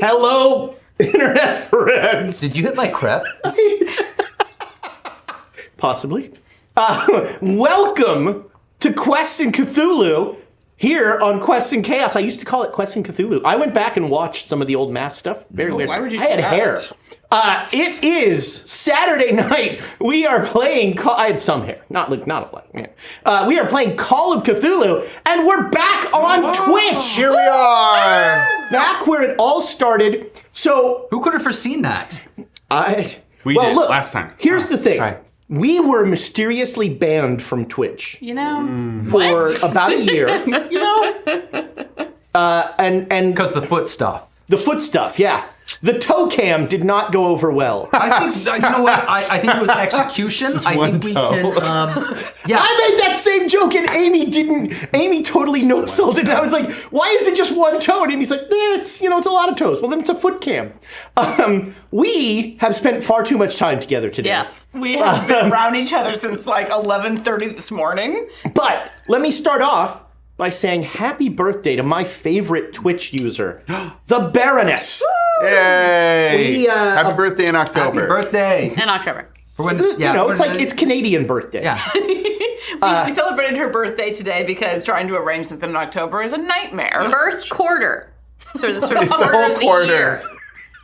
Hello, internet friends. Did you hit my crep? Possibly. Welcome to Quests and Cthulhu here on Quests and Chaos. I used to call it Quests and Cthulhu. I went back and watched some of the old mask stuff. Very weird. Why would you I had do that? hair. It is Saturday night. We are playing. I had some hair, not a black man. We are playing Call of Cthulhu, and we're back on Twitch. Here we are. Back where it all started. So Who could have foreseen that? We did last time. Here's the thing. Right. We were mysteriously banned from Twitch You know, for about a year. You know, and Because the foot stuff. the foot stuff, yeah. The toe cam did not go over well. I think, you know what? I think it was execution. I one think we toe. can, yeah. I made that same joke and Amy didn't. Amy totally no-sold it. And I was like, why is it just one toe? And Amy's like, it's a lot of toes. Well, then it's a foot cam. We have spent far too much time together today. yes, we have been around each other since like 11:30 this morning. But let me start off by saying happy birthday to my favorite Twitch user, the Baroness. Yay! Happy We, birthday in October. Happy birthday. In October. For when, It's Canadian birthday. Yeah. We celebrated her birthday today because trying to arrange something in October is a nightmare. First quarter. So the sort of the quarter whole of the quarter. year.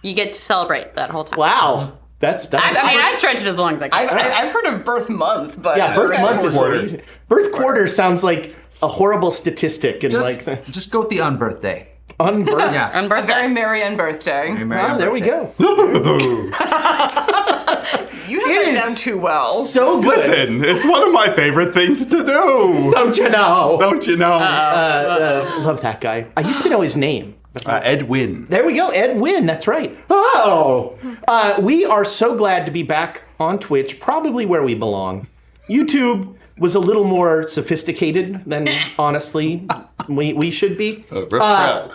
You get to celebrate that whole time. Wow. That's I stretched it as long as I could. I've heard of birth month, but yeah, birth month is Quarter. what birth quarter sounds like a horrible statistic and Just go with the unbirthday. unbirth. Yeah. On a birthday. very merry birthday. Ah, there we go. You have It it is down too well. So good. Listen, it's one of my favorite things to do. Don't you know? Don't you know? Love that guy. I used to know his name. Edwin. There we go, Ed Wynn, that's right. Oh! We are so glad to be back on Twitch, probably where we belong. YouTube was a little more sophisticated than, honestly, we should be. Now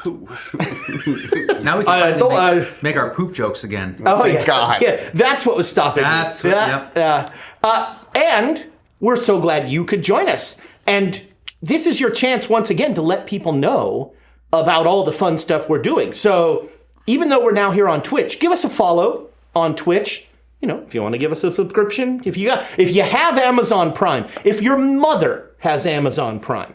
we can make our poop jokes again. Oh, Thank yeah. God. Yeah, that's what was stopping me. That's what- yep. And we're so glad you could join us. And this is your chance once again to let people know about all the fun stuff we're doing. So even though we're now here on Twitch, give us a follow on Twitch. You know, if you want to give us a subscription, if you have Amazon Prime, if your mother has Amazon Prime,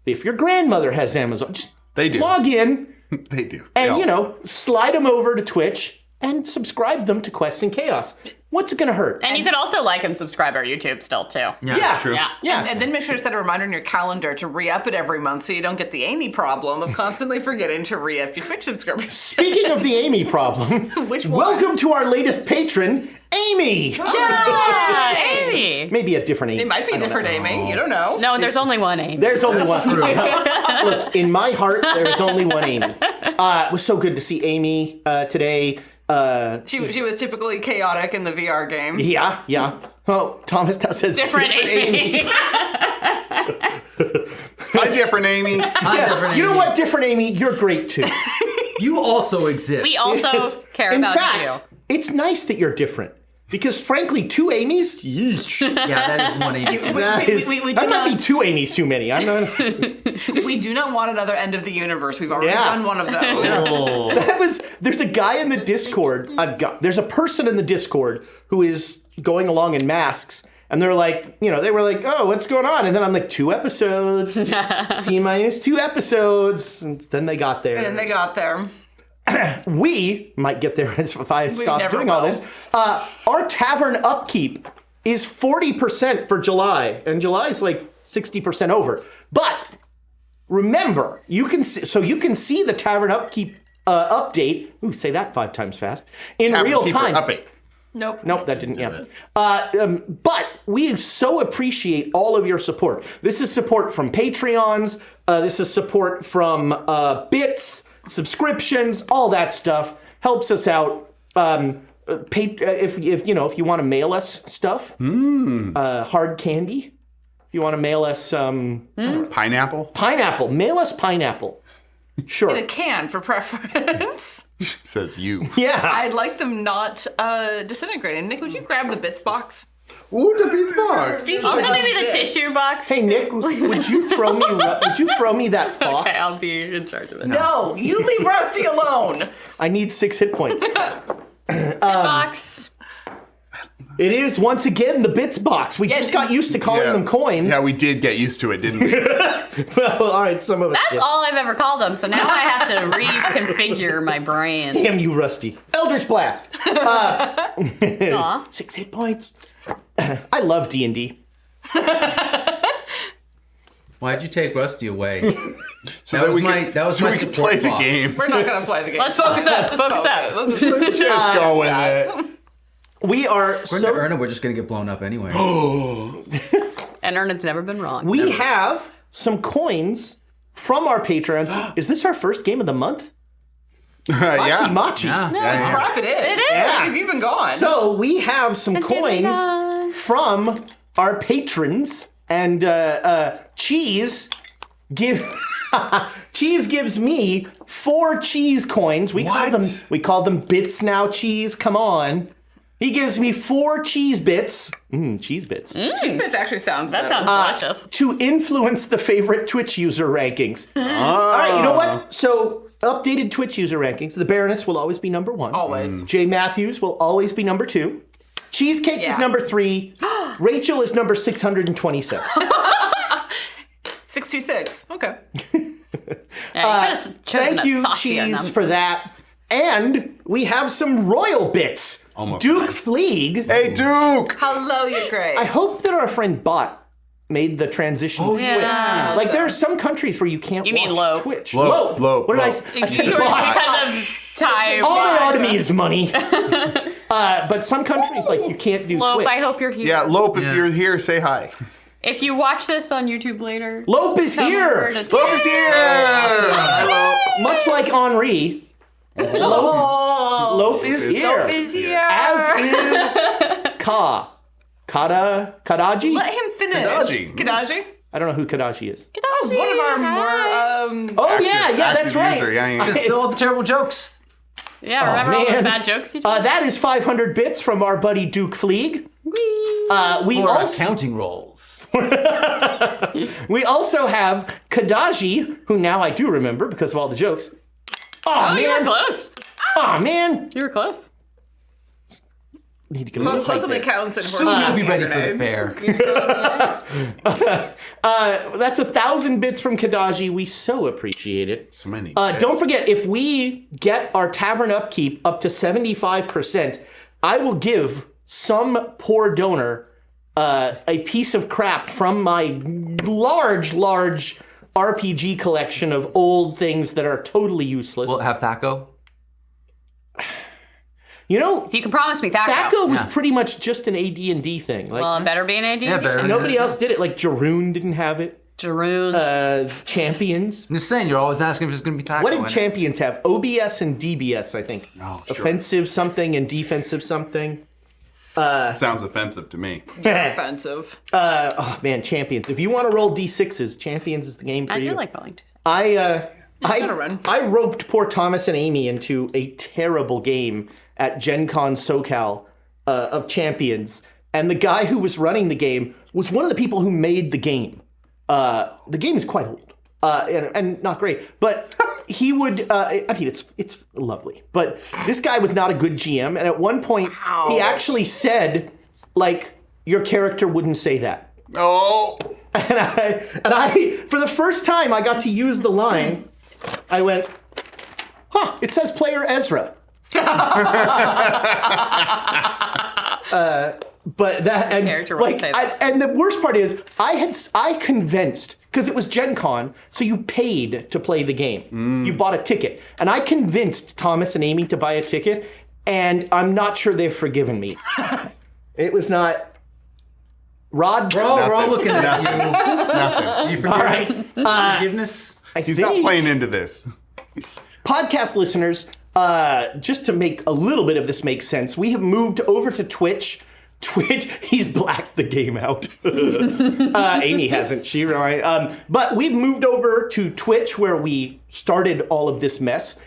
if your grandmother has Amazon, just They do. log in They do. and, slide them over to Twitch and subscribe them to Quests and Chaos. What's it going to hurt? And you can also like and subscribe our YouTube still, too. Yeah. True. Yeah. Yeah. And then make sure to set a reminder in your calendar to re-up it every month so you don't get the Amy problem of constantly forgetting to re-up your Twitch subscription. Speaking of the Amy problem, Which one? welcome to our latest patron, Amy. Yeah, Amy. Maybe a different Amy. It might be a different Amy. You don't know. No, there's only one Amy. There's only one. Look, in my heart, there's only one Amy. It was so good to see Amy today. She was typically chaotic in the VR game. Yeah. Oh, Thomas now says Different Amy. Hi, different Amy. You know what, different Amy? You're great too. You also exist. We also Yes. care In about fact, you. it's nice that you're different. Because frankly, two Amy's, yeesh. Yeah, that is one Amy. That might be two Amy's too many. I'm not. We do not want another end of the universe. We've already Yeah. done one of those. There's a guy in the Discord. There's a person in the Discord who is going along in masks, and they're like, they were like, oh, what's going on? And then I'm like, 2 episodes, T-minus 2 episodes, and then they got there. And they got there. We might get there if I stop never doing all will. this. Our tavern upkeep is 40% for July, and July is like 60% over. But remember, you can see the tavern upkeep update. Ooh, say that 5 times fast in real time. Update. Nope. That didn't. Yeah. But we so appreciate all of your support. This is support from Patreons. This is support from bits, subscriptions, all that stuff helps us out. If you want to mail us stuff, hard candy. If you want to mail us Pineapple. mail us pineapple. Sure. In a can for preference. Says you. Yeah. I'd like them not disintegrating. Nick, would you grab the bits box? Ooh, the beats box. Also, maybe the tissue box. Hey Nick, would you throw me that fox? Okay, I'll be in charge of it. No, you leave Rusty alone. I need 6 hit points. Box. It is once again the bits box. We just got used to calling them coins. Yeah, we did get used to it, didn't we? Well, all right, some of us That's did. all I've ever called them, so now I have to reconfigure my brain. Damn you, Rusty. Eldritch Blast. Aw. 6 hit points. I love D&D. Why'd you take Rusty away? So That that was we my- could, that was so my we could support play the box. game. We're not going to play the game. Let's focus up. Focus up. Let's Just go with it. We are According to Erna, we're just gonna get blown up anyway. And Ernest's never been wrong. We have some coins from our patrons. Is this our first game of the month? Yeah. Machi. Yeah. Crap, it is. It is. Yeah. He's even gone. So we have some coins Ta-da. from our patrons, and Cheese gives me 4 cheese coins. We call them bits now. Cheese, come on. He gives me 4 cheese bits. Cheese bits. Cheese bits actually sounds That better. sounds delicious. To influence the favorite Twitch user rankings. All right, you know what? So updated Twitch user rankings. The Baroness will always be number 1. Always. Jay Matthews will always be number 2. Cheesecake is Yeah. number 3. Rachel is number 627. 626. Okay. Yeah, you could have chosen Thank a you, saucier Cheese, number. for that. And we have some royal bits. Almost. Duke Fleeg. Hey, Duke! Hello, your grace. I hope that our friend Bot made the transition to Twitch. yeah. Like, there are some countries where you can't You watch mean Lope. Twitch. Lope, What did I Lope. say? I said You were- Bot. because of Ty. All they're out of me is money. But some countries, like, you can't do Lope, Twitch. I hope you're here. Yeah, Lope, if Yeah. you're here, say hi. If you watch this on YouTube later, Lope is come over here. to Lope is here! Hi, Lope. Much like Henri, Lope is here. Lope is here. As is Kadaji? Let him finish. Kadaji. I don't know who Kadaji is. Kadaji, One of our hi. more. Oh, yeah, Active that's right. user, yeah. Just all the terrible jokes. Yeah, remember all man. those bad jokes you told? That is 500 bits from our buddy Duke Fleeg. We Or also accounting rolls. we also have Kadaji, who now I do remember because of all the jokes. Oh, you were man. close. Oh man. You were close. Need to get a little Close height on the there. counts and Soon you'll be ready for the fair. That's 1,000 bits from Kadaji. We so appreciate it. So many. Don't forget, if we get our tavern upkeep up to 75%, I will give some poor donor a piece of crap from my large RPG collection of old things that are totally useless. Will it have Thaco? You know, If you can promise me Thaco. Thaco was Yeah. pretty much just an AD&D thing. Like, Well, it better be an AD. Yeah, better. nobody else did it. Like, Jaroon didn't have it. Jaroon. Champions. I'm just saying, you're always asking if there's going to be Thaco What in did it. Champions have? OBS and DBS, I think. Oh, sure. Offensive something and defensive something. Sounds offensive to me. offensive. Oh man, Champions. If you want to roll D6s, Champions is the game for I you. do like bowling. I run. roped poor Thomas and Amy into a terrible game at Gen Con SoCal of Champions. And the guy who was running the game was one of the people who made the game. The game is quite old and not great, but he would. I mean, it's lovely, but this guy was not a good GM. And at one point, he actually said, like, your character wouldn't say that. Oh! And I, for the first time, I got to use the line. I went, huh? It says player Ezra. But that and Character wouldn't say that. and the worst part is I convinced, because it was Gen Con, so you paid to play the game. You bought a ticket, and I convinced Thomas and Amy to buy a ticket, and I'm not sure they've forgiven me. It was not. Rod, We're all Nothing. looking at you. Nothing. You forgive, all right. forgiveness? He's not playing into this. Podcast listeners, just to make a little bit of this make sense, we have moved over to Twitch. He's blacked the game out. Amy hasn't, she right? But we've moved over to Twitch, where we started all of this mess.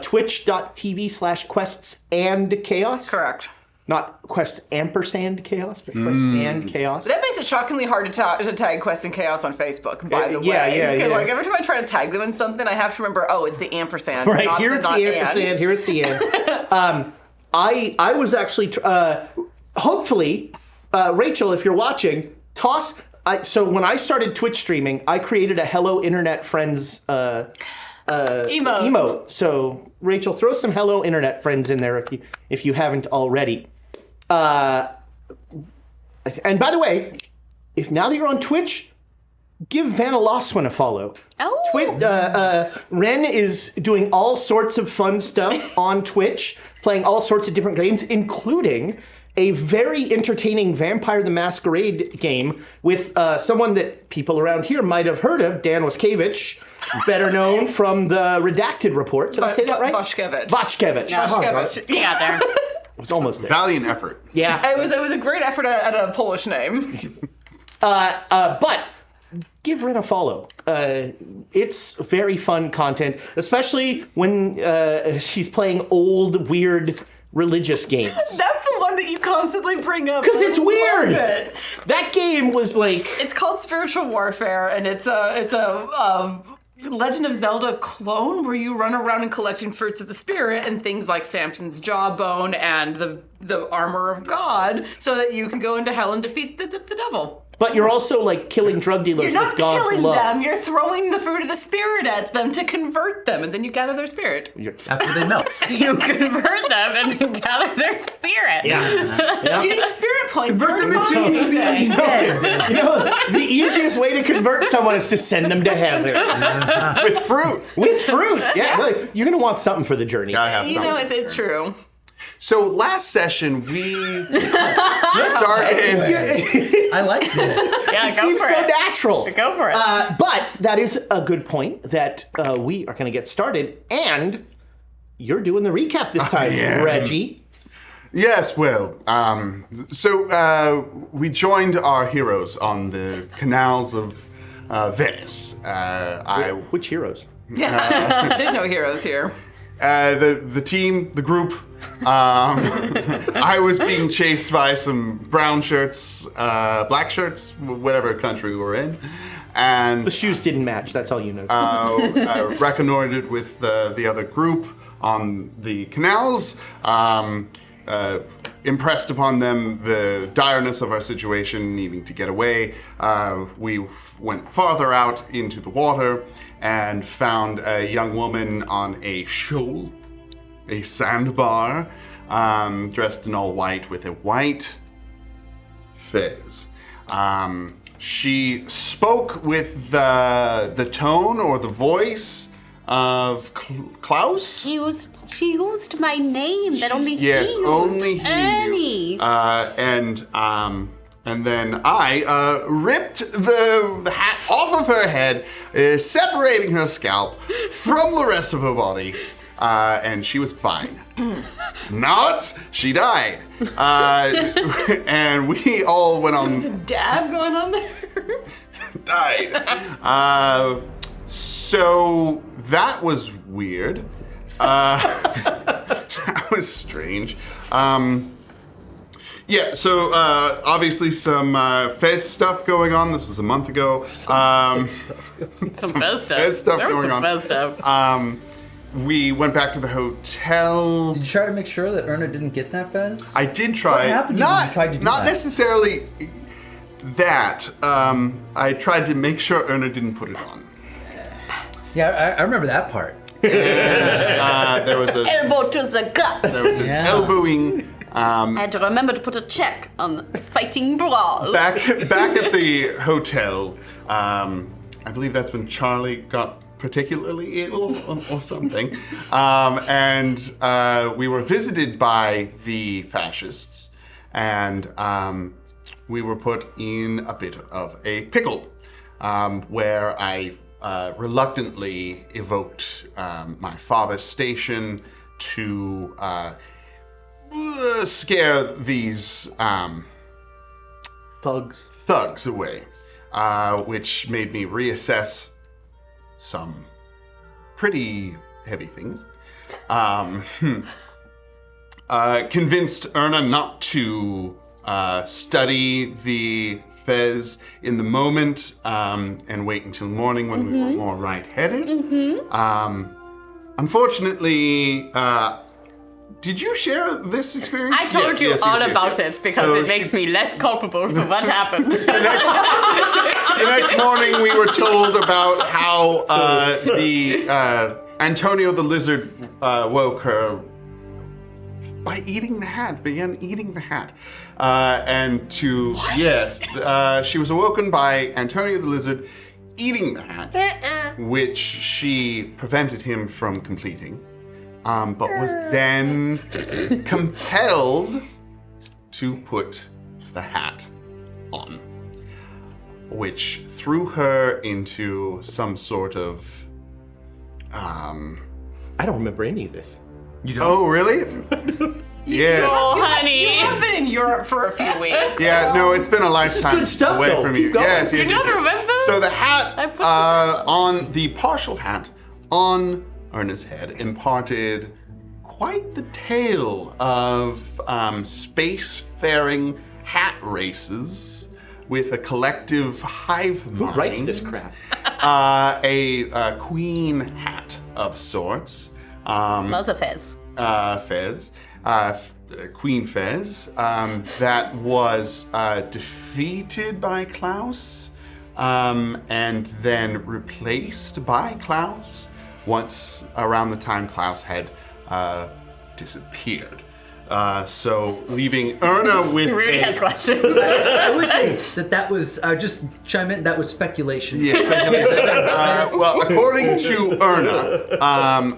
Twitch.tv/quests and chaos. Correct. Not Quest ampersand chaos, but Quest and chaos. That makes it shockingly hard to tag Quest and Chaos on Facebook, by the way. Yeah. Like, every time I try to tag them in something, I have to remember, it's the ampersand. Right, not here it's the ampersand, and. here it's the and. I was actually, hopefully, Rachel, if you're watching, so when I started Twitch streaming, I created a Hello Internet Friends emote. So Rachel, throw some Hello Internet Friends in there if you haven't already. And by the way, if now that you're on Twitch, give Vanna Loswin a follow. Oh. Ren is doing all sorts of fun stuff on Twitch, playing all sorts of different games, including a very entertaining Vampire the Masquerade game with someone that people around here might have heard of, Dan Waskevich, better known from the Redacted Report. Did I say that right? Voshkevich. Voshkevich. Voshkevich. You got there. It was almost there. Valiant effort. Yeah. It was a great effort at a Polish name. But give Ren a follow. It's very fun content, especially when she's playing old, weird religious games. That's the one that you constantly bring up. Because it's I love weird. it. That game was like... It's called Spiritual Warfare, and it's a Legend of Zelda clone where you run around and collecting fruits of the spirit and things like Samson's jawbone and the armor of God, so that you can go into hell and defeat the devil. But you're also like killing drug dealers You're not with God's killing love. them. You're throwing the fruit of the spirit at them to convert them, and then you gather their spirit. After they melt. You convert them and then gather their spirit. Yeah. You need spirit points. Convert them into anything. You know, the easiest way to convert someone is to send them to heaven. With fruit. With fruit. Yeah. Well, you're going to want something for the journey. Gotta have You something. know, it's true. So last session we started. I like this. Yeah, It go seems for so it. natural. Go for it. But that is a good point that we are going to get started. And you're doing the recap this time, am. Reggie. Yes, well, so we joined our heroes on the canals of Venice. Which heroes? There's no heroes here. The team, the group. I was being chased by some brown shirts, black shirts, whatever country we're in, and The shoes didn't match. That's all you know. reconnoitered with the other group on the canals. Impressed upon them the direness of our situation, needing to get away. We went farther out into the water and found a young woman on a shoal, a sandbar, dressed in all white with a white fez. She spoke with the tone or the voice of Klaus. She used my name that only Yes, he used. only he Annie. knew. And then I ripped the hat off of her head, separating her scalp from the rest of her body, and she was fine. Not, she died. And we all went on. There's a dab going on there. Died. So that was weird. That was strange. Yeah, so obviously some Fez stuff going on. This was a month ago. Some Fez stuff. Fez stuff There was going some on. Fez stuff. We went back to the hotel. Did you try to make sure that Erna didn't get that fez? I did try. What happened to you when you tried to do not that? necessarily that. I tried to make sure Erna didn't put it on. Yeah, I remember that part. There was Elbow to the gut. an Yeah. elbowing. I had to remember to put a check on fighting brawl. Back at the hotel, I believe that's when Charlie got particularly ill or something. And we were visited by the fascists, and we were put in a bit of a pickle, where I reluctantly evoked my father's station to scare these thugs away, which made me reassess some pretty heavy things. convinced Erna not to study the fez in the moment and wait until morning when we were more right-headed. Unfortunately, did you share this experience? I told you all about it because So it makes me less culpable for what happened. The next morning, we were told about how the Antonio the lizard woke her by eating the hat, began eating the hat. She was awoken by Antonio the lizard eating the hat, which she prevented him from completing, but was then compelled to put the hat on, which threw her into some sort of I don't remember any of this. You don't. Oh, really? Yeah. Oh, honey. I've been in Europe for a few weeks. Yeah, no, it's been a lifetime good stuff, away though. from Keep you. going. Yes, You don't remember? So the I hat put some on the partial hat on Erna's head imparted quite the tale of spacefaring hat races with a collective hive mind. Who writes this crap? A queen hat of sorts. Lots of fez. Fez, Queen Fez, that was defeated by Klaus and then replaced by Klaus once around the time Klaus had disappeared. So leaving Erna with Rudy has questions. I would say that was, just chime in, that was speculation. Yes, speculation. Well, according to Erna,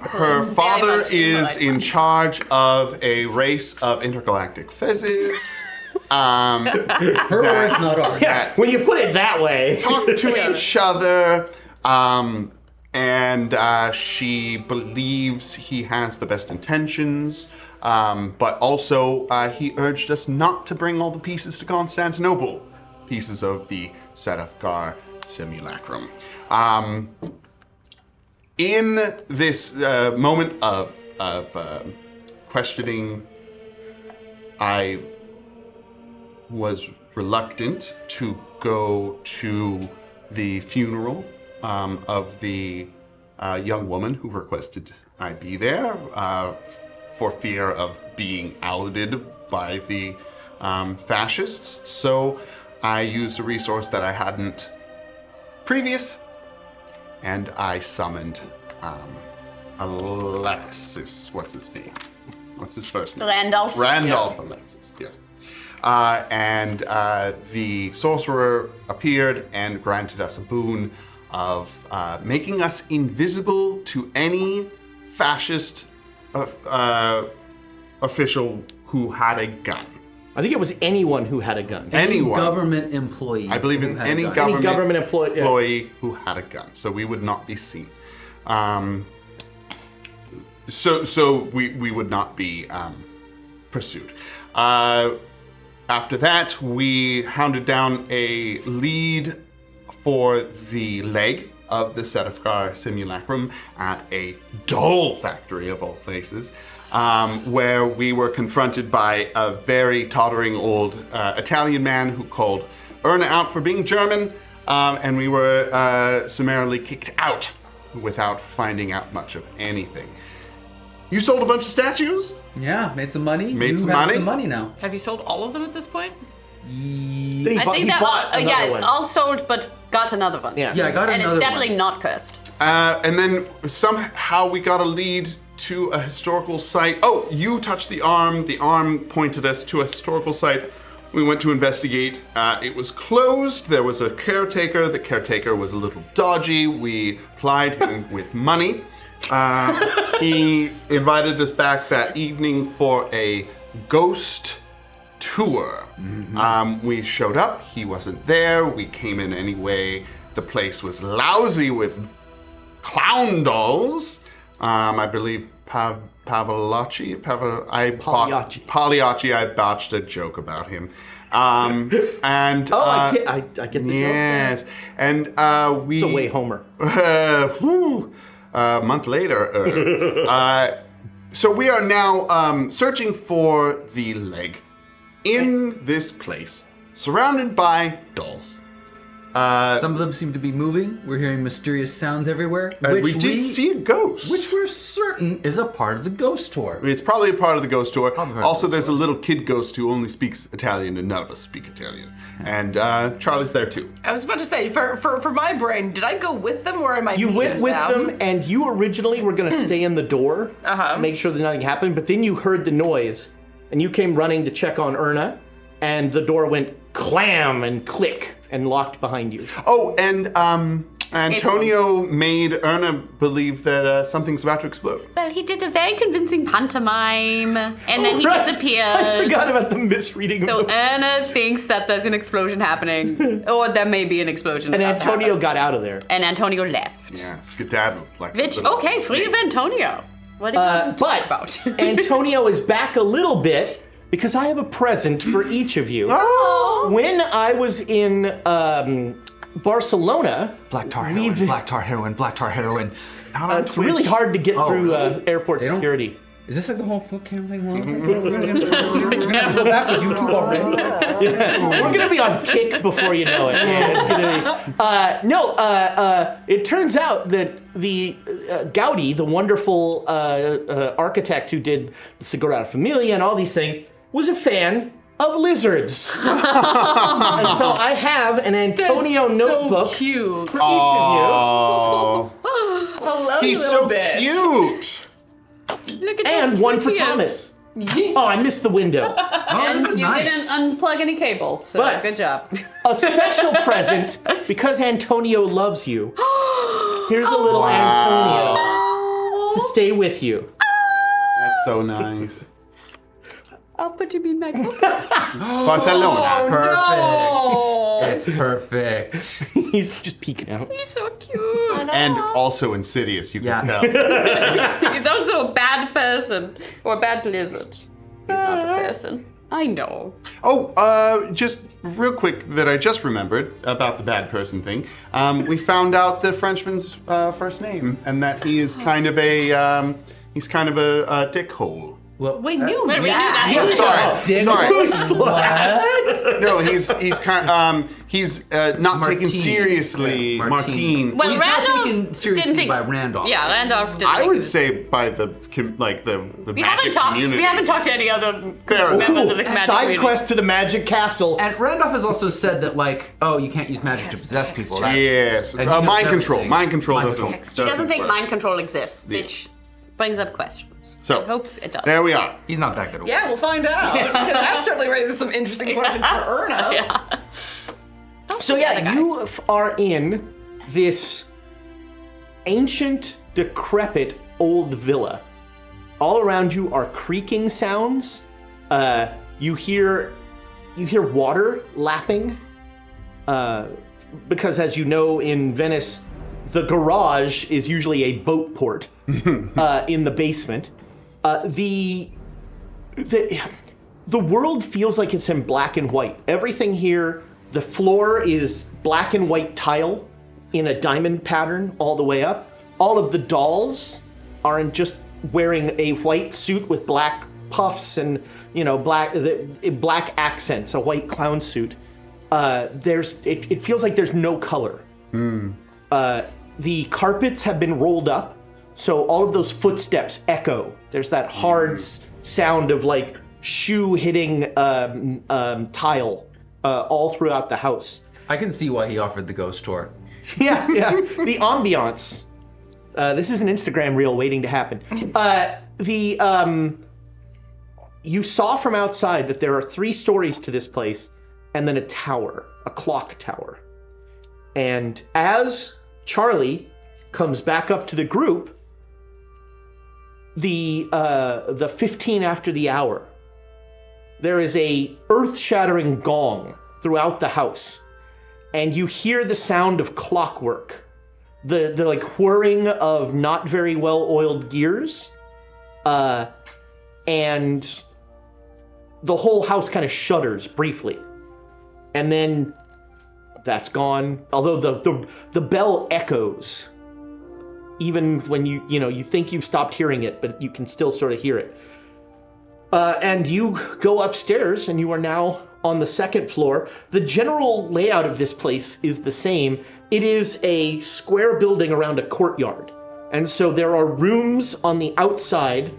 her very father much is like in one. charge of a race of intergalactic fezzes. Her words, not ours. That When you put it that way. talk to each other, and she believes he has the best intentions. But also, he urged us not to bring all the pieces to Constantinople, pieces of the Sedefkar simulacrum. In this moment of questioning, I was reluctant to go to the funeral of the young woman who requested I be there. For fear of being outed by the fascists. So I used a resource that I hadn't previous, and I summoned Alexis. What's his name? What's his first name? Randolph. Randolph Alexis, yes. And the sorcerer appeared and granted us a boon of making us invisible to any fascist official who had a gun. I think it was anyone who had a gun. Anyone. Government employee. I believe who it's had a any gun. government, employee, yeah. who had a gun, so we would not be seen. So we would not be pursued. After that, we hounded down a lead for the leg of the Sedefkar simulacrum at a doll factory of all places, where we were confronted by a very tottering old Italian man who called Erna out for being German, and we were summarily kicked out without finding out much of anything. You sold a bunch of statues? Yeah, made some money. Made you some have money? some money now. Have you sold all of them at this point? Then I think he that bought another one. all sold, but got another one. Yeah. Yeah, I got And another it's definitely one. not cursed. And then somehow we got a lead to a historical site. Oh, you touched the arm. The arm pointed us to a historical site. We went to investigate. It was closed. There was a caretaker. The caretaker was a little dodgy. We plied him with money. He invited us back that evening for a ghost tour. We showed up. He wasn't there. We came in anyway. The place was lousy with clown dolls. I believe Pagliacci, I botched a joke about him. And I get the joke. yes, and we It's a way Homer. a month later, So we are now searching for the leg in this place, surrounded by dolls. Some of them seem to be moving. We're hearing mysterious sounds everywhere. We did see a ghost. Which we're certain is a part of the ghost tour. It's probably a part of the ghost tour. Probably Also, there's a little kid ghost who only speaks Italian, and none of us speak Italian. And Charlie's there too. I was about to say, for my brain, did I go with them or am I You being went with them? them, and you originally were going to stay in the door to make sure that nothing happened, but then you heard the noise, and you came running to check on Erna, and the door went clam and click and locked behind you. Oh, and Antonio made Erna believe that something's about to explode. Well, he did a very convincing pantomime, and then he Right. disappeared. I forgot about the misreading So of the... Erna thinks that there's an explosion happening, or there may be an explosion. And about to Antonio happen. got out of there. And Antonio left. Yeah, skedaddled like a Which, little okay, free of snake. Antonio. What did you talk about? Antonio is back a little bit because I have a present for each of you. Oh! When I was in Barcelona, Black tar heroin, black tar heroin, black tar heroin. Out on it's really Twitch. hgoing to get through airport They don't- security. Is this like the whole foot cam thing? We're gonna go back with you two already. We're gonna be on kick before you know it. Man. It's gonna be. It turns out that the Gaudi, the wonderful architect who did the Sagrada Familia and all these things, was a fan of lizards. And so I have an Antonio notebook So cute. for each of Oh, Hello, he's little so bitch. cute. Look at you, and how one cute for he is. Thomas. Oh, I missed the window. Oh, this is You nice. didn't unplug any cables, so But- good job. A special present because Antonio loves you. Here's a little Antonio to stay with you. That's so nice. I'll put him in my book. Barcelona. Perfect. It's perfect. He's just peeking out. He's so cute. And also insidious, you can Yeah. tell. He's also a bad person, or a bad lizard. He's not a person. I know. Oh, just real quick that I just remembered about the bad person thing. We found out the Frenchman's first name, and that he is kind of a dickhole. Well, We knew We knew that. that. Oh, sorry, Dick- sorry. What? No, he's not taken seriously. Martine. Well, He's not Randolph taken seriously didn't think, by Randolph. Yeah, Randolph didn't I think would he was- say by the We magic haven't talked. community. We haven't talked to any other Fair members of the Ooh, magic side community. quest to the Magic Castle. And Randolph has also said that, like, oh, you can't use magic to possess people. That's- Yes, and he knows mind control. everything. Mind control Mind doesn't. control. She doesn't think work. mind control exists, Yeah. which brings up questions. So I hope it does. there we are. He's not that good. Yeah, we'll find out. That certainly raises some interesting questions for Erna. Yeah. So yeah, you are in this ancient, decrepit old villa. All around you are creaking sounds. You hear water lapping. Because as you know, in Venice, the garage is usually a boat port in the basement. The world feels like it's in black and white. Everything here, the floor is black and white tile in a diamond pattern all the way up. All of the dolls are just wearing a white suit with black puffs and black accents, a white clown suit. It feels like there's no color. The carpets have been rolled up, so all of those footsteps echo. There's that hard sound of like shoe hitting tile all throughout the house. I can see why he offered the ghost tour. Yeah. The ambiance. This is an Instagram reel waiting to happen. You saw from outside that there are 3 stories to this place, and then a tower, a clock tower. And as Charlie comes back up to the group, the 15 after the hour, there is a earth-shattering gong throughout the house, and you hear the sound of clockwork, the like whirring of not very well oiled gears, and the whole house kind of shudders briefly, and then that's gone. Although the bell echoes even when you think you've stopped hearing it, but you can still sort of hear it. And you go upstairs, and you are now on the second floor. The general layout of this place is the same. It is a square building around a courtyard. And so there are rooms on the outside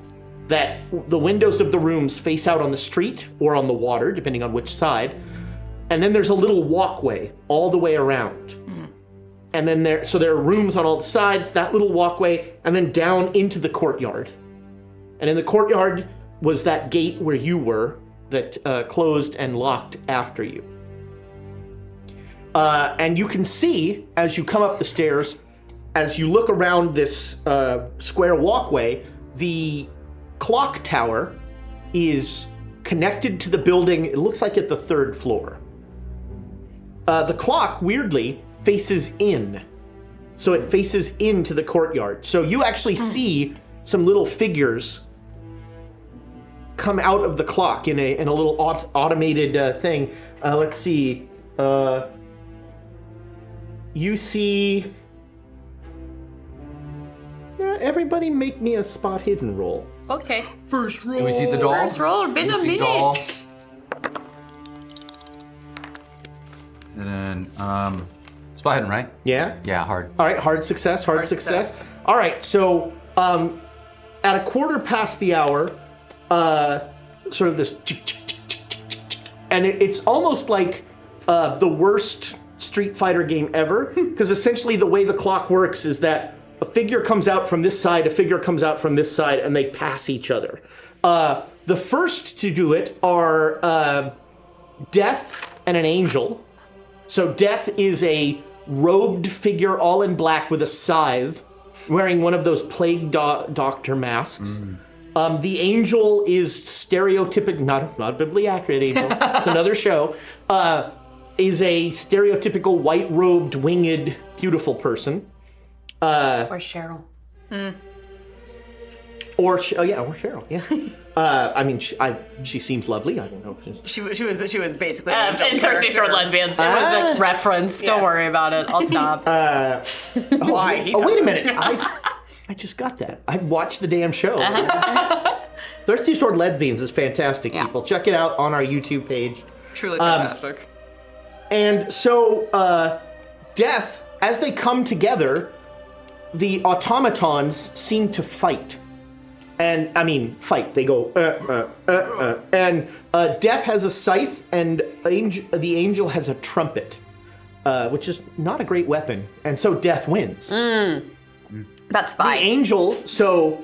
that the windows of the rooms face out on the street or on the water, depending on which side. And then there's a little walkway all the way around. And then there are rooms on all the sides, that little walkway, and then down into the courtyard. And in the courtyard was that gate where you were that closed and locked after you. And you can see, as you come up the stairs, as you look around this square walkway, the clock tower is connected to the building. It looks like at the 3rd floor. The clock, weirdly, faces in. So it faces into the courtyard. So you actually see some little figures come out of the clock in a little automated thing. Let's see. You see... everybody make me a spot hidden roll. Okay. First roll. Do we see the doll? First roll, been Do a we see minute. dolls? And then, spot hidden, right? Yeah? Yeah, hard. All right, hard success, hard success. All right, so at a quarter past the hour, sort of this, and it's almost like the worst Street Fighter game ever, because essentially the way the clock works is that a figure comes out from this side, a figure comes out from this side, and they pass each other. The first to do it are Death and an Angel. So Death is a robed figure all in black with a scythe, wearing one of those plague doctor masks. The Angel is stereotypic, not biblically accurate Angel, it's another show, is a stereotypical white-robed, winged, beautiful person. Or Cheryl. Or Cheryl, yeah. I mean, she seems lovely. I don't know. She was basically an angel In Thirsty character. Sword Lesbians. It was a reference. Don't Yes. worry about it. I'll stop. Why? Wait a minute. I just got that. I watched the damn show. Thirsty Sword Lesbians is fantastic, Yeah. people. Check it out on our YouTube page. Truly fantastic. And so, Death, as they come together, the automatons seem to fight. And, I mean, fight. They go, And Death has a scythe, and the Angel has a trumpet, which is not a great weapon. And so Death wins. That's The fine. Angel, so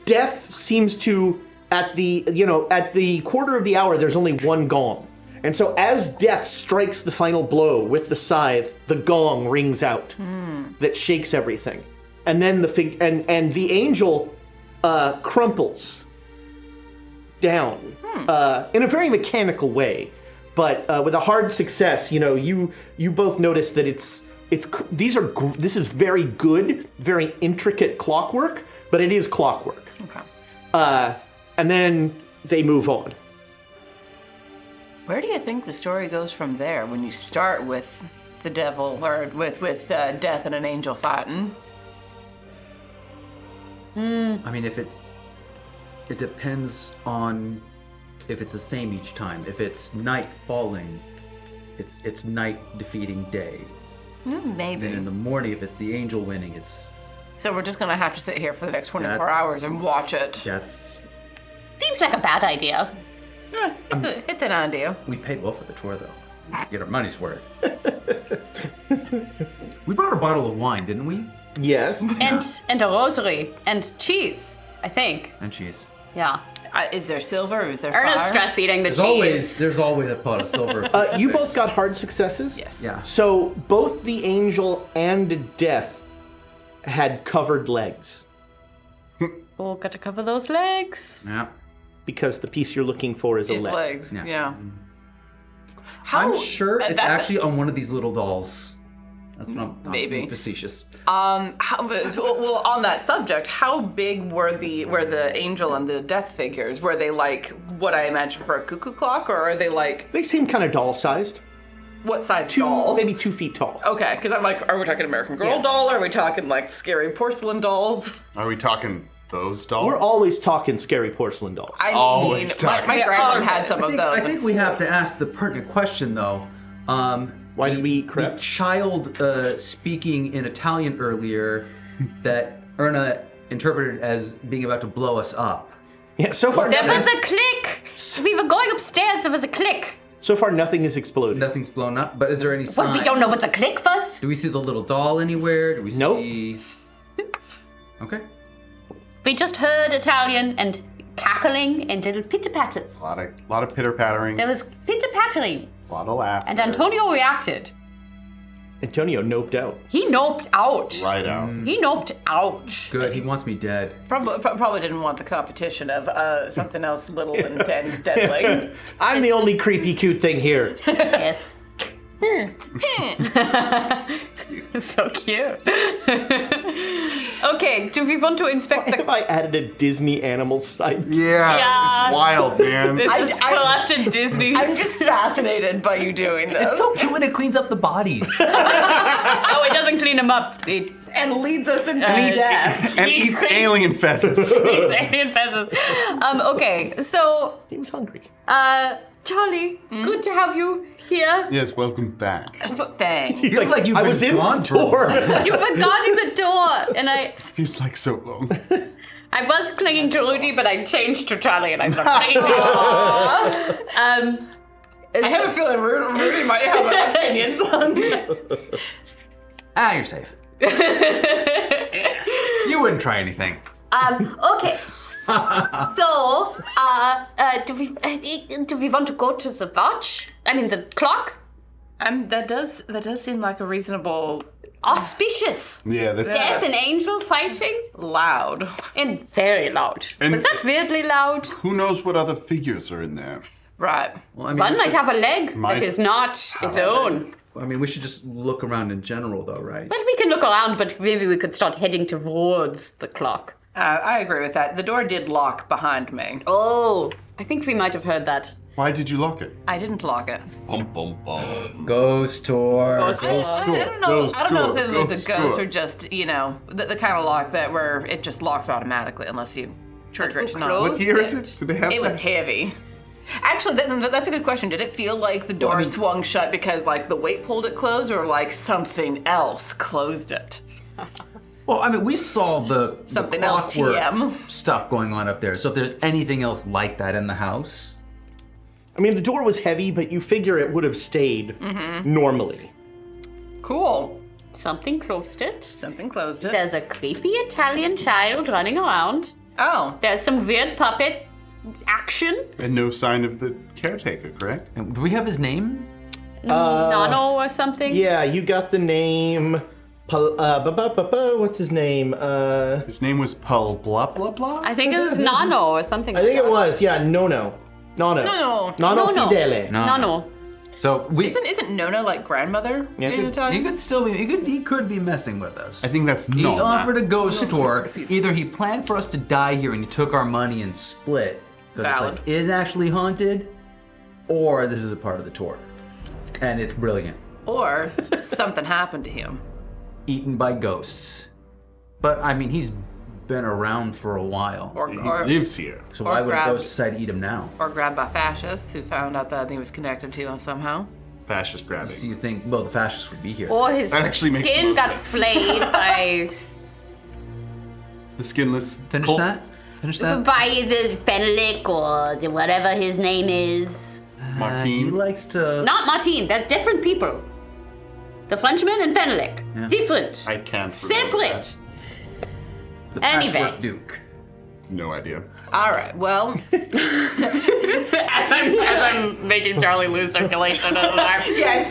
Death seems to, at the quarter of the hour, there's only one gong. And so as Death strikes the final blow with the scythe, the gong rings out that shakes everything. And then the Angel crumples down in a very mechanical way, but with a hard success. You both notice that this is very good, very intricate clockwork, but it is clockwork. Okay. And then they move on. Where do you think the story goes from there when you start with the devil or with Death and an Angel fighting? I mean, if it depends on if it's the same each time. If it's night falling, it's night defeating day. Maybe. Then in the morning, if it's the Angel winning, it's So we're just gonna have to sit here for the next 24 That's- hours and watch it. that's Seems like a bad idea. It's an idea. we paid well for the tour though. Get our money's worth. We brought a bottle of wine, didn't we? Yes. And a rosary. And cheese, I think. And cheese. Yeah. Is there silver or is there Ernest fire? stress eating the cheese. There's always a pot of silver. You both got hard successes? Yes. Yeah. So both the Angel and Death had covered legs, Oh, got to cover those legs. Yeah. because the piece you're looking for is a His leg. legs. Yeah. Yeah. I'm sure it's that's- actually on one of these little dolls. That's what I'm Maybe. being facetious. Well, on that subject, how big were the Angel and the Death figures? Were they like what I imagine for a cuckoo clock, or are they like? They seem kind of doll-sized. What size doll? maybe 2 feet tall. Okay, because I'm like, are we talking American Girl doll? Or are we talking like scary porcelain dolls? Are we talking those dolls? We're always talking scary porcelain dolls. I Always mean, talking. my grandma had some of I those. think we have to ask the pertinent question, though. Why did we eat The crepes? child speaking in Italian earlier that Erna interpreted as being about to blow us up. Yeah, so far There nothing, was a click. We were going upstairs. There was a click. so far nothing has exploded. Nothing's blown up, but is there any sign? What? We don't know what's a click, Fuzz. Do we see the little doll anywhere? Do we Nope. see? Okay. We just heard Italian and cackling and little pitter patters. A lot of pitter pattering. There was pitter pattering, A lot of laughter. and Antonio reacted. Antonio noped out. He noped out. Right out. He noped out. Good. He wants me dead. Probably didn't want the competition of something else little and deadly. I'm the only creepy cute thing here. Yes. So cute. Okay, do we want to inspect Have the... I added a Disney animal site? Yeah, Yeah. it's wild, man. This is corrupted Disney. I'm just fascinated by you doing this. It's so cute when it cleans up the bodies. Oh, it doesn't clean them up. It and leads us into And death. And eats alien fezzes. eats alien pheasants. Okay, so, He was hungry. Charlie, good to have you here. Yes, welcome back. Thanks. He's Feels like you've I been was in gone the for a door. You were guarding the door, and Feels like so long. I was clinging to Rudy, but I changed to Charlie, and I stopped clinging to you. I have a feeling Rudy might have opinions on You're safe. You wouldn't try anything. Okay, so, do we want to go to the watch? I mean, the clock? That does seem like a reasonable Auspicious. Yeah, that's Death and angel fighting? loud. And very loud. And- Was that weirdly loud? who knows what other figures are in there. Right. Well, I mean, One we might should- have a leg Might that is not its own. I mean, we should just look around in general, though, right? But we can look around, but maybe we could start heading towards the clock. I agree with that. The door did lock behind me. Oh, I think we might have heard that. Why did you lock it? I didn't lock it. Bum, bum, bum. Ghost tour. I don't know. I don't know if it was a Ghost ghost tour. or just, the kind of lock that where it just locks automatically unless you trigger it to not. What year is it? Do they have It was that? heavy. Actually, that's a good question. Did it feel like the door swung shut because like the weight pulled it closed, or like something else closed it? Well, I mean, we saw the Something the else, clockwork TM. stuff going on up there. So if there's anything else like that in the house, I mean, the door was heavy, but you figure it would have stayed normally. Cool. Something closed it. Something closed it. There's a creepy Italian child running around. Oh, There's some weird puppet action. And no sign of the caretaker, correct? and do we have his name? Nano or something. Yeah, you got the name. What's his name? His name was Pul blah blah blah? I think it was Nano or something. I think it was. Yeah, Nono. Nono Nono. Fidele. Nano. So we. isn't Nona like grandmother Yeah. in He Italian? could still be. He could be messing with us. I think that's He Nona. offered a ghost tour. excuse me. Either he planned for us to die here and he took our money and split because the Valid. place is actually haunted, or this is a part of the tour, and it's brilliant. Or something happened to him. Eaten by ghosts, but I mean he's been around for a while. Or, He or, lives here. So or why would grabbed- ghosts decide to eat him now? or grabbed by fascists who found out that he was connected to him somehow. Fascist grabbing. So you think, well, the fascists would be here. Or his That actually makes the skin most got sense. flayed by The skinless. Finish cult? that? Finish that? by the Fenlick or whatever his name is. He Martine. likes to. Not Martine. They're different people. The Frenchman and Fenlick. Yeah. Different. I can't. remember Separate. The Anyway. Patchwork Duke. that. No idea. All right. Well, As I'm making Charlie lose circulation in his arm. yeah, it's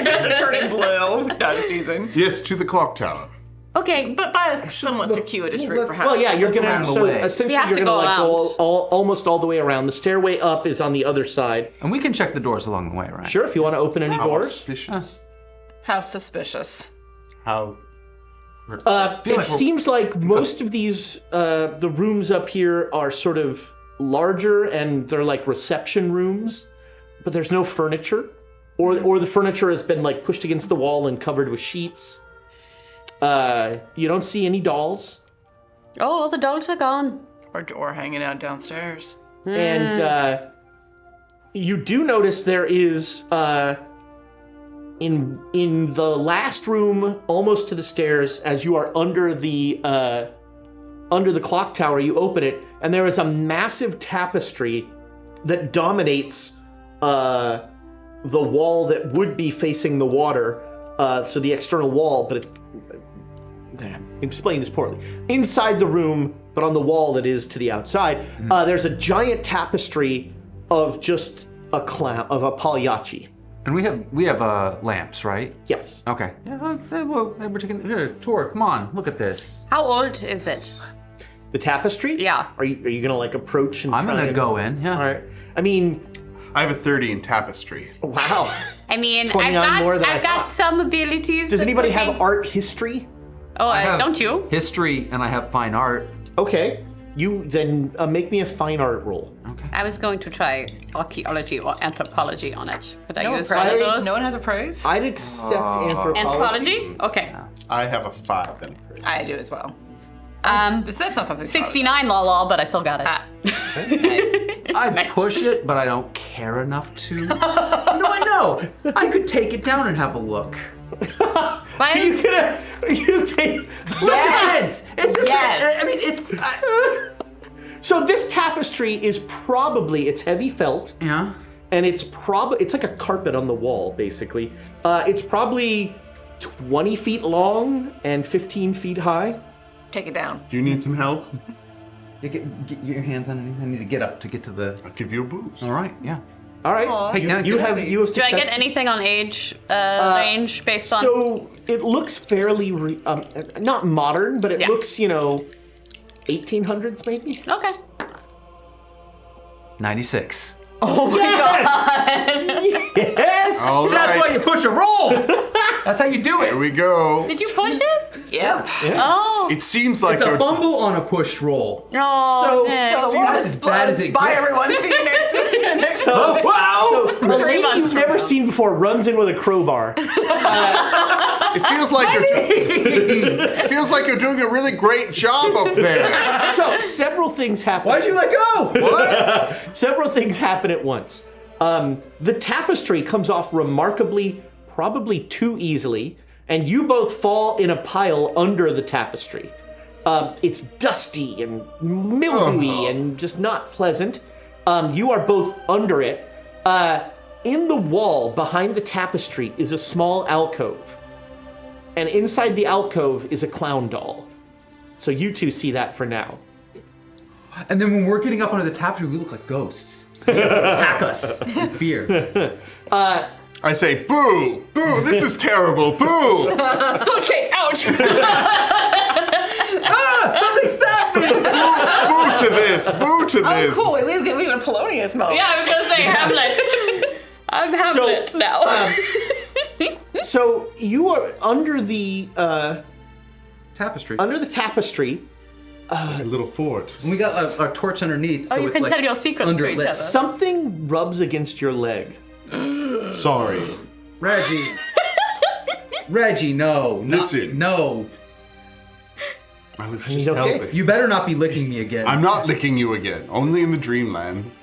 just turning blue. Not just teasing. Yes, to the clock tower. Okay, But by a somewhat circuitous route, let's- perhaps. Well, yeah, you're Look gonna. around the So way. essentially, We have you're to gonna go like go around. almost all the way around. The stairway up is on the other side. And we can check the doors along the way, right? Sure, if you want to open any How doors. auspicious. How suspicious. How. feel It like we're- seems like most of these, the rooms up here are sort of larger and they're like reception rooms, but there's no furniture. or the furniture has been like pushed against the wall and covered with sheets. You don't see any dolls. Oh, all the dolls are gone. Or door hanging out downstairs. And you do notice there is in the last room, almost to the stairs, as you are under the clock tower, you open it, and there is a massive tapestry that dominates the wall that would be facing the water, so the external wall, but explain this poorly. Inside the room, but on the wall that is to the outside, there's a giant tapestry of just a clown, of a Pagliacci. And we have lamps, right? Yes. Okay. Yeah, well, we're taking here, Tor, come on, look at this. How old is it? The tapestry? Yeah. Are you gonna like approach and I'm try gonna and- go in, yeah. All right. I mean, I have a 30 in tapestry. wow. I mean, 29 more than I I've got thought. some abilities. Does that anybody could have be- art history? Oh, I have don't you? History, and I have fine art. Okay. You then make me a fine art roll. Okay. I was going to try archaeology or anthropology on it. Could I No use one of praise. those? No one has a praise? I'd accept anthropology. Anthropology? Okay. I have a 5 in. I do as well. That's not something. 69 lol, but I still got it. I push it, but I don't care enough to. No, I know. I could take it down and have a look. Why? You take. Yes. Yes. I mean, it's. So this tapestry is probably, it's heavy felt, Yeah. and it's like a carpet on the wall, basically. It's probably 20 feet long and 15 feet high. Take it down. Do you need some help? You get your hands underneath. I need to get up to get to the. I'll give you a boost. All right. Yeah. All right. Take down. You have Do I success. get anything on age range based on? So it looks fairly, not modern, but it Yeah. looks, 1800s maybe. Okay. 96. Oh my god. Yes. All That's why right. you push a roll. That's how you do Here it. we go. Did you push it? Yep. Oh. It seems like It's a you're. fumble on a pushed roll. Oh, So- Nick. So That's as bad as it Bye, gets. everyone. See you next week. So, Wow. so a lady months you've from never now. seen before runs in with a crowbar. It feels like it feels like you're doing a really great job up there. So several things happen. Why'd you let go? What? Several things happen at once. The tapestry comes off remarkably, probably too easily, and you both fall in a pile under the tapestry. It's dusty and mildewy and just not pleasant. You are both under it. In the wall behind the tapestry is a small alcove. And inside the alcove is a clown doll. So you two see that for now. And then when we're getting up under the tapestry, we look like ghosts. They attack us in fear. I say, boo! Boo! This is terrible! Boo! Okay, ouch. Something stopped me! Boo to this! Boo to Oh, this! cool. We got a Polonius moment. Yeah, I was gonna say Hamlet. I'm Hamlet now. So you are under the Tapestry. tapestry. A little fort. And we got our torch underneath. So Oh, you it's can like tell your secrets to each underlit. other. Something rubs against your leg. Sorry. Reggie. Reggie, no. Listen. No. I was just okay. helping. You better not be licking me again. I'm not licking you again. Only in the dreamlands.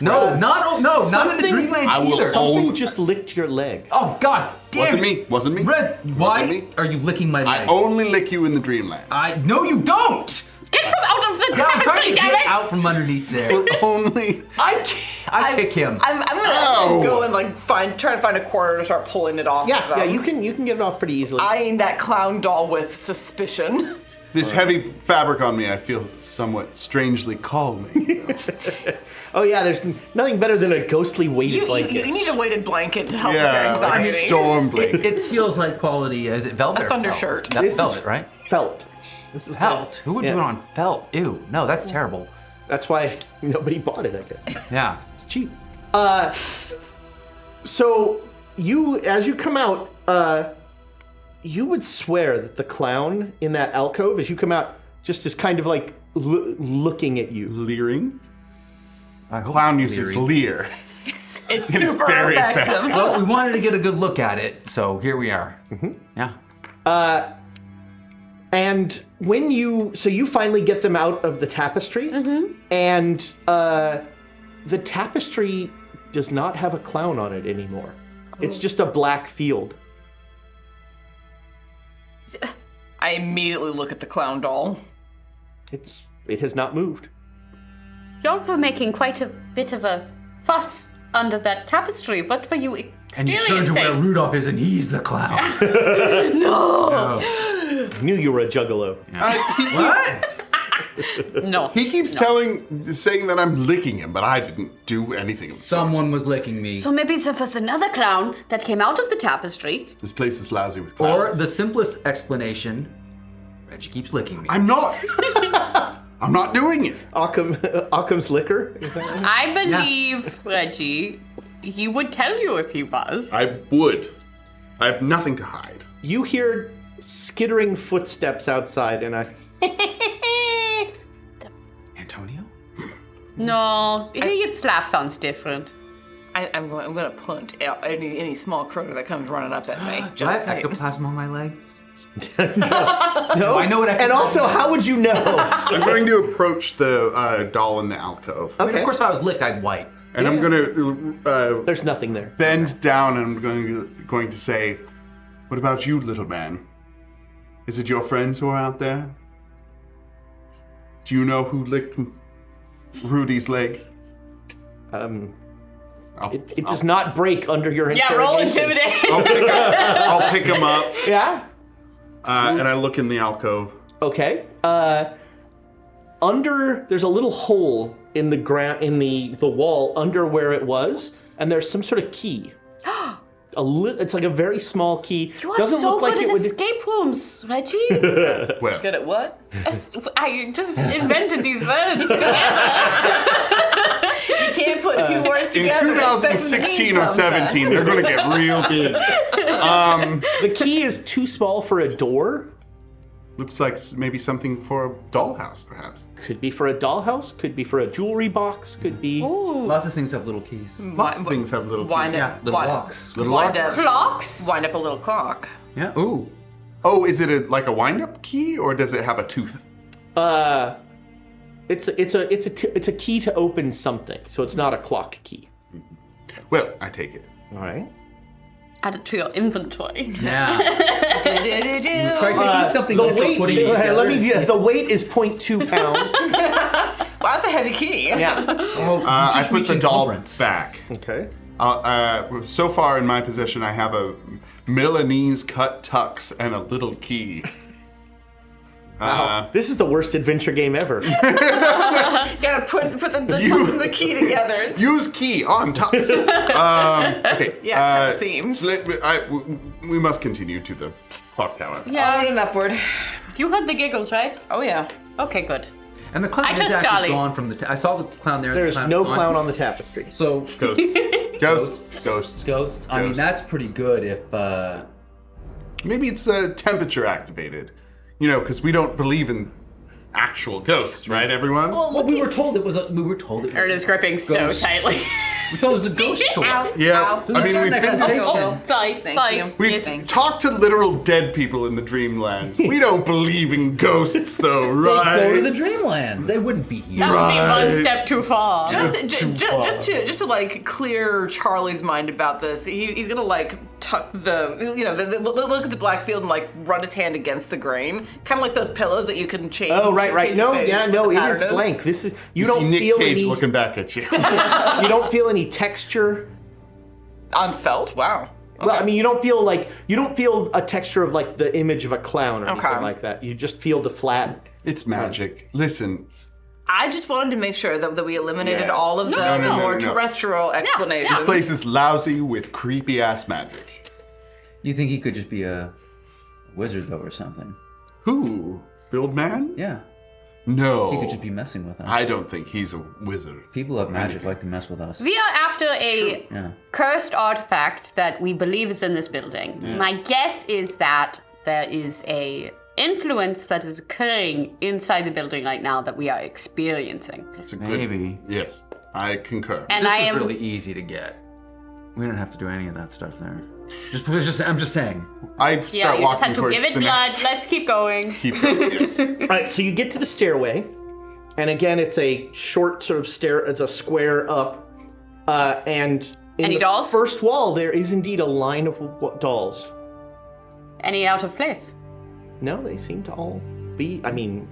No, not in the something- Dreamlands I will either. hold- Something just licked your leg. Oh God damn Wasn't it. me. Wasn't me. Rez, why Wasn't me. are you licking my I leg? only lick you in the dreamlands. No, you don't. Get from out of the Yeah, I'm trying tapestry, to damn get it! out from underneath there. Only. I can't. I kick him. I'm gonna Ow. go and try to find a corner to start pulling it off. Yeah, of them. yeah, you can get it off pretty easily. Eyeing that clown doll with suspicion. This heavy fabric on me, I feel somewhat strangely calming. Oh yeah, there's nothing better than a ghostly weighted blanket. You need a weighted blanket to help Yeah, with your like anxiety. a storm blanket. It feels like quality. Is it velvet? A or thunder felt? shirt. That's This is- velvet, right? Felt. This is Felt. Who would Yeah. do it on felt? Ew. No, that's terrible. That's why nobody bought it, I guess. Yeah. It's cheap. So as you come out, you would swear that the clown in that alcove, as you come out, just is kind of like looking at you. Leering? I hope Clown it's uses leery. leer. It's super very effective. Well, we wanted to get a good look at it, so here we are. Yeah. And when you finally get them out of the tapestry, and the tapestry does not have a clown on it anymore. It's just a black field. I immediately look at the clown doll. It has not moved. Y'all were making quite a bit of a fuss under that tapestry. What were you And you experiencing? turn to where Rudolph is, and he's the clown. No. I knew you were a juggalo. What? No. He keeps saying that I'm licking him, but I didn't do anything of the sort. Someone was licking me. So maybe there was another clown that came out of the tapestry. This place is lousy with Or clowns. the simplest explanation, Reggie keeps licking me. I'm not. I'm not doing it. Occam's liquor? I believe, Reggie, he would tell you if he was. I would. I have nothing to hide. You hear skittering footsteps outside, and Antonio? No, Idiot's laugh sounds different. I'm going to punch any small critter that comes running up at me. Do I Just have saying. ectoplasm on my leg? no. I know what And also, how would you know? I'm going to approach the doll in the alcove. I mean, of course, if I was licked, I'd wipe. And I'm going to There's nothing there. bend down and I'm going to say, what about you, little man? Is it your friends who are out there? Do you know who licked Rudy's leg? It does not break under your Yeah, roll interrogation. intimidate. I'll pick him up, Yeah? and I look in the alcove. Okay. There's a little hole in the ground, in the wall under where it was, and there's some sort of key. It's like a very small key. You are Doesn't so look like good it at would. escape rooms, Reggie. Well, Good at what? I just invented these words together. You can't put two words in together. and expect them to 2016 mean or something. 17, they're going to get real big. The key is too small for a door. Looks like maybe something for a dollhouse, perhaps. Could be for a dollhouse. Could be for a jewelry box. Could be. Lots of things have little keys. Lots of things have little Wind keys. up, Little wind- locks. Little wind locks. up, Blocks? wind up a little clock. Yeah. Ooh. Oh, is it like a wind-up key, or does it have a tooth? It's a key to open something. So it's not a clock key. Well, I take it. All right. Add it to your inventory. Yeah. Do-do-do-do. Try taking something The else and weight. putting it together. The weight is 0.2 pound. Wow, that's a heavy key. Yeah. I just put the reach doll encumbrance. back. Okay. So far in my possession, I have a Milanese cut tux and a little key. This is the worst adventure game ever. You gotta put the key together. It's- Use key on tux. Okay. Yeah, it seems. We must continue to the clock tower. Yeah. Onward and upward. You heard the giggles, right? Oh yeah. Okay, good. And the clown I is trust actually Charlie. gone from the. I saw the clown there. There's the no gone. clown on the tapestry. So Ghosts. Ghosts. Ghosts. ghosts. I mean, Ghosts. that's pretty good. If Maybe it's temperature activated. You know, because we don't believe in actual ghosts, right, everyone? well, we were told it was. We were told it was. Ernest gripping so Ghost. tightly. We told it was a ghost story. Ow. Yeah. Ow. So I let's mean, start we've next been. conversation. Sorry, Thank sorry. you. We've Thank you. talked to literal dead people in the dreamlands. We don't believe in ghosts, though, They right? go to the Dreamlands. They wouldn't be here. That would be Right. one step too far. Just to like clear Charlie's mind about this, he's gonna like tuck the look at the black field and like run his hand against the grain, kind of like those pillows that you can change. Oh, right. change No, the yeah, no, the it is pattern blank. This is you You see don't Nick feel Cage any. looking back at you. You don't feel any texture. on felt. Wow. Well, I mean, you don't feel a texture of like the image of a clown or anything Okay. like that. You just feel the flat. It's magic. Listen, I just wanted to make sure that we eliminated Yeah. all of the no, more no. terrestrial explanations. this place is lousy with creepy ass magic. You think he could just be a wizard though, or something? Who? Build man? Yeah. No. He could just be messing with us. I don't think he's a wizard. People of magic like to mess with us. We are after a Yeah. cursed artifact that we believe is in this building. My guess is that there is a influence that is occurring inside the building right now that we are experiencing. That's a good. Maybe. Yes, I concur. And This I is am really easy to get. We don't have to do any of that stuff there. I'm just saying. I Yeah, start you just walking have to towards give it the blood. next. Let's keep going. Keep going, yes. All right, so you get to the stairway, and again, it's a short sort of stair. It's a square up, and in Any the dolls? first wall there is indeed a line of dolls. Any out of place? No, they seem to all be. I mean,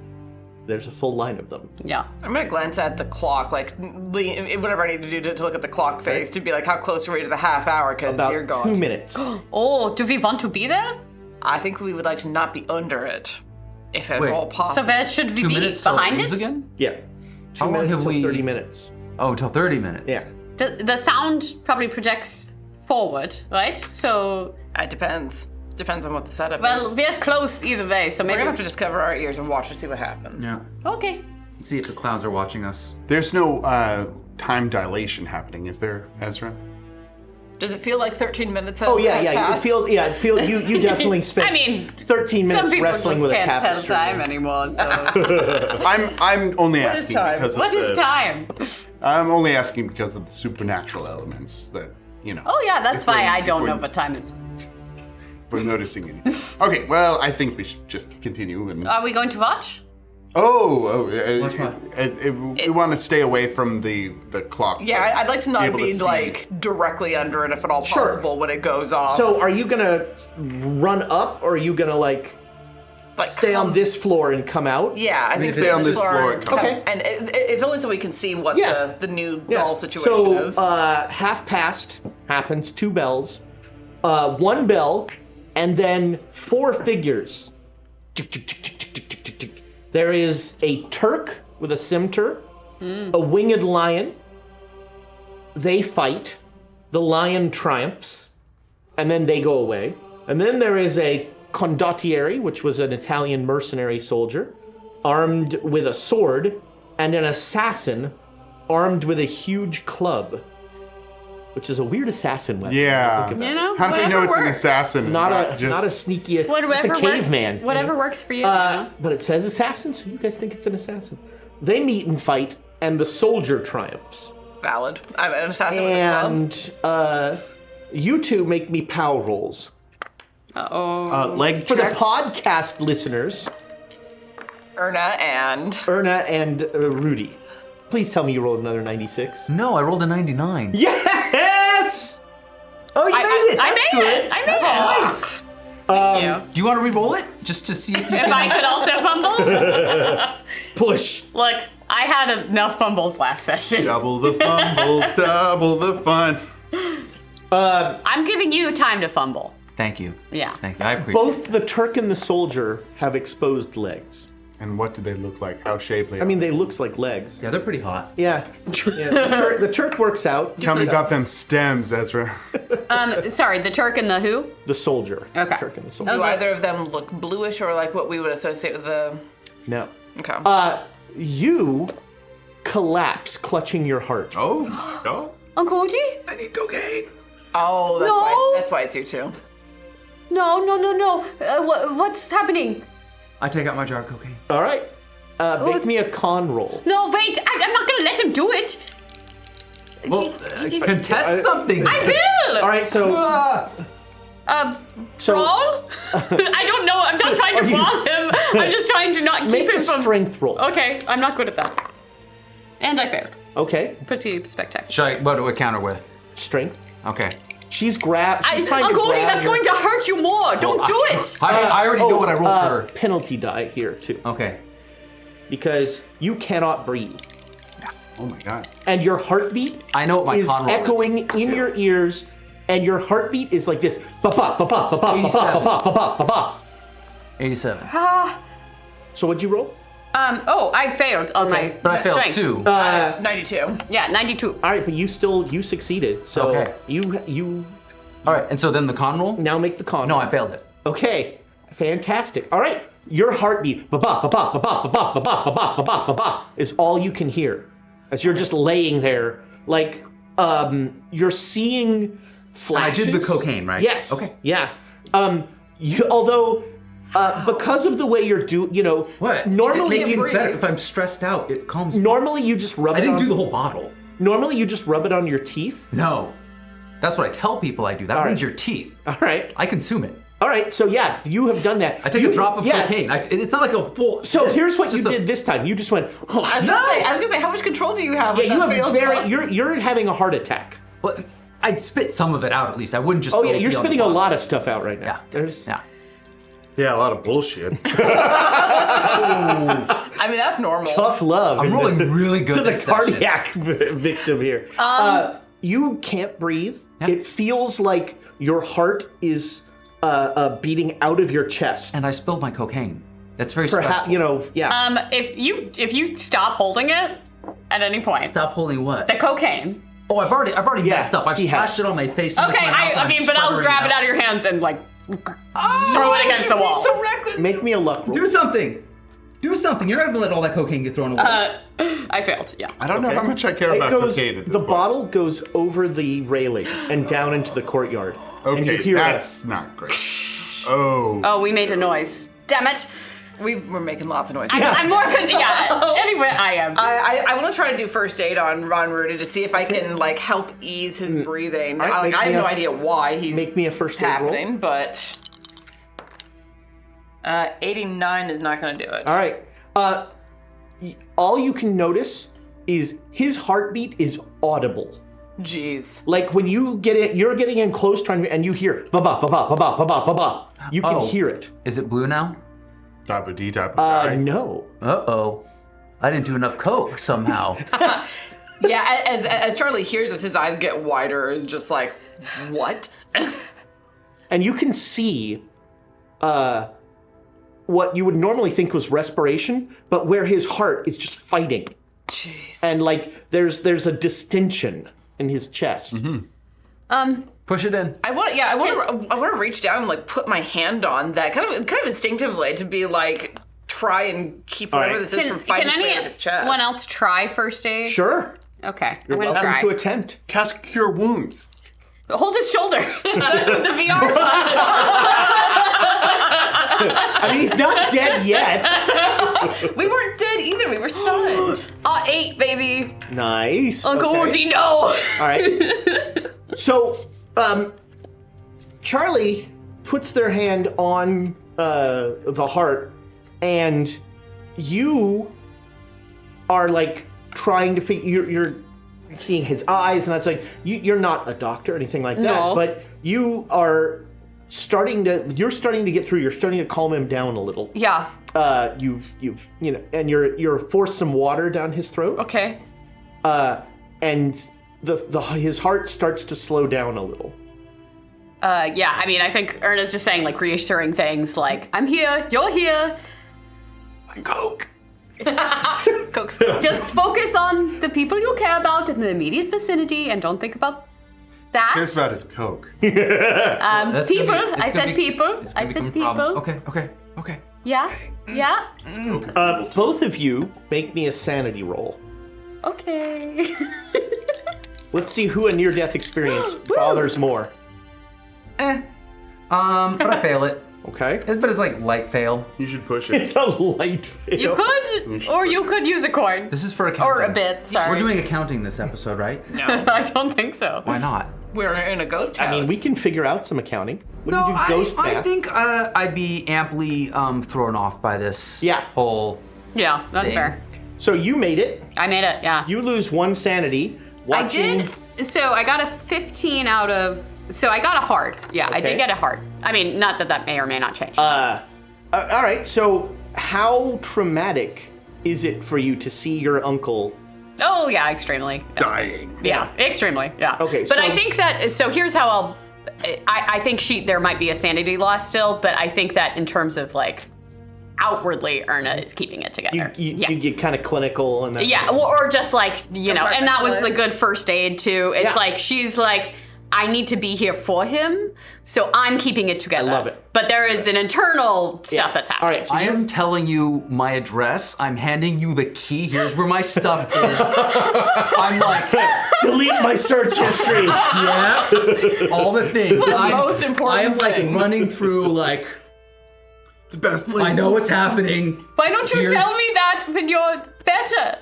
there's a full line of them. Yeah. I'm gonna glance at the clock, like whatever I need to do to look at the clock face to be like, how close are we to the half hour? Because About dear God, 2 minutes. Oh, do we want to be there? I think we would like to not be under it, if at Wait, all possible. So where should we 2 be? minutes till Behind leaves it? again? Yeah, 2 How long minutes have till we- 30 minutes. Oh, till 30 minutes. Yeah. The sound probably projects forward, right? So, It depends. Depends on what the setup well, is. we're close either way, so We're maybe... gonna have to just cover our ears and watch to see what happens. Yeah. Okay. See if the clouds are watching us. There's no time dilation happening, is there, Ezra? Does it feel like 13 minutes has Oh yeah, has yeah. passed? It feels. You definitely spent. I mean, 13 some minutes people wrestling just with a can't tell tapestry. time anymore, so... I'm only What is asking time? because of What is the, time? I'm only asking because of the supernatural elements that, you know. Oh yeah, that's if why we're- I don't if know we're- what time it is. We're noticing anything. Okay, well, I think we should just continue and. Are we going to watch? Watch what? We want to stay away from the clock. Yeah, I'd like to not able to be see. like directly under it if at all Sure. possible when it goes off. So, are you gonna run up, or are you gonna like stay on this floor and come out? Yeah, I think stay on this floor and come Okay. And if only so we can see what Yeah. the new Yeah. doll situation So, is. half past happens. 2 bells, 1 bell, and then 4 figures. Tick, tick, tick, tick, tick, tick, tick, tick, tick. There is a Turk with a scimitar, a winged lion. They fight. The lion triumphs, and then they go away. And then there is a condottieri, which was an Italian mercenary soldier, armed with a sword, and an assassin armed with a huge club, which is a weird assassin weapon. Yeah. Think about You it. know, How do we know whatever it's an works. assassin? Not just a sneaky. Whatever it's a works. caveman. Whatever works for you. you know? But it says assassin, so you guys think it's an assassin. They meet and fight, and the soldier triumphs. Valid. I'm an assassin with a club. And you two make me power rolls. Uh-oh. leg For the check. podcast listeners, Erna and Erna and Rudy, please tell me you rolled another 96. No, I rolled a 99. Yes! Oh, you made it! I That's made good. it. I made it. Nice. Thank you. Do you want to re-roll it? Just to see if you If I could also fumble? Push. Look, I had enough fumbles last session. Double the fumble, double the fun. I'm giving you time to fumble. Thank you. Yeah. Thank you. I appreciate Both the Turk and the soldier have exposed legs. And what do they look like? How shapely? I mean, they looks like legs. Yeah, they're pretty hot. Yeah. The Turk works out. Tell me about them stems, Ezra. Sorry, the Turk and the who? The soldier. Okay. The Turk and the soldier. do Okay. either of them look bluish or like what we would associate with the? No. Okay. You collapse, clutching your heart. Oh, no. Uncle Woody? I need cocaine. Oh, No. that's why it's you two. No. What's happening? I take out my jar of cocaine. All right. Make me a con roll. No, wait. I'm not going to let him do it. Well, contest something. I will. All right, so so Brawl? I don't know. I'm not trying to Are you- brawl him. I'm just trying to not keep make him a from. strength roll. Okay, I'm not good at that. And I failed. Okay, Pretty spectacular. Should I, what do I counter with? strength. Okay. She's trying to Uncle Woody, grab that's your- going to hurt you more. Don't do it. I already know what I rolled for. Penalty die here too, Okay. because you cannot breathe, Oh my god. and your heartbeat I know what my is con roll is. echoing in your ears, and your heartbeat is like this. Ba ba ba ba ba ba ba ba ba ba ba ba. 87. So what'd you roll? I failed on my But I failed strength. too. 92. Yeah, 92. All right, but you succeeded. So Okay. you All right, and so then the con roll? now make the con. No, roll. I failed it. Okay, fantastic. All right, your heartbeat ba ba ba ba ba ba ba ba ba ba ba ba ba ba is all you can hear as you're just laying there, like you're seeing flashes. I did the cocaine, right? Yes. Okay. Yeah. Although because of the way you're What? Normally it makes you things better. If I'm stressed out, it calms me. normally you just rub I it didn't on, do the whole bottle. Normally you just rub it on your teeth. No. That's what I tell people I do. That ruins your teeth. All right. I consume it. All right. So yeah, you have done that. I take a drop of cocaine. It's not like a full. So here's what you did this time. You just went. Oh, I was gonna say, how much control do you have? yeah, with you that have failed shot? you're having a heart attack. Well, I'd spit some of it out at least. I wouldn't just. Oh yeah, you're spitting a lot of stuff out right now. Yeah. There's Yeah, a lot of bullshit. I mean, that's normal. tough love. I'm rolling really good to the this session. cardiac victim here. You can't breathe. Yeah. It feels like your heart is beating out of your chest. And I spilled my cocaine. That's very Perhaps stressful. yeah. If you stop holding it at any point, Stop holding what? the cocaine. Oh, I've already messed up. I've he has. splashed it on my face. and Okay, my mouth, and I'm but I'll sputtering grab it out of your hands and like throw it against the wall. So reckless. Make me a luck roll. Do something. Do something. You're not gonna let all that cocaine get thrown away. I failed. Yeah. I don't know how much I care about cocaine at this the point. bottle goes over the railing and down into the courtyard. And you Okay, hear that's not great. Oh. Oh, we made a noise. Damn it. We were making lots of noise. I'm more. Anyway, I am. I want to try to do first aid on Ron Rudy to see if I can like help ease his breathing. All right, I have no idea why he's make me a first aid roll. happening, but 89 is not going to do it. All right. All you can notice is his heartbeat is audible. Jeez. Like when you get it, you're getting in close trying to, and you hear ba ba ba ba ba ba ba ba ba. You can hear it. Is it blue now? Dabba-dee, dabba-die. No. Uh-oh. I didn't do enough coke somehow. Yeah, as Charlie hears this, his eyes get wider, just like, what? And you can see what you would normally think was respiration, but where his heart is just fighting. Jeez. And like there's a distension in his chest. Push it in. I want to reach down and like put my hand on that kind of instinctively to be like try and keep whatever right. this is from fighting its way out of his chest. Anyone else try first aid? Sure. Okay, You're I'm gonna welcome try. to attempt. Cast Cure Wounds. Hold his shoulder. That's what the VR says. I mean, he's not dead yet. We weren't dead either. We were stunned. 8, baby. Nice. Uncle okay. Woody, no. All right. So, Charlie puts their hand on the heart, and you are like trying to figure. You're seeing his eyes, and that's like you're not a doctor or anything like that, No. but you are starting to. You're starting to get through. You're starting to calm him down a little. Yeah. You've and you're forced some water down his throat. Okay. And his heart starts to slow down a little. Yeah, I mean, I think Erna's just saying like reassuring things like, I'm here, you're here. Coke. Coke's Just focus on the people you care about in the immediate vicinity and don't think about that. Cares about his Coke. That's People. gonna be- it's I gonna said be- people. it's I gonna said become a problem. people. Okay. Yeah. Yeah. Both of you make me a sanity roll. Okay. Let's see who a near-death experience bothers more. But I fail it. Okay. But it's like light fail. You should push it. It's a light fail. You could, or you could use a coin. This is for accounting. Or a bit, sorry. We're doing accounting this episode, right? No, I don't think so. Why not? we're in a ghost house. I mean, we can figure out some accounting. We can do ghost I math. think I'd be amply thrown off by this Yeah. whole Yeah, that's thing. fair. So you made it. I made it, yeah. You lose 1 sanity. Watching. I did. So I got a 15 out of. So I got a heart. Yeah, I Okay. did get a heart. I mean, not that may or may not change. All right. So how traumatic is it for you to see your uncle? Oh yeah, extremely. Dying. Yeah, extremely. Yeah. Okay, But I so- think that. So here's how I think there might be a sanity loss still, but I think that in terms of like outwardly, Erna is keeping it together. You get kind of clinical and then. Yeah, or just like, you know, and that was the Compartmentalize. good first aid too. It's Yeah. like, she's like, I need to be here for him, so I'm keeping it together. I love it. But there is an internal stuff that's All happening. right. So I am telling you my address. I'm handing you the key. Here's where my stuff is. I'm like, delete my search history. yeah, all the things. most important I am like thing. running through like, The best place. I know what's happening. Why don't you Here's- tell me that when you're better?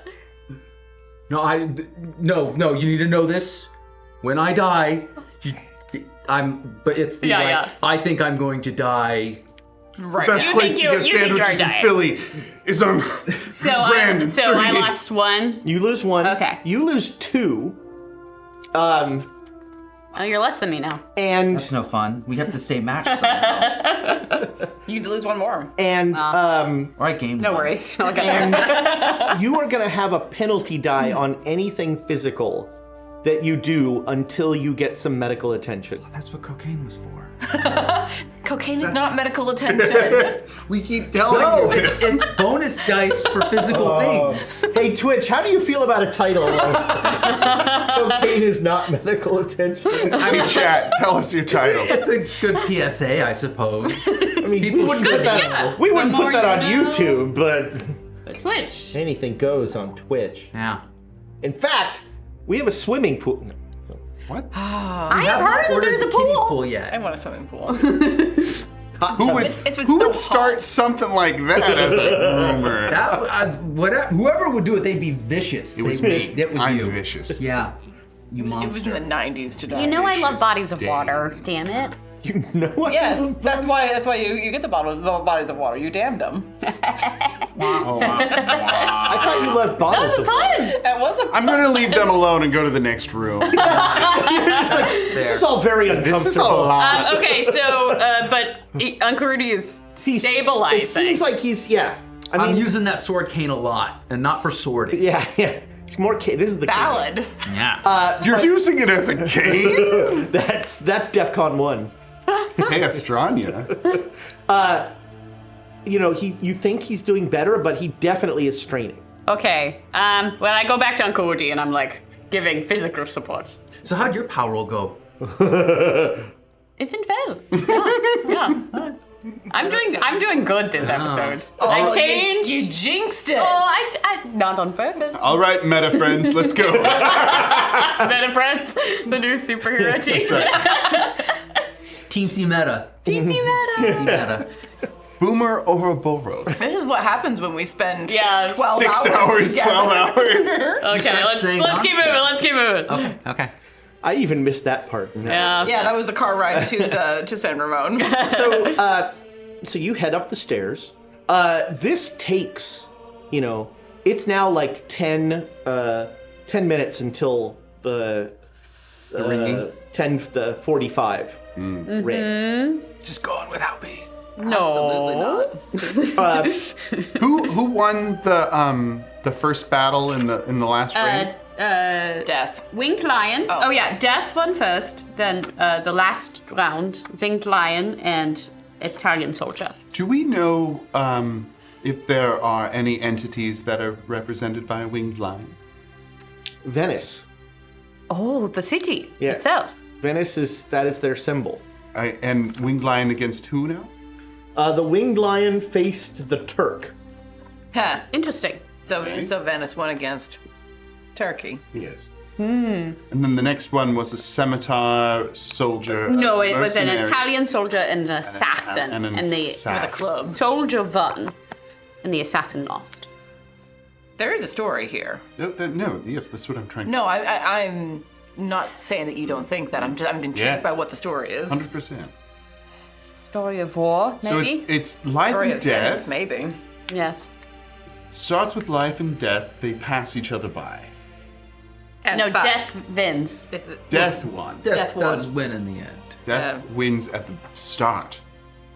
No, no, you need to know this. When I die, But it's the I think I'm going to die. Right. Best You place think to you get think sandwiches you're in dying. Philly is on So, Grand I 38th. lost one. You lose one. Okay. You lose two. Oh, you're less than me now. And That's no fun. We have to stay matched somehow. You lose one more. and All right, game. No worries. I'll get there. you are gonna have a penalty die on anything physical that you do until you get some medical attention. That's what cocaine was for. Cocaine is not medical attention. We keep telling No, you this. it's bonus dice for physical things. Hey Twitch, how do you feel about a title like cocaine is not medical attention? Hey, chat, tell us your titles. It's a good PSA, I suppose. I mean, we People wouldn't should put that, yeah. we wouldn't The put more that you on know. YouTube, but Twitch. anything goes on Twitch. Yeah. In fact, we have a swimming pool. No. What? I have heard that there's a pool. I yet. want a swimming pool. Hot Who tub. would, It's been who so would start hot. something like that as a rumor? Whoever would do it, they'd be vicious. It was me. It was I'm you. vicious. Yeah. You It was monster. in the 90s today. You know I love Vicious bodies of day. water. Damn it. You know what? Yes, that's why you get the bodies of water. You damned them. Oh, wow. I thought you loved That bottles was of fun. That was a I'm gonna leave them alone and go to the next room. This is all very uncomfortable. This is a lot. Okay, so, but Uncle Rudy is He's- stabilizing. It seems like he's, yeah. I I'm mean, using that sword cane a lot, and not for swording. yeah. It's more, this is the ballad. Yeah. You're using it as a cane? That's DEFCON 1. Hey, Estrania. You know, you think he's doing better, but he definitely is straining. Okay, well, I go back to Uncle Rudy and I'm like giving physical support. So how'd your power roll go? If and fell. Yeah. I'm doing good this episode. I changed. You jinxed it. Oh, I not on purpose. All right, meta friends, let's go. Meta Friends, the new superhero team. That's right. Teensy meta. DC Meta. Teensy meta. Boomer Ouroboros. This is what happens when we spend Yeah. 12 6 hours hours, together. 12 hours. Okay, let's saying keep moving. nonsense. Let's keep moving. Okay. I even missed that part. Yeah. Yeah, that was the car ride to San Ramon. So you head up the stairs. This takes, it's now like 10 minutes until the ringing? 10:45 ring. Just go on without me. No. Absolutely not. Who won the first battle in the last raid? Death. Winged Lion. Oh. Oh yeah, Death won first. Then the last round, Winged Lion and Italian Soldier. Do we know if there are any entities that are represented by a winged lion? Venice. Oh, the city Yes. itself. Venice is their symbol. And winged lion against who now? The winged lion faced the Turk. Huh. Interesting. So Venice won against Turkey. Yes. And then the next one was a scimitar soldier. No, a it was an mercenary, Italian soldier and an assassin, and an the assassin. With a club. soldier won, and the assassin lost. There is a story here. No, yes, that's what I'm trying to No, I'm not saying that you don't think that. I'm intrigued Yes. by what the story is. 100%. Story of war, maybe. So it's life Story and of Venice, death. maybe. Yes. Starts with life and death. They pass each other by. And No, five. Death wins. Death won. Death Death does won. win in the end. Death wins at the start.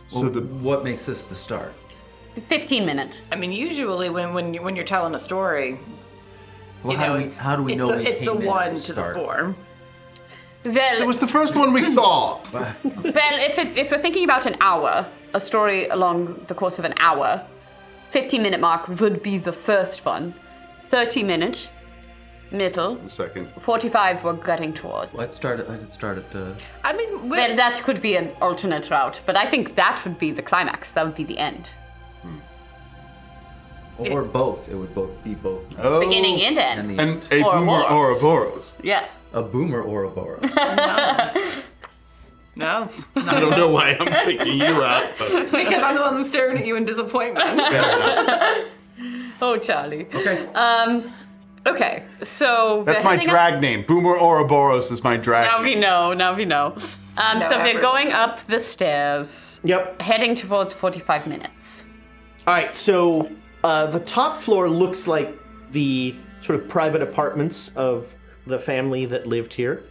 So Well, the what makes this the start? 15 minutes. I mean, usually when you're telling a story, Well, you how know, do we it's, how do we it's know the, we it's the came in at 1 the to the start? 4. Well, it was the first one we saw. well, if we're thinking about an hour, a story along the course of an hour, 15-minute mark would be the first one. 30-minute, middle, Second. 45 we're getting towards. Let's start at I mean, Well, that could be an alternate route, but I think that would be the climax. That would be the end. or both. It would be both. Oh. Beginning and end. And the And a Or boomer Ouroboros. Ouroboros. Yes. a boomer or a Boros. no. I don't know why I'm picking you out, but Because I'm the one that's staring at you in disappointment. fair enough. Oh, Charlie. Okay. Okay, so That's we're my heading drag name. Boomer Ouroboros is my drag Now name. we know. So we're effort. going up the stairs. Yep. Heading towards 45 minutes. All right, so the top floor looks like the sort of private apartments of the family that lived here.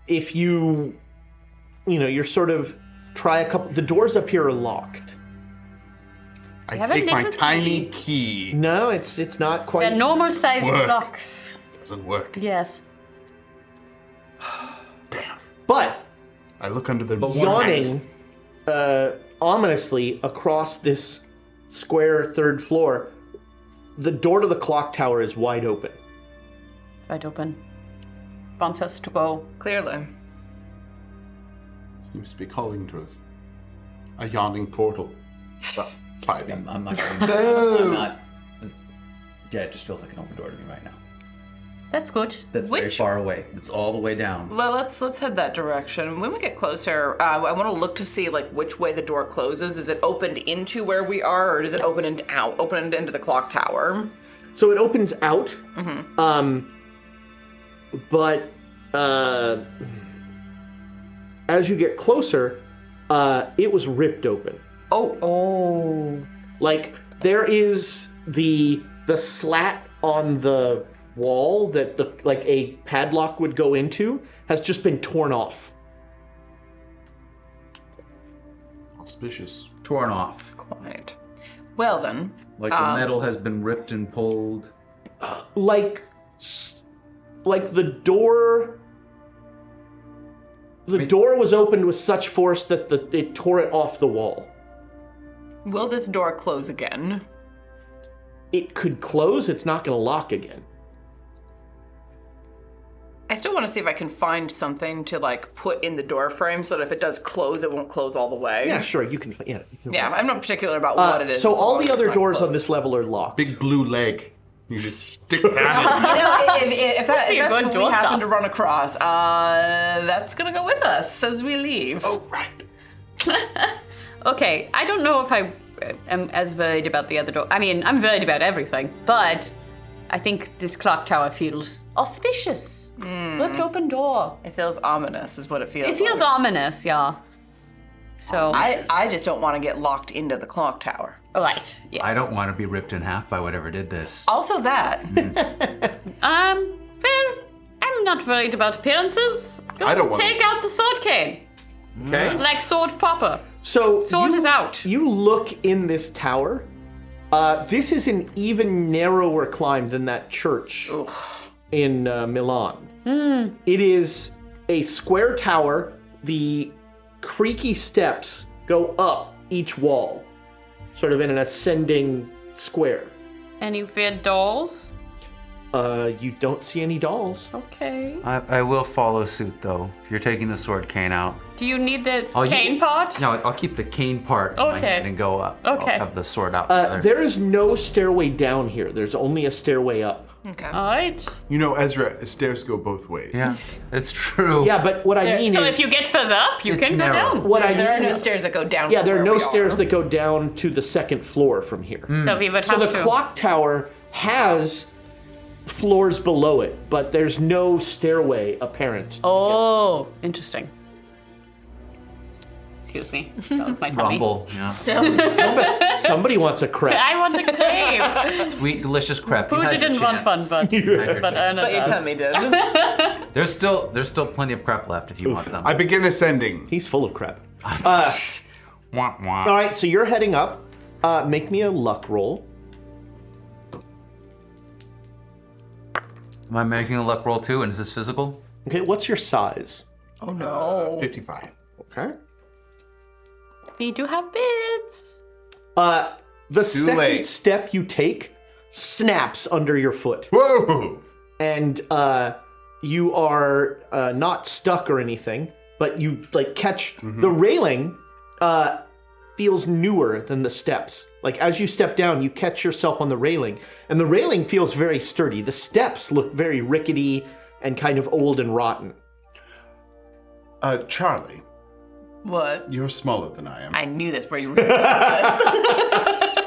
If you're sort of try a couple, the doors up here are locked. I have a take my little tiny key. No, it's not quite. They're normal sized Work. blocks. Doesn't work. Yes. Damn. But I look under the yawning ominously across this square third floor, the door to the clock tower is wide open. Wide open. Wants us to go. Clearly. Seems to be calling to us. A yawning portal. Well, vibing. I'm not going. I'm not. Yeah, it just feels like an open door to me right now. That's good. That's very Which- far away. It's all the way down. Well, let's head that direction. When we get closer, I want to look to see like which way the door closes. Is it opened into where we are, or is it opened out? Opened into the clock tower? So it opens out, but as you get closer, it was ripped open. Oh. Like there is the slat on the wall that like a padlock would go into has just been torn off. Auspicious. Torn off. Quite. Well then. Like the metal has been ripped and pulled. Like the door. The door was opened with such force that it tore it off the wall. Will this door close again? It could close. It's not going to lock again. I still want to see if I can find something to like put in the door frame so that if it does close, it won't close all the way. Yeah, sure. You can. Yeah. Yeah, I'm not particular about what it is. So all long the as other it's not doors on closed. this level are locked. Big blue leg. You just stick that in. if be a that's good what we doorstop. happen to run across, that's gonna go with us as we leave. Oh, right. Okay, I don't know if I am as worried about the other door. I mean, I'm worried about everything, but I think this clock tower feels auspicious. Ripped open door. It feels ominous, is what it feels. It feels like. ominous, yeah. So, I just don't want to get locked into the clock tower. right, yes. I don't want to be ripped in half by whatever did this. Also that. Well, I'm not worried about appearances. Go I don't wanna- take out the sword cane. Okay. Like sword proper. So Sword you, is out. You look in this tower. This is an even narrower climb than that church in Milan. It is a square tower. The creaky steps go up each wall, sort of in an ascending square. Any weird dolls? You don't see any dolls. Okay. I will follow suit though. If you're taking the sword cane out. Do you need the Oh, cane part? No, I'll keep the cane part in my Okay. hand and go up. Okay. I'll have the sword out. together. There is no stairway down here. There's only a stairway up. Okay. All right. You know, Ezra, stairs go both ways. Yes, it's true. Yeah, but what I mean So is, if you get further up, you It's can go narrow. down. what I There are mean no stairs that go down. Yeah, from there are where no we stairs are. that go down to the second floor from here. So we would So have the to. clock tower has floors below it, but there's no stairway apparent. Oh, interesting. Excuse me. That was my tummy. Rumble. Yeah. Somebody wants a crepe. I want a crepe. Sweet, delicious crepe. You Who had your didn't want one, chance. but You had your but chance. Erna But your does. tummy did. There's still plenty of crepe left if you want some. I begin ascending. He's full of crap. Wah, wah. All right, so you're heading up. Make me a luck roll. Am I making a luck roll too? And is this physical? Okay, what's your size? Oh no. 55. Okay. We do have bits. The second late. step you take snaps under your foot, Whoa! and you are not stuck or anything, but you like catch the railing. Feels newer than the steps. Like as you step down, you catch yourself on the railing, and the railing feels very sturdy. The steps look very rickety and kind of old and rotten. Charlie, What? you're smaller than I am. I knew that's where you were going with this.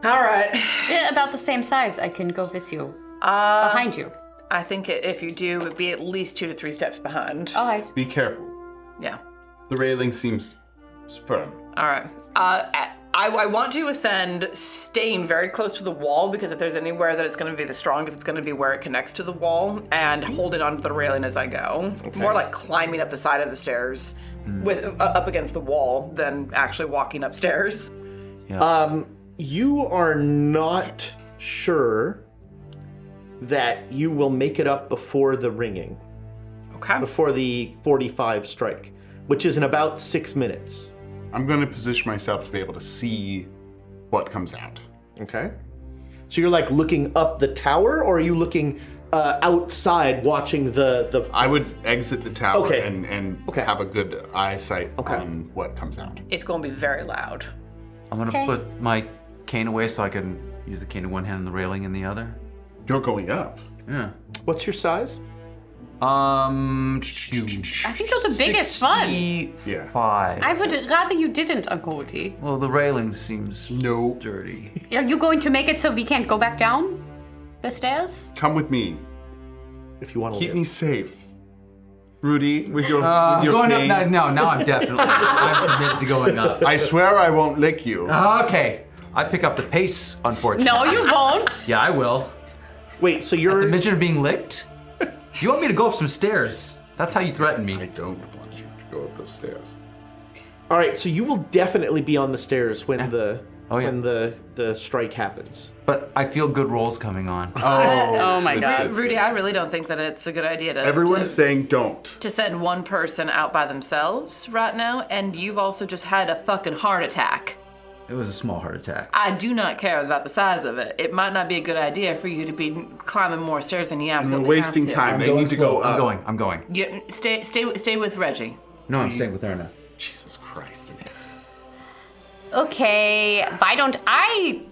All right. Yeah, about the same size. I can go with you. Behind you. I think if you do, it'd be at least 2 to 3 steps behind. All right. Be careful. Yeah. The railing seems firm. All right. I want to ascend, staying very close to the wall, because if there's anywhere that it's going to be the strongest, it's going to be where it connects to the wall, and holding onto the railing as I go. More like climbing up the side of the stairs with up against the wall than actually walking upstairs. You are not sure that you will make it up before the ringing, Okay. before the 45 strike, which is in about 6 minutes. I'm going to position myself to be able to see what comes out. Okay. So you're like looking up the tower, or are you looking outside watching the I would exit the tower Okay. and Okay. have a good eyesight Okay. on what comes out. It's going to be very loud. I'm gonna put my cane away so I can use the cane in one hand and the railing in the other. You're going up. Yeah. What's your size? I think you're the biggest fun. 65. I would rather you didn't, Agodi. Well, the railing seems dirty. Are you going to make it so we can't go back down the stairs? Come with me. If you want to Keep me safe. Rudy, with your Going cane. up now I'm definitely I'm committed to going up. I swear I won't lick you. Okay. I pick up the pace, unfortunately. No, you won't. Yeah, I will. Wait, so The you're mention of being licked? You want me to go up some stairs? That's how you threaten I me. don't want you to go up those stairs. all right. So you will definitely be on the stairs when Oh, yeah. when the strike happens. But I feel good rolls coming on. Oh my god. Rudy, I really don't think that it's a good idea to Everyone's saying don't. to send one person out by themselves right now, and you've also just had a fucking heart attack. It was a small heart attack. I do not care about the size of it. It might not be a good idea for you to be climbing more stairs than you We're absolutely wasting have to. time. They need to go up. I'm going. You, stay with Reggie. No, I'm staying with Erna. Jesus Christ. Okay, why don't I...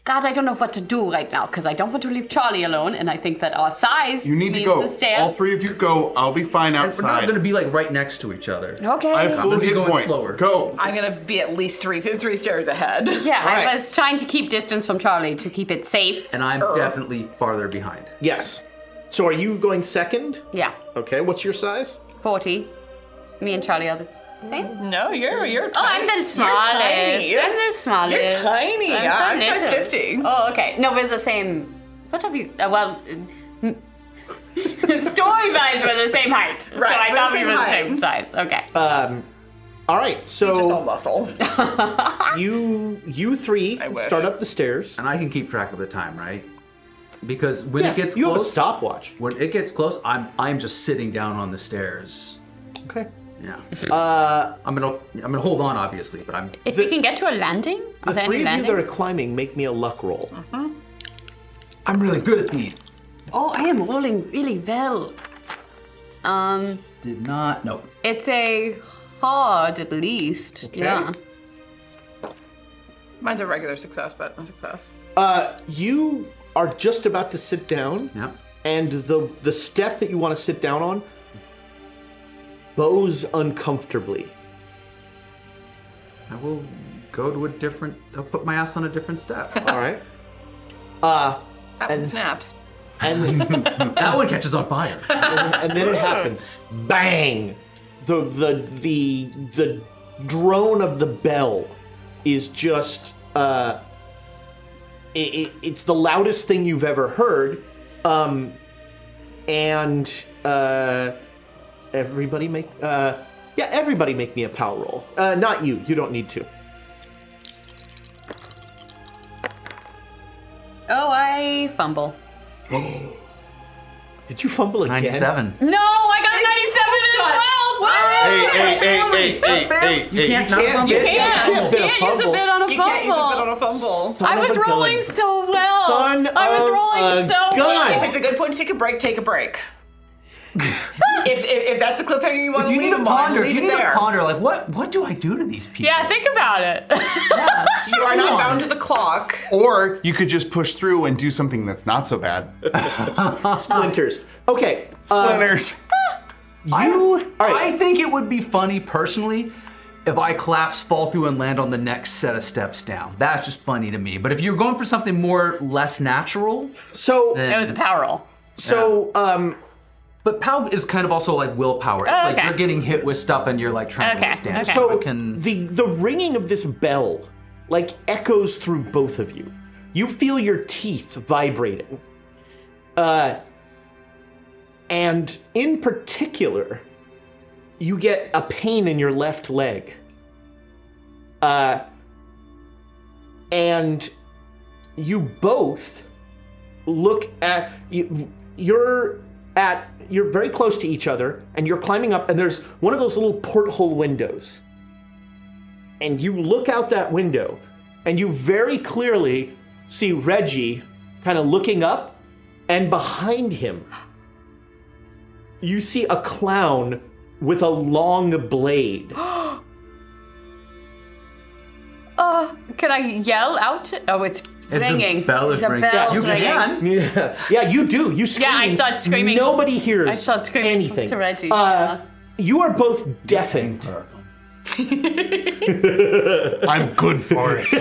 God, I don't know what to do right now, because I don't want to leave Charlie alone, and I think that our size You need to needs go. the stairs. All three of you go. I'll be fine We're not outside. gonna be like right next to each other. Okay. I have full gonna be hit going points. slower. Go. I'm gonna be at least three stairs ahead. Yeah, right. I was trying to keep distance from Charlie to keep it safe. And I'm definitely farther behind. Yes. So are you going second? Yeah, Okay. What's your size? 40. Me and Charlie are the same. No, you're Oh, tiny. I'm the smallest. tiny. I'm the smallest. You're tiny. I'm so size little. 50. Oh, okay. No, we're the same. What have you? Story-wise, we're the same height. Right, So I we're thought the we same were the height. same size. Okay. All right. Just all So muscle. you three wish. start up the stairs. And I can keep track of the time, right? Because when it gets you have a close, stopwatch. when it gets close, I'm just sitting down on the stairs. Okay. Yeah. I'm gonna hold on, obviously, but I'm. If we can get to a landing, are The there three any of you that are landings? climbing, make me a luck roll. I'm really good at these. Oh, I am rolling really well. Did not. Nope. It's a hard at least. Okay. Yeah. Mine's a regular success, but a success. You are just about to sit down, Yep. and the step that you want to sit down on bows uncomfortably. I will go to a different. I'll put my ass on a different step. All right. That one And- snaps. And That one catches on fire. and then it happens. Bang! The drone of the bell is just it's the loudest thing you've ever heard. And everybody make me a power roll. Not you. You don't need to. Oh, I fumble. Did you fumble again? 97. No, I got a 97 as well. Hey. You can't not can't fumble. get- You can't use a fumble. bit on a You fumble. can't use a bit on a fumble. Son I of was a gun. rolling so well. Son I was of rolling a so gun. If well. it's a good point to take a break, take a break. if that's a cliffhanger you want If to you leave need to them on, ponder, if leave you it need to there. ponder, like what do I do to these people? Yeah, think about it. You are not Come on. bound to the clock. Or you could just push through and do something that's not so bad. Splinters. Okay. Splinters. All right. I think it would be funny personally if I collapse, fall through, and land on the next set of steps down. That's just funny to me. But if you're going for something less natural, So, It was a power roll. but POW is kind of also like willpower. It's like okay. you're getting hit with stuff and you're like trying to withstand. Okay. so It can... the ringing of this bell like echoes through both of you. You feel your teeth vibrating. And in particular, you get a pain in your left leg. And you both look at you're very close to each other, and you're climbing up, and there's one of those little porthole windows. And you look out that window, and you very clearly see Reggie kind of looking up, and behind him, you see a clown with a long blade. Could I yell out? Oh, it's ringing. The bell is ringing. bell's You ringing. can. Yeah, you do. You scream. Yeah, I start screaming. Nobody hears I start screaming anything. to Reggie. Yeah. You are both deafened. I'm good for it.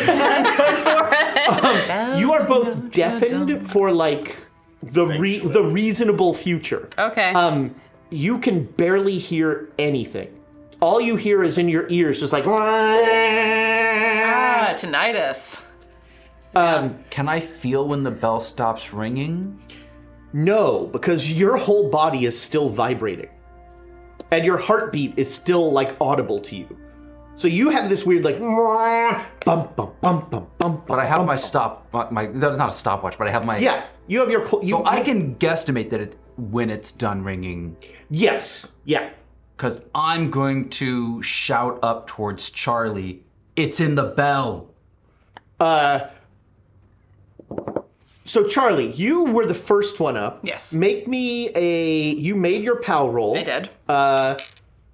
You are both deafened for like the reasonable future. Okay. You can barely hear anything. All you hear is in your ears, just like. Tinnitus. Can I feel when the bell stops ringing? No, because your whole body is still vibrating. And your heartbeat is still like audible to you. So you have this weird like bum bum bum bum bum. But I have my that's not a stopwatch, but I have my... Yeah, you have your... So I can guesstimate that when it's done ringing. Yes, yeah. Because I'm going to shout up towards Charlie, it's in the bell. So Charlie, you were the first one up. Yes. Make me you made your POW roll. I did.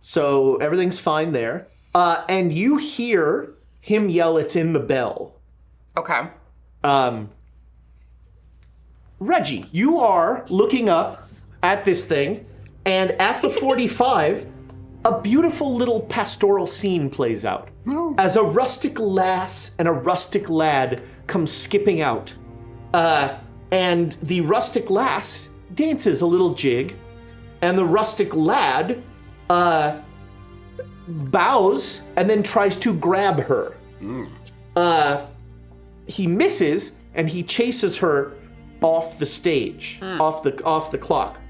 So everything's fine there. And you hear him yell, it's in the bell. Okay. Reggie, you are looking up at this thing, and at the 45, a beautiful little pastoral scene plays out. As a rustic lass and a rustic lad come skipping out. And the rustic lass dances a little jig, and the rustic lad bows and then tries to grab her. He misses, and he chases her off the stage, off the clock.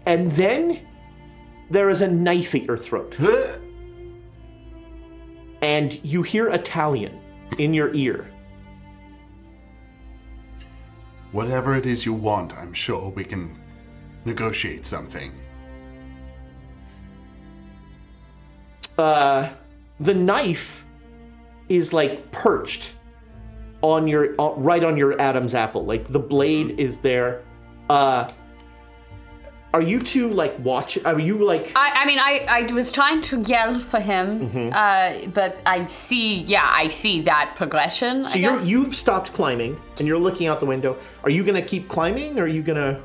And then there is a knife at your throat. And you hear Italian in your ear. Whatever it is you want, I'm sure we can negotiate something. The knife is like perched on your right on your Adam's apple. Like the blade is there. Are you two like watch? Are you like? I was trying to yell for him, but I see that progression. So you've stopped climbing and you're looking out the window. Are you gonna keep climbing, or are you gonna?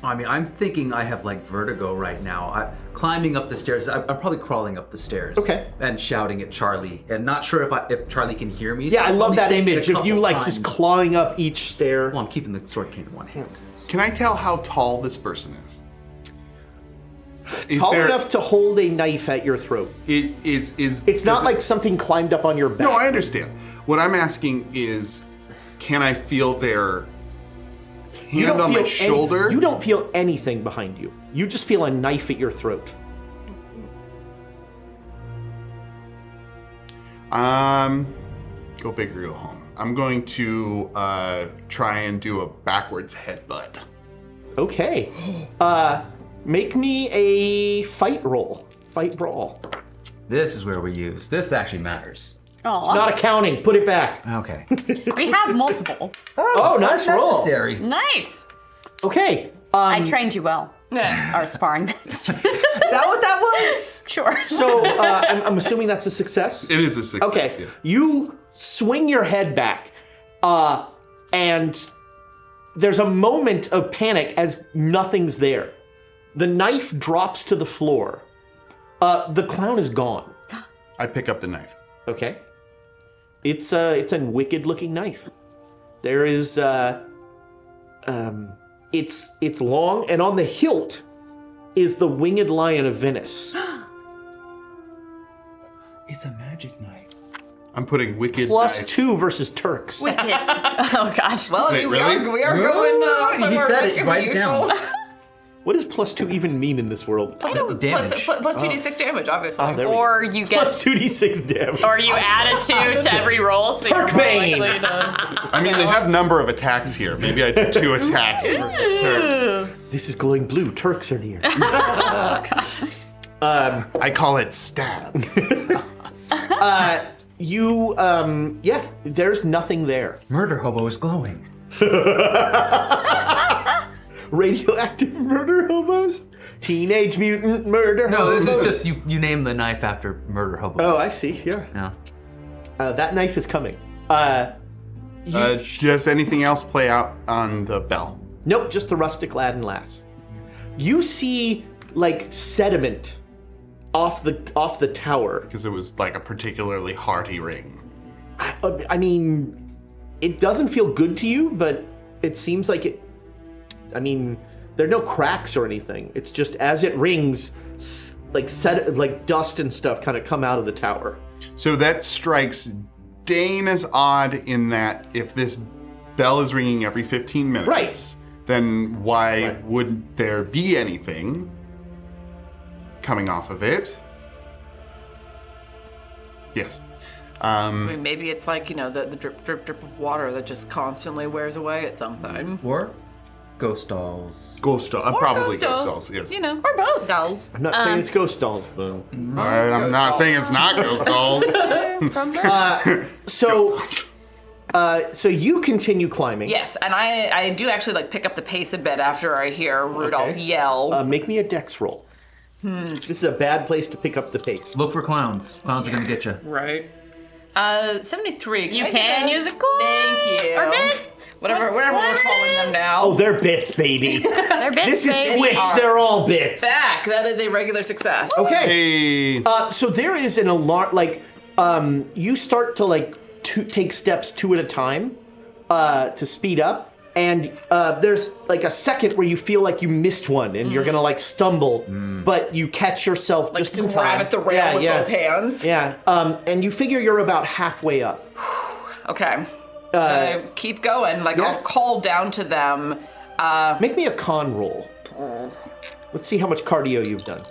I mean, I'm thinking I have like vertigo right now. I'm climbing up the stairs. I'm probably crawling up the stairs. Okay. And shouting at Charlie, and not sure if Charlie can hear me. Yeah, so I I'll love be that saying it a image of you couple like times. just clawing up each stair. Well, I'm keeping the sword cane in one hand. Can I tell how tall this person is? Tall enough to hold a knife at your throat. It's not like something climbed up on your back. No, I understand. What I'm asking is, can I feel their hand on my shoulder? You don't feel anything behind you. You just feel a knife at your throat. Go big or go home. I'm going to try and do a backwards headbutt. Okay. Make me a fight roll. Fight brawl. This is where we use. This actually matters. Aw. Not accounting. Put it back. Okay. We have multiple. Oh, nice roll. Necessary. Nice. Okay. I trained you well. Our sparring match. Is that what that was? Sure. So I'm assuming that's a success. It is a success. Okay. Yes. You swing your head back, and there's a moment of panic as nothing's there. The knife drops to the floor, The clown is gone. I pick up the knife. Okay. It's a wicked-looking knife. There is it's long, and on the hilt is the winged lion of Venice. It's a magic knife. I'm putting wicked knife. +2 versus Turks. Oh God. Well, Wait, we really? are going somewhere said that it. could Write be it down. useful. What does +2 even mean in this world? Damage. Plus 2d6 damage, obviously. Oh, there we Or you get, +2d6 damage. or you add a 2 to every roll, so you're more Turkbane. likely to. I mean, they have number of attacks here. Maybe I do 2 attacks versus Turks. This is glowing blue. Turks are near. I call it stab. Yeah, there's nothing there. Murder hobo is glowing. Radioactive murder hobos? Teenage mutant murder No, hobos? this is just you name the knife after murder hobo. Oh, I see, yeah. No. That knife is coming. Does anything else play out on the bell? Nope, just the rustic lad and lass. You see, like, sediment off the tower. Because it was like a particularly hearty ring. I mean, it doesn't feel good to you, but it seems like it. I mean, there are no cracks or anything. It's just as it rings, like dust and stuff kind of come out of the tower. So that strikes Dane as odd in that if this bell is ringing every 15 minutes, Right. then why would there be anything coming off of it? Yes. I mean, maybe it's like, the drip, drip, drip of water that just constantly wears away at something. Or ghost dolls. Ghost doll. Or Probably ghost ghost dolls, yes. Or both. Dolls. I'm not saying it's ghost dolls, but I'm not saying it's not ghost dolls. so you continue climbing. Yes, and I do actually pick up the pace a bit after I hear Rudolph yell. Make me a dex roll. This is a bad place to pick up the pace. Look for clowns. Clowns are gonna get you. Right. 73. You can use a coin. Thank you. Or bit. Whatever we're it calling them is. now. Oh, they're bits, baby. They're bits, This is baby. Twitch. They're all bits. Back. That is a regular success. Okay. Hey. So there is an alarm. You start to take steps 2 at a time to speed up, and there's a second where you feel like you missed one, and you're gonna stumble, but you catch yourself just in time. Grab at the rail with both hands. Yeah. And you figure you're about halfway up. Okay. Keep going. I'll call down to them. Make me a con roll. Let's see how much cardio you've done.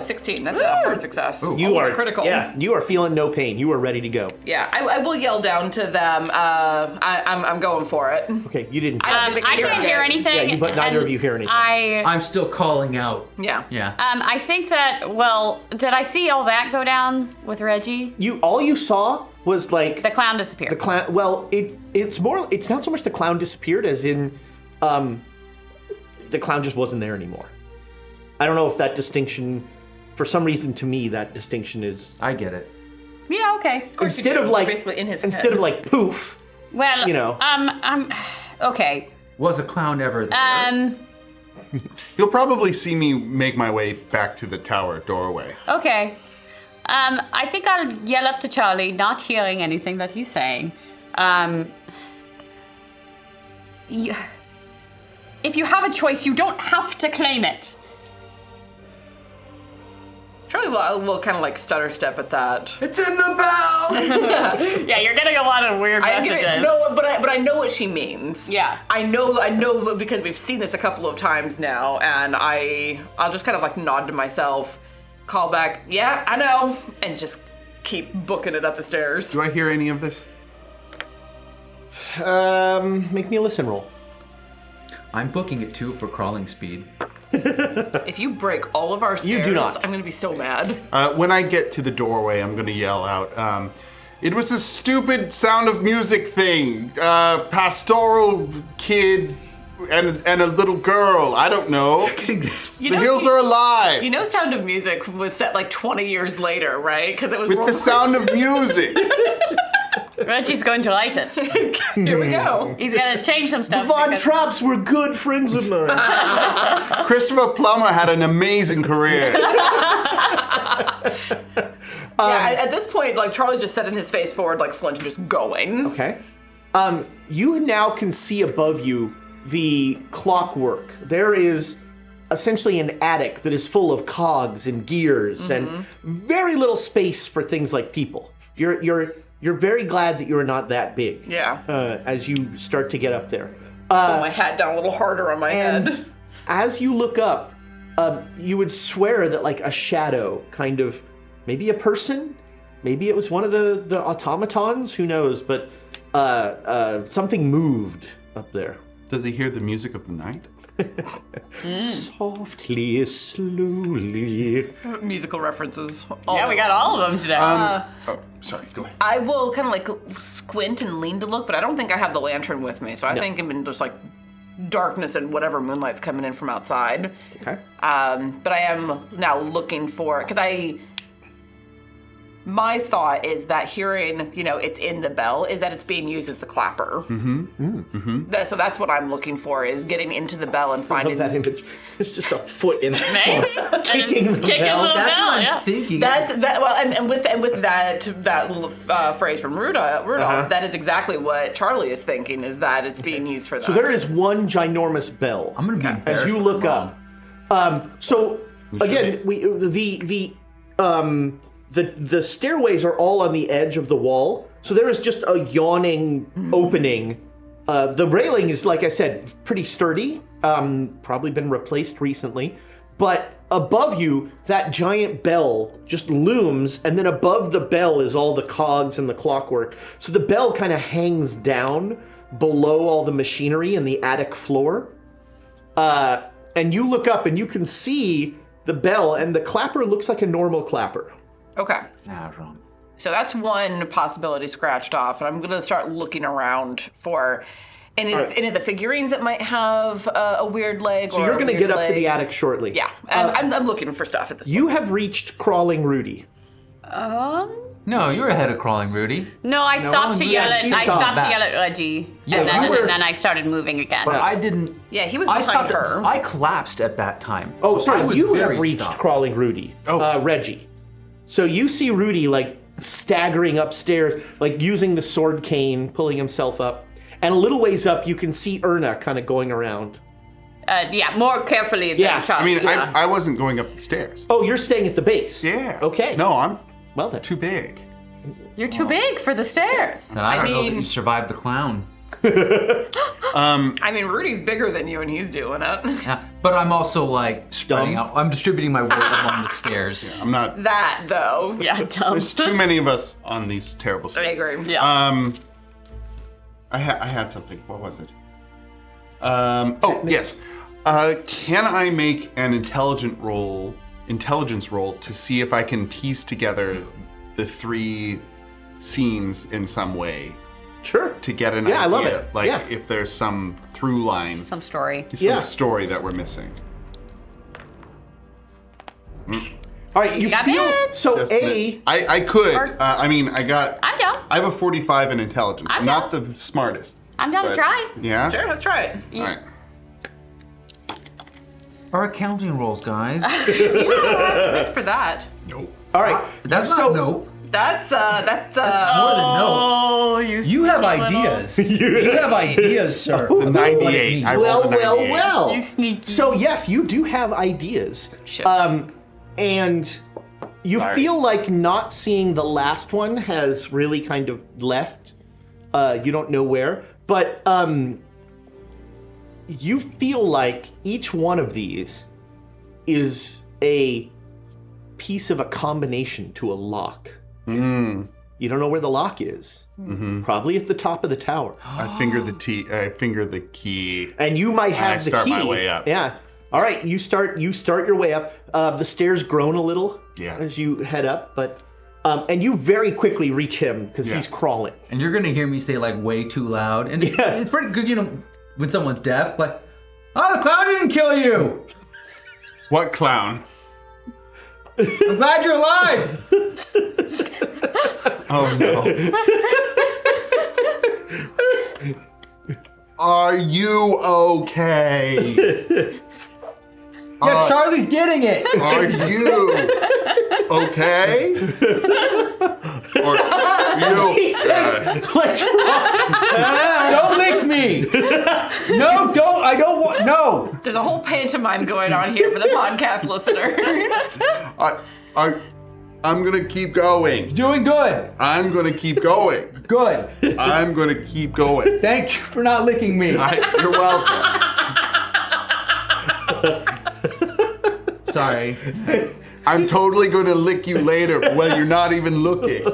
16. That's a hard success. You are critical. Yeah, you are feeling no pain. You are ready to go. Yeah, I will yell down to them. I'm going for it. Okay, you didn't. I I can't hear anything. Yeah, but neither and of you hear anything. I'm still calling out. Yeah. Yeah. I think that. Well, did I see all that go down with Reggie? All you saw was The clown disappeared. the clown. Well, it's not so much the clown disappeared as in the clown just wasn't there anymore. I don't know if that distinction, for some reason, to me, that distinction is I get it. Yeah. Okay. instead of basically in his instead head. of poof. Well, okay. Was a clown ever there? You'll probably see me make my way back to the tower doorway. Okay. I think I'll yell up to Charlie, not hearing anything that he's saying. If you have a choice, you don't have to claim it. Charlie will kind of stutter step at that. It's in the bell. Yeah, you're getting a lot of weird messages. But I know what she means. Yeah. I know because we've seen this a couple of times now, and I'll just kind of nod to myself, call back, yeah, I know, and just keep booking it up the stairs. Do I hear any of this? Make me a listen roll. I'm booking it too for crawling speed. If you break all of our stairs, You do not. I'm gonna be so mad. When I get to the doorway, I'm going to yell out, it was a stupid Sound of Music thing. Pastoral kid and a little girl. I don't know. The hills are alive. You know, Sound of Music was set 20 years later, right? Because it was With the Sound of Music. Reggie's going to light it. Here we go. He's gonna change some stuff. Von because- Trapps were good friends of mine. Christopher Plummer had an amazing career. At this point, like Charlie just setting his face forward like Flint and just going. Okay. You now can see above you the clockwork. There is essentially an attic that is full of cogs and gears and very little space for things like people. You're very glad that you're not that big. Yeah. As you start to get up there. Pull my hat down a little harder on my And head. as you look up, you would swear that like a shadow, kind of, maybe a person, maybe it was one of the automatons, who knows, but something moved up there. Does he hear the music of the night? Softly, slowly. Musical references. Yeah, we got all of them today. Oh, sorry. Go ahead. I will kind of like squint and lean to look, but I don't think I have the lantern with me, so I think I'm in just like darkness and whatever moonlight's coming in from outside. Okay. But I am now looking for, because my thought is that hearing, it's in the bell, is that it's being used as the clapper. So that's what I'm looking for, is getting into the bell and I finding love that image. It's just a foot in the Maybe. kicking the Kicking bell. the That's bell, what I'm yeah. thinking. and with that little phrase from Rudolph, that is exactly what Charlie is thinking, is that it's being used for that. So there is one ginormous bell. I'm gonna be embarrassed as you if look I'm up. So again, the stairways are all on the edge of the wall. So there is just a yawning opening. The railing is, like I said, pretty sturdy. Probably been replaced recently. But above you, that giant bell just looms, and then above the bell is all the cogs and the clockwork. So the bell kind of hangs down below all the machinery in the attic floor. And you look up and you can see the bell, and the clapper looks like a normal clapper. Okay. wrong. So that's one possibility scratched off, and I'm going to start looking around for any of the figurines that might have a weird leg. So you're going to get up to the attic shortly. Yeah, I'm looking for stuff at this point. You have reached Crawling Rudy. No, you're ahead of Crawling Rudy. No, I stopped to yell at. she I stopped stopped to back. yell at Reggie, Yeah, and you were- then I started moving again. But I didn't. Yeah, he was I behind stopped. her. I collapsed at that time. Oh, So I sorry, was you very have reached stopped. Crawling Rudy. Reggie. So you see Rudy like staggering upstairs, like using the sword cane, pulling himself up. And a little ways up, you can see Erna kind of going around. Yeah, more carefully than Yeah, Charlie. I mean, I wasn't going up the stairs. Oh, you're staying at the base. Yeah. Okay. No, I'm Well then. too big. You're too big for the stairs. And I don't know that mean- you survived the clown. I mean, Rudy's bigger than you, and he's doing it. Yeah, but I'm also like spreading Dumb. out. I'm distributing my weight along the stairs. I'm not. That though. Yeah, dumb. There's too many of us on these terrible I stairs. agree. Yeah. I had something. What was it? Oh yes. Can I make an intelligence roll to see if I can piece together the three scenes in some way Sure. to get an Yeah, idea? I love it. Like Yeah. if there's some through line, Some story. some Yeah. story that we're missing. All right, you got feel it. so Just A. I could. Or- I mean, I got. I'm down. I have a 45 in intelligence. I'm I'm not the smartest. I'm down to but- try. Yeah. Sure, let's try it. All right. Our accounting rolls, guys. Good for that. Nope. All right. That's so, not nope. That's More than no. Oh, You have ideas. You have ideas, sir. about what it 98. means. I rolled a 98. Well. You sneaky. So yes, you do have ideas. Shit. And you feel like not seeing the last one has really kind of left. You don't know where, but you feel like each one of these is a piece of a combination to a lock. You don't know where the lock is. Probably at the top of the tower. I finger the key. And you might have I the start key. my way up. Yeah. All right, you start your way up. The stairs groan a little Yeah. as you head up, but and you very quickly reach him because Yeah. he's crawling. And you're gonna hear me say like way too loud, and Yeah. it's pretty good, when someone's deaf, like, oh, the clown didn't kill you. What clown? I'm glad you're alive. Oh no. Are you okay? Yeah, Charlie's getting it. Are you okay? Or you? He says, like, Don't lick me. No, don't. I don't want. No. There's a whole pantomime going on here for the podcast listeners. I'm gonna keep going. Doing good. I'm gonna keep going. Good. I'm gonna keep going. Thank you for not licking me. You're welcome. Sorry. I'm totally gonna lick you later while you're not even looking.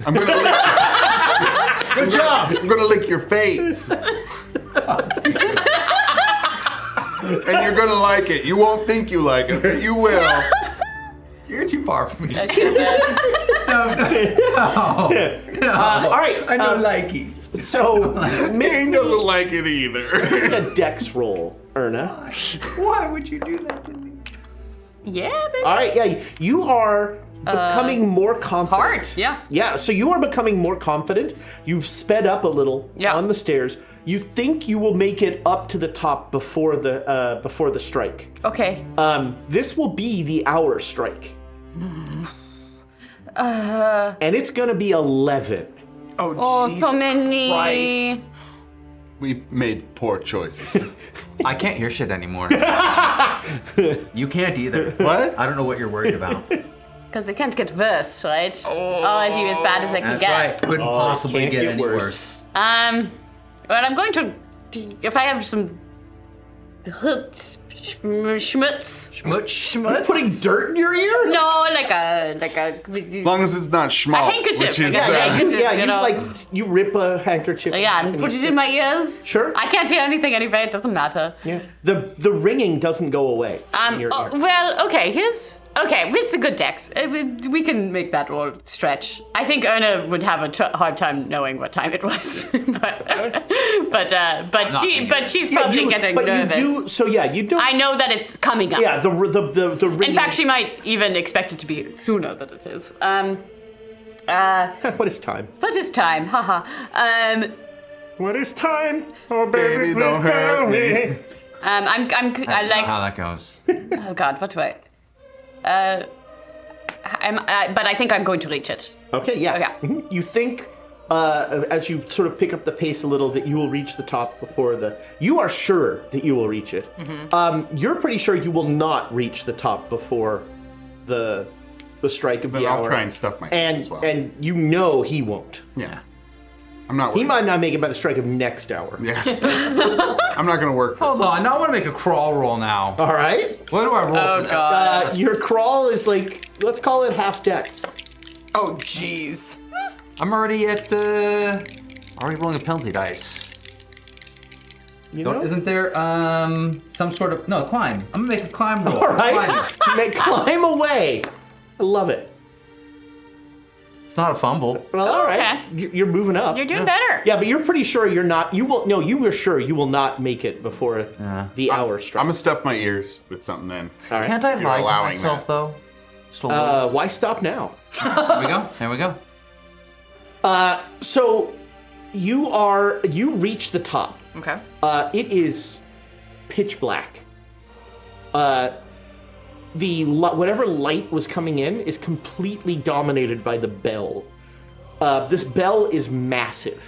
I'm gonna lick. Good job. I'm gonna lick your face. And you're gonna like it. You won't think you like it, but you will. You're too far from me. I should have. No. all right. I don't like you. So Dane doesn't like it either. make a dex roll, Erna. Why would you do that to me? Yeah, baby. All right, yeah, you are becoming more confident. Hard, yeah. Yeah, so you are becoming more confident. You've sped up a little Yeah. on the stairs. You think you will make it up to the top before the strike. Okay. This will be the hour strike. And it's gonna be 11. Oh, Jesus so many. Christ. We made poor choices. I can't hear shit anymore. You can't either. What? I don't know what you're worried about. Because it can't get worse, right? Oh, it's even as bad as it can That's get. right. Couldn't possibly can't get get any worse. worse. Well, I'm going to, if I have some schmutz. Schmutz. Putting dirt in your ear? No, like a. As long as it's not schmaltz, handkerchief, which is like a handkerchief. Yeah, You you know. you rip a handkerchief. Yeah, and put it in my ears. Sure. I can't hear anything anyway. It doesn't matter. Yeah. The ringing doesn't go away. In your ear. Well, okay. This is a good dex. We can make that roll stretch. I think Erna would have a hard time knowing what time it was, but she's probably getting nervous. You don't. I know that it's coming up. Yeah, the ringing. In fact, she might even expect it to be sooner than it is. What is time? What is time? Haha. What is time? Oh, Baby, don't hurt me. I like. How that goes. Oh God, what do I? But I think I'm going to reach it. Okay, yeah. Okay. Mhm. You think, as you sort of pick up the pace a little, that you will reach the top before the. You are sure that you will reach it. Mm-hmm. You're pretty sure you will not reach the top before the strike of Then the I'll hour. try and stuff my face as well. And you know he won't. Yeah. I'm not He worried. might not make it by the strike of next hour. Yeah. I'm not gonna work for Hold on. Now I want to make a crawl roll now. All right. What do I roll Oh for that? God. Your crawl is like, let's call it half dex. Oh jeez. I'm already at already rolling a penalty dice. You know? Isn't there some sort of climb? I'm gonna make a climb roll. All right. Climb. Climb away. I love it. It's not a fumble. Well, all right. Okay. You're moving up. You're doing better. Yeah, but you're pretty sure you're not. You will. No, you were sure you will not make it before the hour strike. I'm gonna stuff my ears with something then. All right. Can't I You're lie to allowing myself that. though? Just a little. Why stop now? Here we go. Here we go. So you reach the top. Okay. It is pitch black. Whatever light was coming in is completely dominated by the bell. This bell is massive,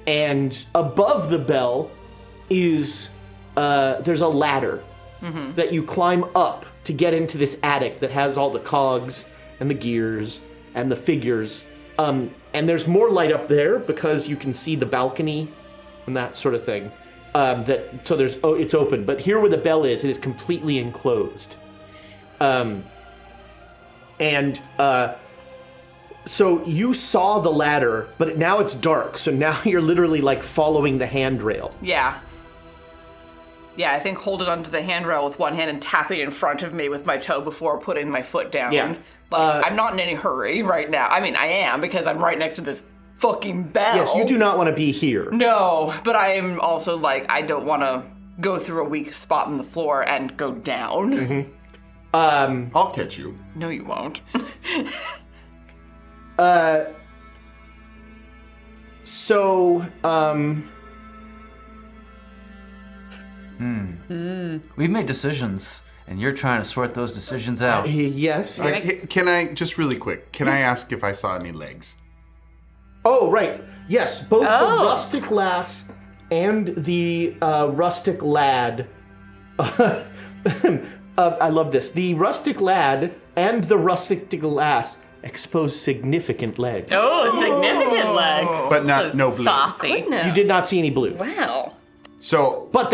and above the bell is there's a ladder that you climb up to get into this attic that has all the cogs and the gears and the figures. And there's more light up there because you can see the balcony and that sort of thing. It's open, but here where the bell is, it is completely enclosed. So you saw the ladder, but now it's dark. So now you're literally like following the handrail. Yeah. Yeah, I think hold it onto the handrail with one hand and tap it in front of me with my toe before putting my foot down. Yeah. I'm not in any hurry right now. I mean, I am because I'm right next to this fucking bell. Yes, you do not want to be here. No, but I am also like, I don't want to go through a weak spot in the floor and go down. I'll catch you. No, you won't. We've made decisions, and you're trying to sort those decisions out. Yes. Can I, just really quick, can I ask if I saw any legs? Oh, right. Yes, both the rustic lass and the rustic lad. I love this. The rustic lad and the rustic lass expose significant leg. Oh, significant leg. But not, no blue. Saucy. You did not see any blue. Wow. So, But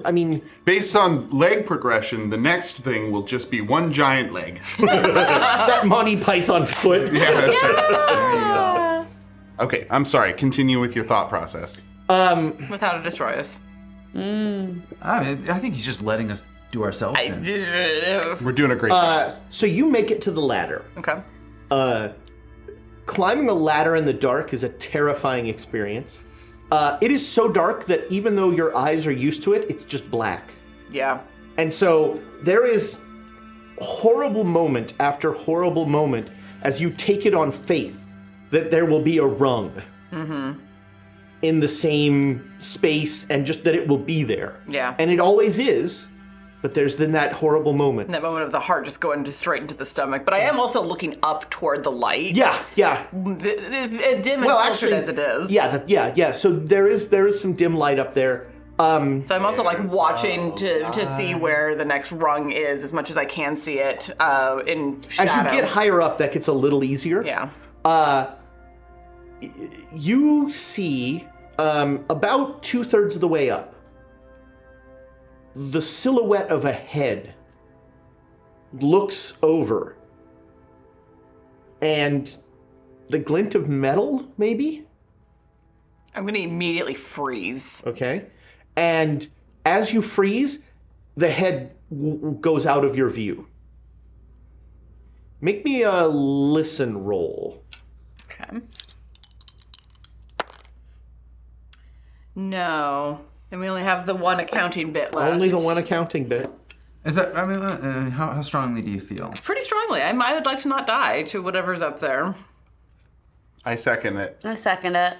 I mean, based on leg progression, the next thing will just be one giant leg. that Monty Python foot. Yeah, that's right. There you go. Okay, I'm sorry. Continue with your thought process. With how to destroy us. I mean, I think he's just letting us do ourselves in. We're doing a great job. So you make it to the ladder. Okay. Climbing a ladder in the dark is a terrifying experience. It is so dark that even though your eyes are used to it, it's just black. Yeah. And so there is horrible moment after horrible moment as you take it on faith that there will be a rung in the same space and just that it will be there. Yeah. And it always is, but there's then that horrible moment. That moment of the heart just going straight into the stomach. But I am also looking up toward the light. Yeah. As dim and filtered as it is. Yeah. So there is some dim light up there. So I'm also like watching to see where the next rung is as much as I can see it in shadow. As you get higher up, that gets a little easier. Yeah. You see about 2/3 of the way up, the silhouette of a head looks over, and the glint of metal, maybe? I'm going to immediately freeze. Okay. And as you freeze, the head goes out of your view. Make me a listen roll. Okay. No. And we only have the one accounting bit left. Only the one accounting bit. Is that, I mean, how strongly do you feel? Pretty strongly. I would like to not die to whatever's up there. I second it. I second it.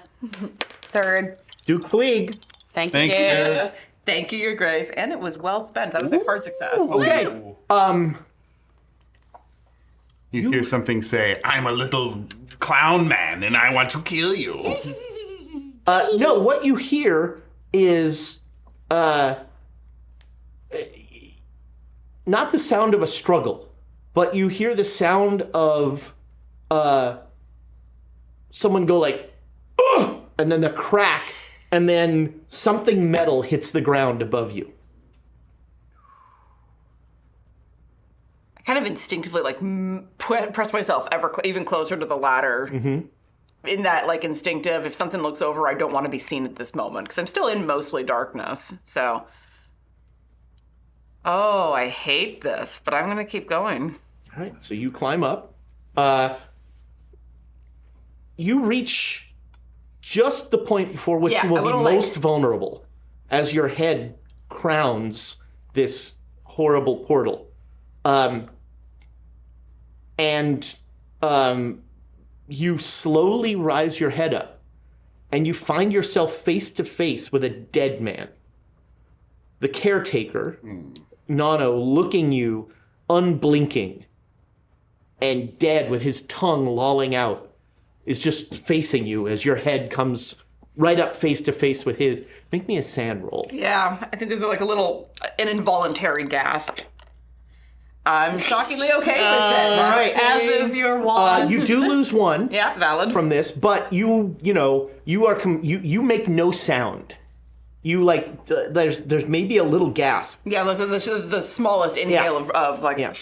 Third. Duke Fleeg. Thank Thank you. you. Thank you, Your Grace. And it was well spent. That was a hard success. Okay. You hear something say, "I'm a little clown man and I want to kill you." No, what you hear is not the sound of a struggle, but you hear the sound of someone go like, "Ugh!" and then the crack, and then something metal hits the ground above you. I kind of instinctively like press myself even closer to the ladder. In that like instinctive, if something looks over, I don't want to be seen at this moment because I'm still in mostly darkness. So, I hate this, but I'm gonna keep going. All right, so you climb up. You reach just the point before which Yeah, you will I be wanna, most vulnerable as your head crowns this horrible portal. You slowly rise your head up and you find yourself face to face with a dead man. The caretaker, Nano, looking you unblinking and dead with his tongue lolling out, is just facing you as your head comes right up face to face with his. Make me a sand roll. Yeah, I think there's like an involuntary gasp. I'm shockingly okay with it. All right. As is your wand. You do lose one Yeah, valid. from this, but you make no sound. You like there's maybe a little gasp. Yeah, listen, this is the smallest inhale of like. Yeah.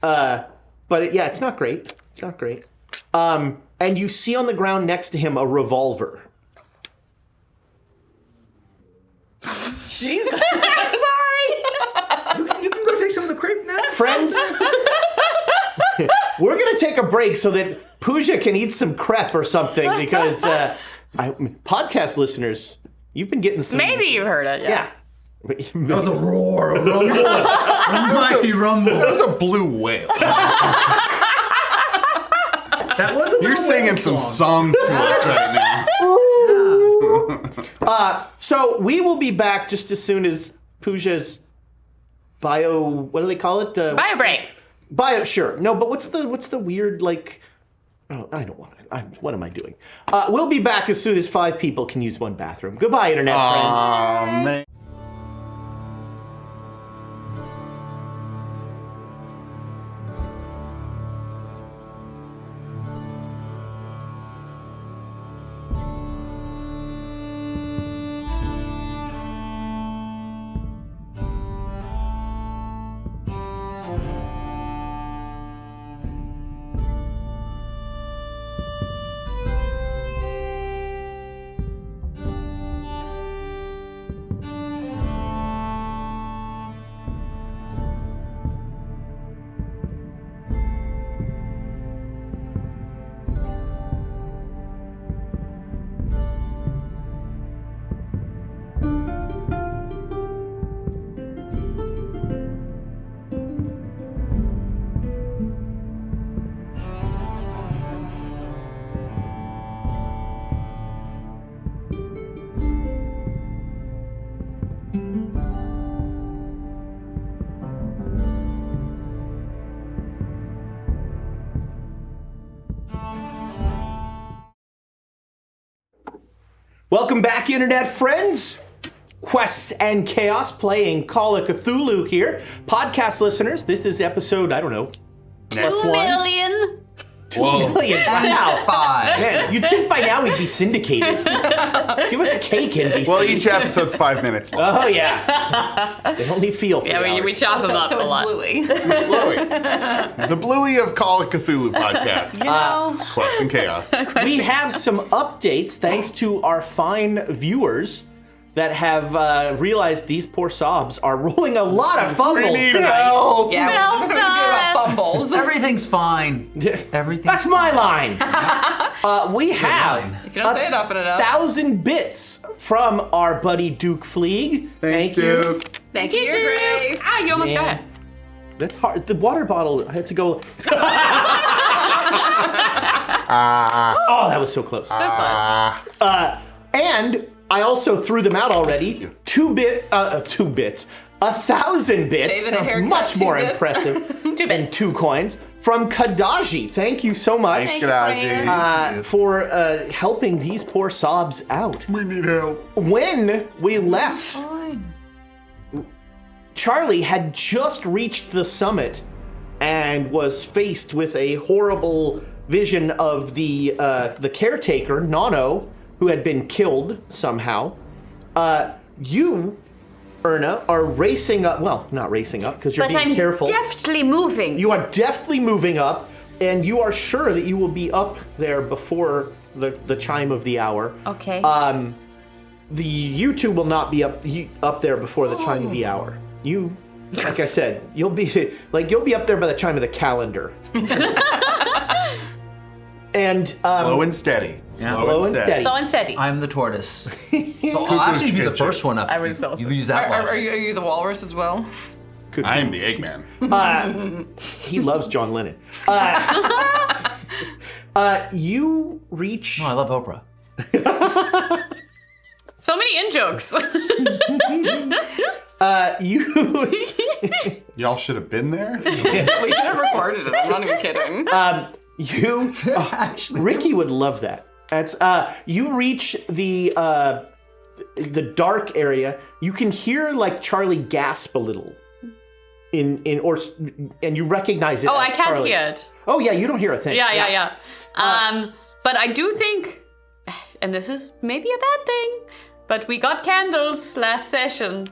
But it's not great. It's not great. And you see on the ground next to him a revolver. Jesus. Sorry. You can go take some of the crepe now. Friends, we're going to take a break so that Pooja can eat some crepe or something because podcast listeners, you've been getting some... Maybe you heard it. Yeah. That was a roar, a rumble, a mighty rumble. That was a blue whale. That was a You're singing some songs to us right now. So we will be back just as soon as Pooja's what do they call it? Bio break. Sure. No, but what's the weird, like, oh, I don't want to, what am I doing? We'll be back as soon as 5 people can use one bathroom. Goodbye, internet friends. Man. Welcome back, internet friends. Quests and Chaos playing Call of Cthulhu here. Podcast listeners, this is episode, I don't know, plus 2 1. million. 2 million. Wow. 5. Man, you'd think by now we'd be syndicated. Give us a cake, NBC. Well, each episode's 5 minutes long. Oh, yeah. They only feel 3 Yeah, we hours. chop them up So a it's lot. Bluey. Bluey. The Bluey of Call of Cthulhu podcast. Quest and Chaos. We have some updates thanks to our fine viewers that have realized these poor sobs are rolling a lot of fumbles We need tonight. help. Yeah, this is gonna be about fumbles. Everything's fine. Everything's That's my line. We have If you don't say it often enough. 1,000 bits from our buddy Duke Fleeg. Thanks, Thank you. Duke. Thank you, Your Grace. Ah, you almost got Man. it. That's hard. The water bottle, I have to go. Oh, that was so close. So close. And I also threw them out already. 2 bits. 1,000 bits. Saving a Sounds haircut, much 2 more bits. impressive 2 than bits. 2 coins from Kadaji. Thank you so much Thanks, Kadaji. for helping these poor sobs out. We need help. When we left, Charlie had just reached the summit and was faced with a horrible vision of the caretaker, Nano, who had been killed somehow. You, Erna, are racing up. Well, not racing up because you're But being I'm careful. deftly moving. You are deftly moving up, and you are sure that you will be up there before the chime of the hour. Okay. You two will not be up there before the chime of the hour. You, like I said, you'll be up there by the chime of the calendar. And Slow and steady. slow and steady. So unsteady. I'm the tortoise. So I'll actually be the first one up. I was so You use that Are one. you the walrus as well? I am the Eggman. He loves John Lennon. You reach. No, I love Oprah. So many in jokes. You. Y'all should have been there. We should have recorded it. I'm not even kidding. You. Actually, Ricky would love that. That's you reach the dark area. You can hear like Charlie gasp a little. And you recognize it. Oh, as I can't Charlie. hear it. Oh yeah, you don't hear a thing. Yeah. But I do think, and this is maybe a bad thing, but we got candles last session.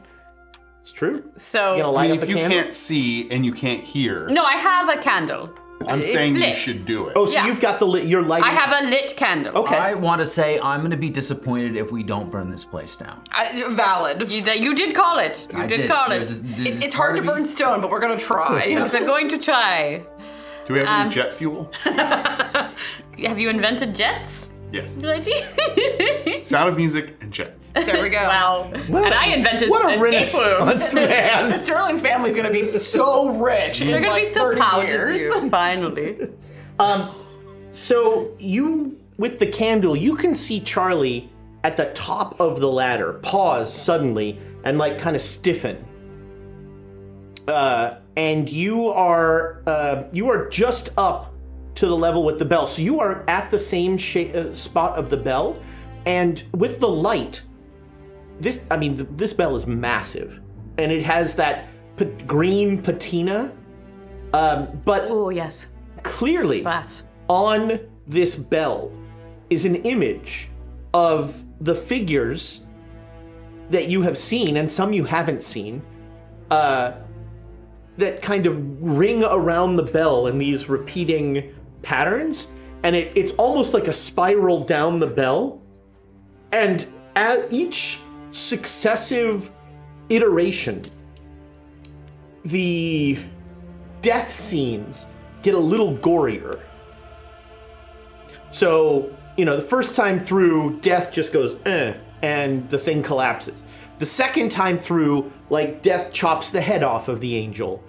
It's true. So You gonna light up If a you candle? can't see and you can't hear, no, I have a candle. I'm It's saying lit. you should do it. Oh, so Yeah. you've got your light. I have a lit candle. Okay. I want to say I'm going to be disappointed if we don't burn this place down. Valid. You did call it. You I did call it. It's hard to burn stone, but we're gonna try. We're going to try. Do we have any jet fuel? Have you invented jets, Yes. Reggie? Sound of music and jets. There we go. Well, and I invented What a escape renaissance, rooms. The man. Sterling family's gonna be so rich. They're gonna like be so 30 proud years. of you. Finally. So you, with the candle, you can see Charlie at the top of the ladder pause suddenly and like kind of stiffen. and you are just up to the level with the bell. So you are at the same spot of the bell, and with the light, this bell is massive, and it has that green patina. But Oh, yes. clearly, Brass. on this bell is an image of the figures that you have seen, and some you haven't seen, that kind of ring around the bell in these repeating patterns, and it's almost like a spiral down the bell. And at each successive iteration, the death scenes get a little gorier. So, the first time through, death just goes, and the thing collapses. The second time through, death chops the head off of the angel.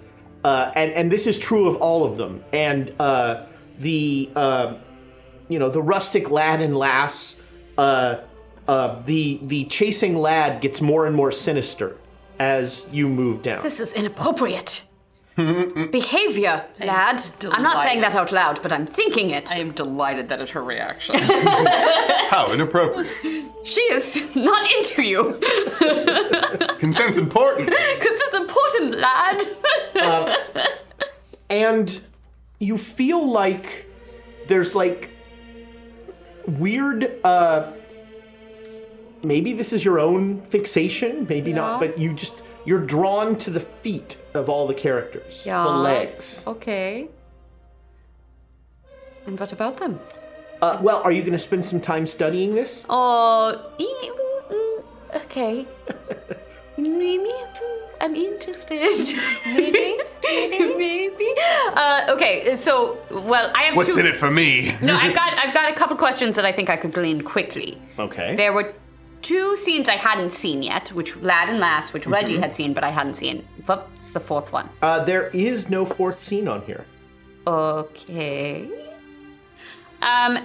And this is true of all of them. And the rustic lad and lass, the chasing lad gets more and more sinister as you move down. This is inappropriate. Behavior, lad. I'm not saying that out loud, but I'm thinking it. I am delighted that is her reaction. How inappropriate. She is not into you. Consent's important. Because it's important, lad. And you feel like there's weird, maybe this is your own fixation, maybe not, but you're drawn to the feet of all the characters, the legs. Okay. And what about them? Well, are you going to spend some time studying this? Okay. Maybe I'm interested. Maybe? Okay, so I have What's two. in it for me? No, I've got a couple questions that I think I could glean quickly. Okay. There were two scenes I hadn't seen yet, which Lad and Lass, which Reggie had seen, but I hadn't seen. What's the fourth one? There is no fourth scene on here. Okay. I'm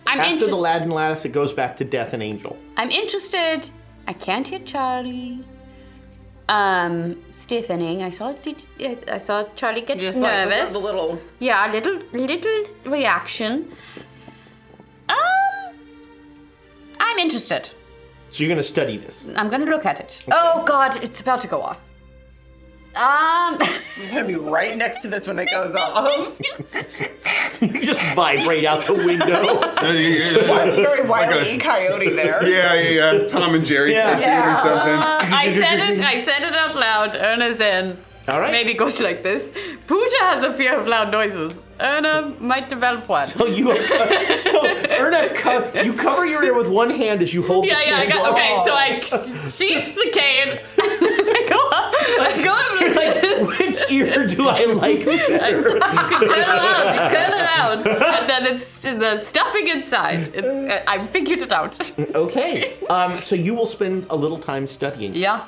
After interested. the lad and lattice, it goes back to Death and Angel. I'm interested. I can't hear Charlie. Stiffening. I saw Charlie get Just nervous. the little. Yeah, little reaction. I'm interested. So you're going to study this. I'm gonna look at it. Oh God, it's about to go off. You're gonna be right next to this when it goes off. You just vibrate out the window. Very wily coyote there. Yeah. Tom and Jerry cartoon or something. I said it out loud. Erna's in. All right. Maybe it goes like this. Pooja has a fear of loud noises. Erna might develop one. So Erna, you cover your ear with one hand as you hold the candle. So I sheath the cane. I go up You're like, which ear do I like better? You curl it out, and then it's the stuffing inside. I figured it out. Okay. So you will spend a little time studying this. Yeah.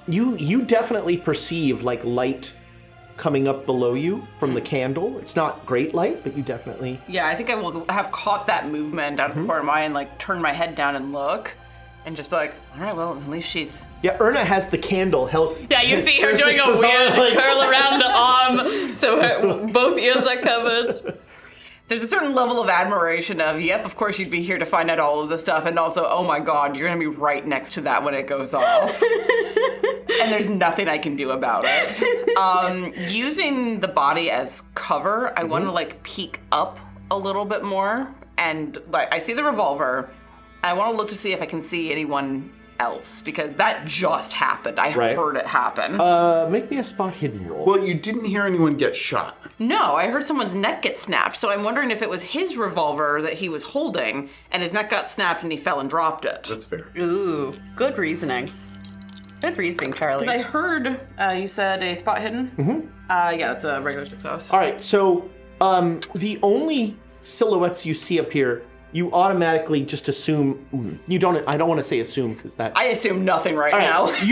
You definitely perceive light coming up below you from the candle. It's not great light, but you definitely... Yeah, I think I will have caught that movement out of the corner of my eye and turn my head down and look. And just be like, all right, well, at least she's... Yeah, Erna has the candle held... Yeah, you see her There's doing this a bizarre, weird curl around the arm, so both ears are covered. There's a certain level of admiration of, yep, of course you'd be here to find out all of this stuff. And also, oh my God, you're going to be right next to that when it goes off. And there's nothing I can do about it. Using the body as cover, I want to peek up a little bit more. And I see the revolver. I want to look to see if I can see anyone else, because that just happened. I heard it happen. Make me a spot hidden roll. Well, you didn't hear anyone get shot. No, I heard someone's neck get snapped, so I'm wondering if it was his revolver that he was holding, and his neck got snapped and he fell and dropped it. That's fair. Ooh, good reasoning. Good reasoning, Charlie. I heard you said a spot hidden. Mm-hmm. Yeah, that's a regular success. All right, so the only silhouettes you see up here, you automatically just assume. You don't. I don't want to say assume because that. I assume nothing right All now. right,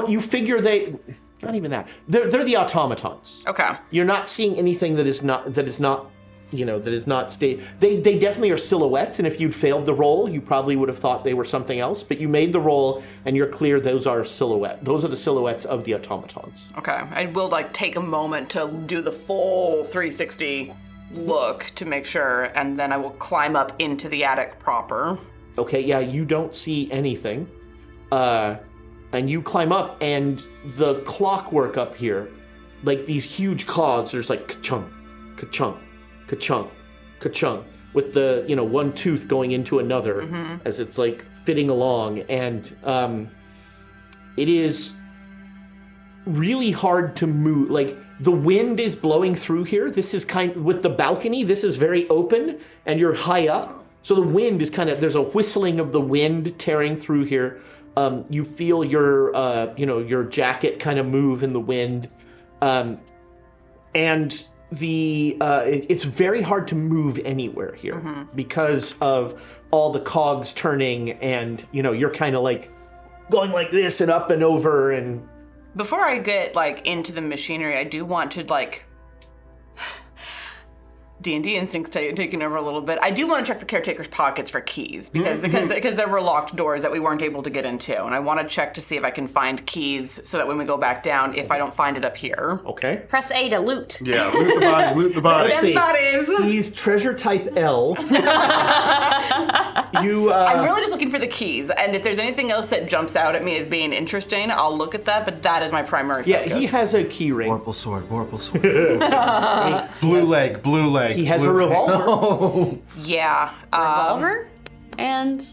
you figure they. Not even that. They're the automatons. Okay. You're not seeing anything that is not that is not They definitely are silhouettes, and if you'd failed the roll, you probably would have thought they were something else. But you made the roll, and you're clear those are silhouette. Those are the silhouettes of the automatons. Okay, I will take a moment to do the full 360 look to make sure, and then I will climb up into the attic proper. Okay, yeah, you don't see anything. And you climb up, and the clockwork up here, like these huge cogs, there's like ka-chung, ka-chung, ka-chung, ka-chung, with the, one tooth going into another as it's like fitting along. And it is really hard to move. Like the wind is blowing through here. This is with the balcony, this is very open and you're high up. So the wind is there's a whistling of the wind tearing through here. You feel your jacket kind of move in the wind. And it's very hard to move anywhere here because of all the cogs turning and, you're kind of like going like this and up and over. And before I get into the machinery, I do want to D&D instincts taking over a little bit. I do want to check the caretaker's pockets for keys because there were locked doors that we weren't able to get into, and I want to check to see if I can find keys so that when we go back down, if I don't find it up here. Okay. Press A to loot. Yeah, loot the body, loot the body. Let's see. Bodies. He's treasure type L. I'm really just looking for the keys, and if there's anything else that jumps out at me as being interesting, I'll look at that, but that is my primary focus. Yeah, he has a key ring. Vorpal sword, Vorpal sword. Blue leg. He has a revolver. Yeah. Revolver and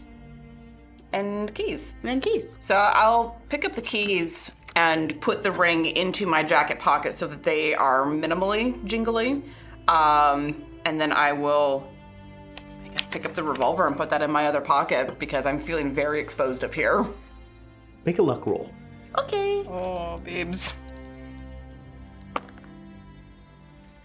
keys. And keys. So I'll pick up the keys and put the ring into my jacket pocket so that they are minimally jingly. And then I will, pick up the revolver and put that in my other pocket because I'm feeling very exposed up here. Make a luck roll. Okay. Oh, babes.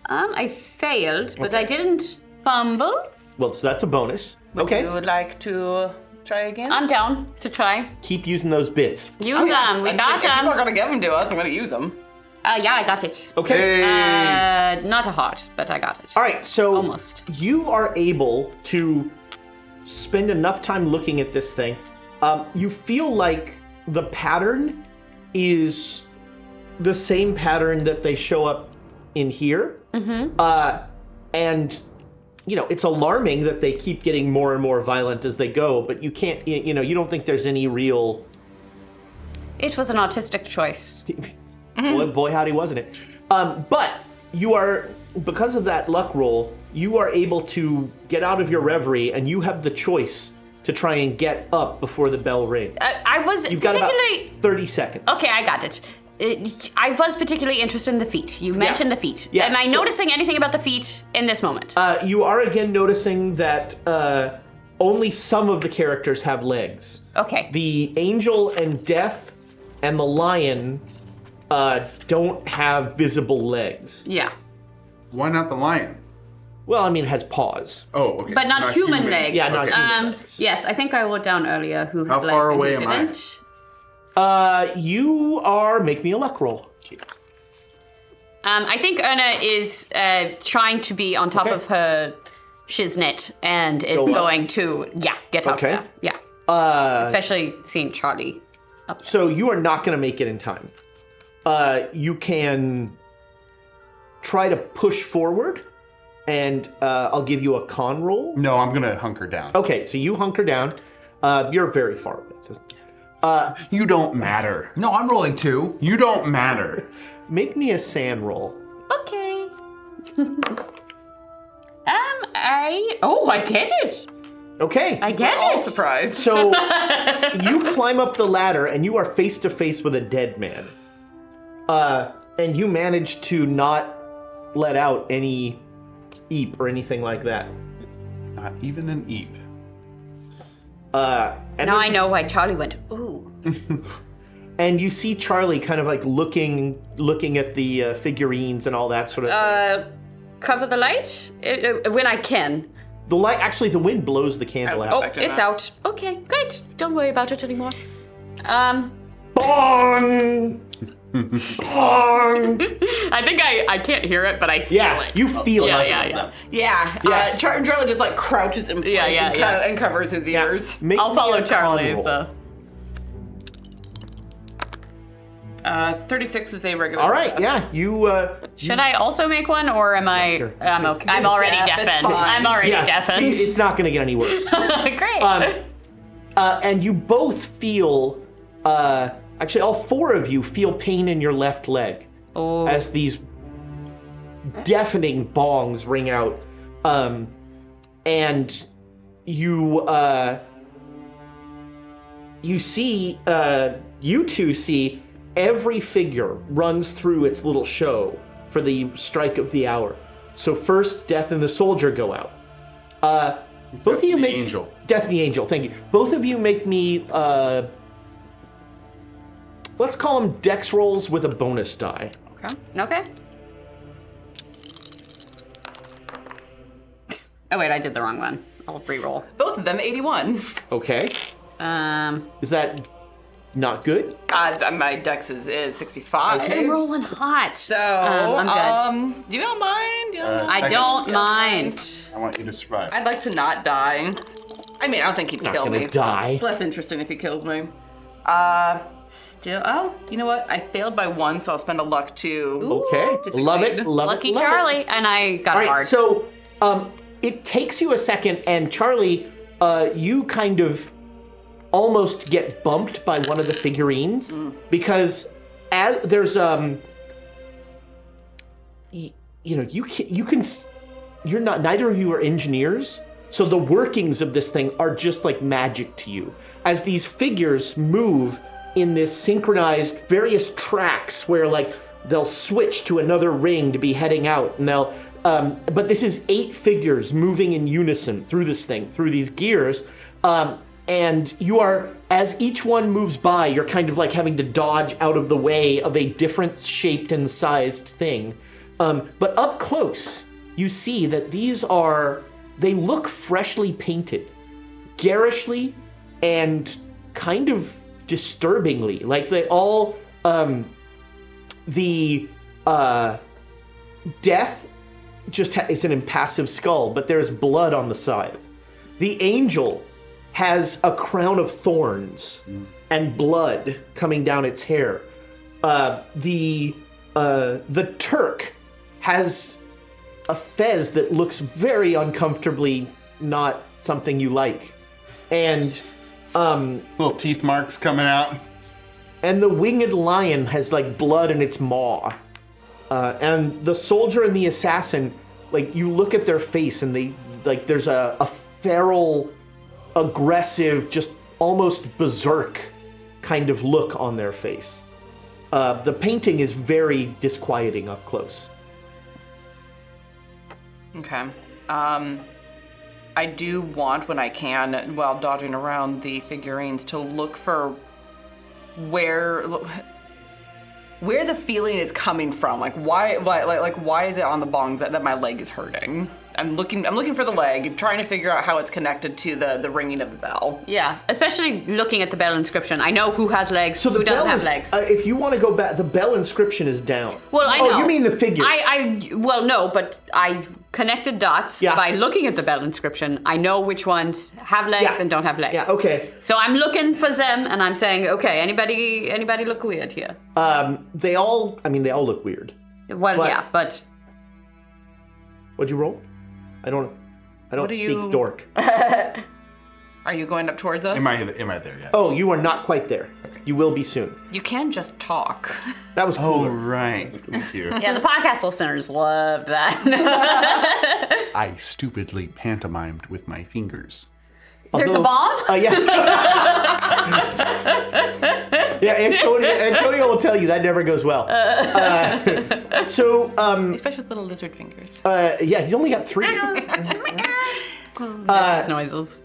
I failed, but I didn't fumble. Well, so that's a bonus. Okay. You would like to try again? I'm down to try. Keep using those bits. Use them. We got If people are them. going to give them to us, I'm going to use them. Yeah, I got it. Okay. Not a heart, but I got it. All right, so Almost. you are able to spend enough time looking at this thing. You feel like the pattern is the same pattern that they show up in here. And, it's alarming that they keep getting more and more violent as they go, but you can't, you don't think there's any real... It was an artistic choice. Boy, howdy, wasn't it? But you are, because of that luck roll, you are able to get out of your reverie, and you have the choice to try and get up before the bell rings. I was You've got about particularly... 30 seconds. Okay, I got it. I was particularly interested in the feet. You mentioned the feet. Yeah, Am I so- noticing anything about the feet in this moment? You are again noticing that only some of the characters have legs. Okay. The angel and death and the lion don't have visible legs. Yeah. Why not the lion? Well, it has paws. Oh, okay. But so not human legs. Yeah, not Okay. human legs. Yes, I think I wrote down earlier who How had far legs and away who am I? didn't. Make me a luck roll. I think Erna is trying to be on top Okay. of her shiznit and is Go up. going to, get up Okay. there. Yeah. Especially seeing Charlie up there. So you are not going to make it in time. You can try to push forward, and I'll give you a con roll. No, I'm gonna hunker down. Okay, so you hunker down. You're very far away. You don't matter. No, I'm rolling 2. You don't matter. Make me a sand roll. Okay. I get it. Okay. I get All it. surprised. So you climb up the ladder, and you are face to face with a dead man. And you manage to not let out any eep or anything like that. Not even an eep. And Now I know why Charlie went, ooh. And you see Charlie kind of like looking at the figurines and all that sort of thing. Cover the light when I can. The light, actually, the wind blows the candle I was out. Oh, expecting it's that. out. Okay, good. Don't worry about it anymore. Bong! Bong! I think I can't hear it, but I feel Yeah, it. you feel it. Yeah. Charlie just like crouches in place and covers his ears. Make I'll me follow a con Charlie. roll. So 36 is a regular. All right, success. yeah, you. should I also make one, or am I? Sure. I'm okay. I'm already deaf, it's deafened. fine. I'm already Yeah, deafened. it's not going to get any worse. Great. And you both feel, actually, all four of you feel pain in your left leg as these deafening bongs ring out. And you see, you two see every figure runs through its little show for the strike of the hour. So first, Death and the Soldier go out. Both of you and the make Angel. Death and the Angel. Thank you. Both of you make me. Let's call them dex rolls with a bonus die. Okay. Oh wait, I did the wrong one. I'll re-roll. Both of them 81. Okay. Is that not good? My dex is 65. Okay. I'm rolling hot. So I'm good. do you don't mind? I Second. don't mind. I want you to survive. I'd like to not die. I mean, I don't think he'd Not kill gonna me. die. Less interesting if he kills me. Still. Oh, you know what? I failed by 1, so I'll spend a luck to. Okay. Disagreed. Love it. Love Lucky it. Love it. Charlie, and I got All right. hard. So it takes you a second, and Charlie, you kind of almost get bumped by one of the figurines because as there's you're not, neither of you are engineers, so the workings of this thing are just like magic to you as these figures move in this synchronized various tracks where like they'll switch to another ring to be heading out, and they'll but this is 8 figures moving in unison through this thing, through these gears. And you are, as each one moves by, you're kind of like having to dodge out of the way of a different shaped and sized thing. But up close, you see that they look freshly painted, garishly and kind of disturbingly. Like they all, the Death just is an impassive skull, but there's blood on the side. The Angel has a crown of thorns and blood coming down its hair. The Turk has a fez that looks very uncomfortably not something you like. And Little teeth marks coming out. and the Winged Lion has like blood in its maw. And the Soldier and the Assassin, like you look at their face and they like there's a feral, aggressive, just almost berserk kind of look on their face. The painting is very disquieting up close. Okay. I do want, when I can, while dodging around the figurines, to look for where the feeling is coming from. Like why is it on the bongs that my leg is hurting? I'm looking for the leg, trying to figure out how it's connected to the ringing of the bell. Yeah, especially looking at the bell inscription. I know who has legs, So the who doesn't bell have is, legs. if you want to go back, the bell inscription is down. Well, I know. Oh, you mean the figures? Well, no, but I connected dots Yeah. by looking at the bell inscription. I know which ones have legs Yeah. and don't have legs. Yeah, okay. So I'm looking for them, and I'm saying, okay, anybody look weird here? They all look weird. Well, But- yeah, but What'd you roll? I don't What do speak you- dork. Are you going up towards us? Am I there yet? Oh, you are not quite there. You will be soon. You can just talk. That was Oh, cooler. right. Thank you. yeah, the podcast listeners loved that. I stupidly pantomimed with my fingers. There's the bomb? Yeah. Yeah, Antonio will tell you that never goes well. Especially with little lizard fingers. Yeah, he's only got 3. Those noises.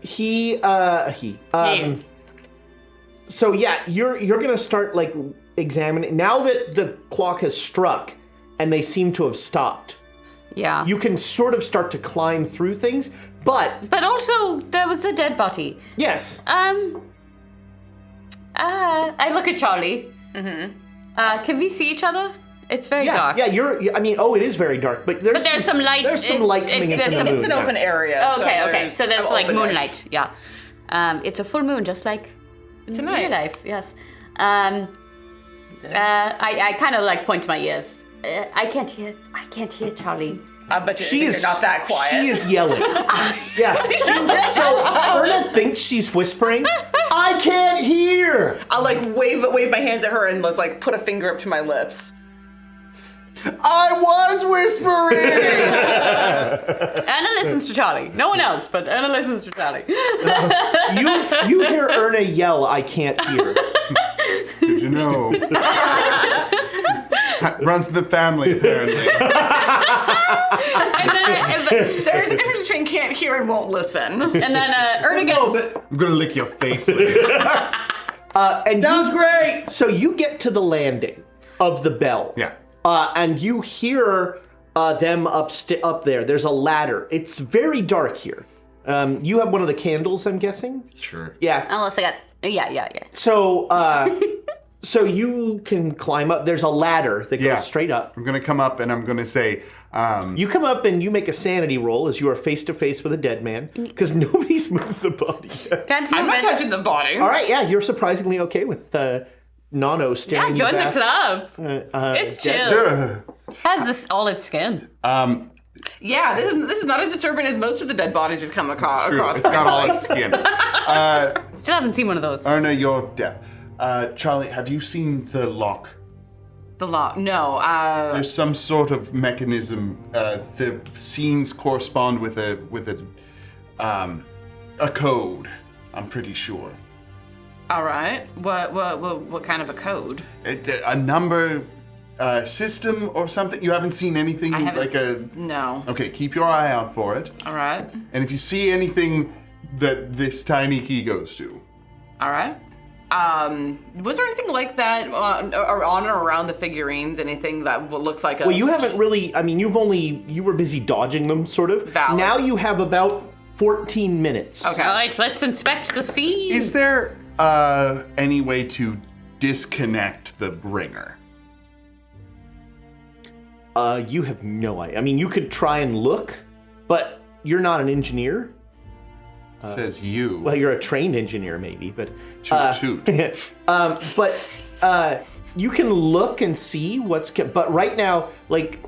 So yeah, you're gonna start like examining now that the clock has struck and they seem to have stopped. Yeah. You can sort of start to climb through things, but But also, there was a dead body. yes, I look at Charlie. Can we see each other? It's very Yeah, dark. yeah. It is very dark, but there's some light. There's some light coming in from the moon. It's an open area. Okay. So there's like open-ish. moonlight. Yeah. It's a full moon, just like in Tonight. real life. Yes. I kind of like point to my ears. I can't hear Charlie. I bet you're not that quiet. She is yelling. Yeah. So Erna thinks she's whispering. I can't hear. I'll like wave my hands at her and let's like put a finger up to my lips. I was whispering. Anna listens to Charlie. No one else, but Anna listens to Charlie. You hear Erna yell, I can't hear. Did you know? Runs the family, apparently. And then, There's a difference between can't hear and won't listen. and then Erna gets. I'm gonna lick your face. Sounds Great. So you get to the landing of the bell. Yeah. And you hear them up there. There's a ladder. It's very dark here. You have one of the candles, I'm guessing? Sure. Yeah. Unless I got. Yeah. So, so you can climb up. There's a ladder that goes straight up. I'm gonna come up and I'm gonna say, You come up and you make a sanity roll as you are face to face with a dead man because nobody's moved the body yet. I'm not touching the body. All right, yeah, you're surprisingly okay with Nano staring Yeah, you join the back. club. It's chill. "Ugh." Has this all its skin. Yeah, this is not as disturbing as most of the dead bodies we've come across. True, it's got all its skin. Still haven't seen one of those. Erna, you're deaf. Charlie, have you seen the lock? The law. No. There's some sort of mechanism. The scenes correspond with a code. I'm pretty sure. All right. What kind of a code? A number system or something. You haven't seen anything I haven't. like a. No. Okay, keep your eye out for it. All right. And if you see anything that this tiny key goes to, All right. Was there anything like that on or around the figurines? Anything that looks like a? Well, you haven't really. I mean, you were busy dodging them, sort of. Valid. Now you have about 14 minutes. Okay. All right, let's inspect the scene. is there any way to disconnect the ringer? You have no idea. I mean, you could try and look, but you're not an engineer. Says you. Well, you're a trained engineer, maybe, but. Toot toot. But you can look and see but right now, like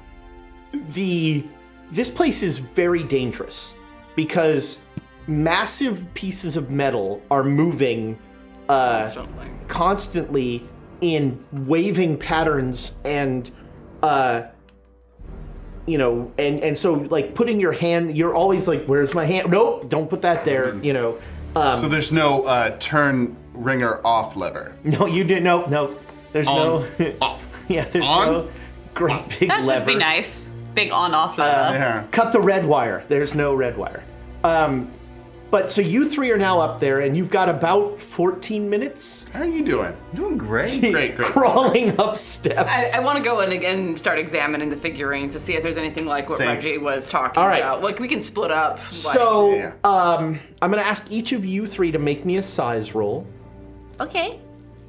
this place is very dangerous because massive pieces of metal are moving constantly in waving patterns and so like putting your hand, you're always like, where's my hand? Nope, don't put that there, So there's no turn ringer off lever. No, you didn't. No. There's no. Off. Yeah, there's On? no great big That lever. would be nice. Big on-off lever. Yeah. Cut the red wire. There's no red wire. But so you three are now up there, and you've got about 14 minutes How are you doing? Doing great. Great. crawling up steps. I want to go in and start examining the figurines to see if there's anything like what Same. Reggie was talking All right. about. Like we can split up. So Yeah. I'm gonna ask each of you three to make me a size roll. Okay.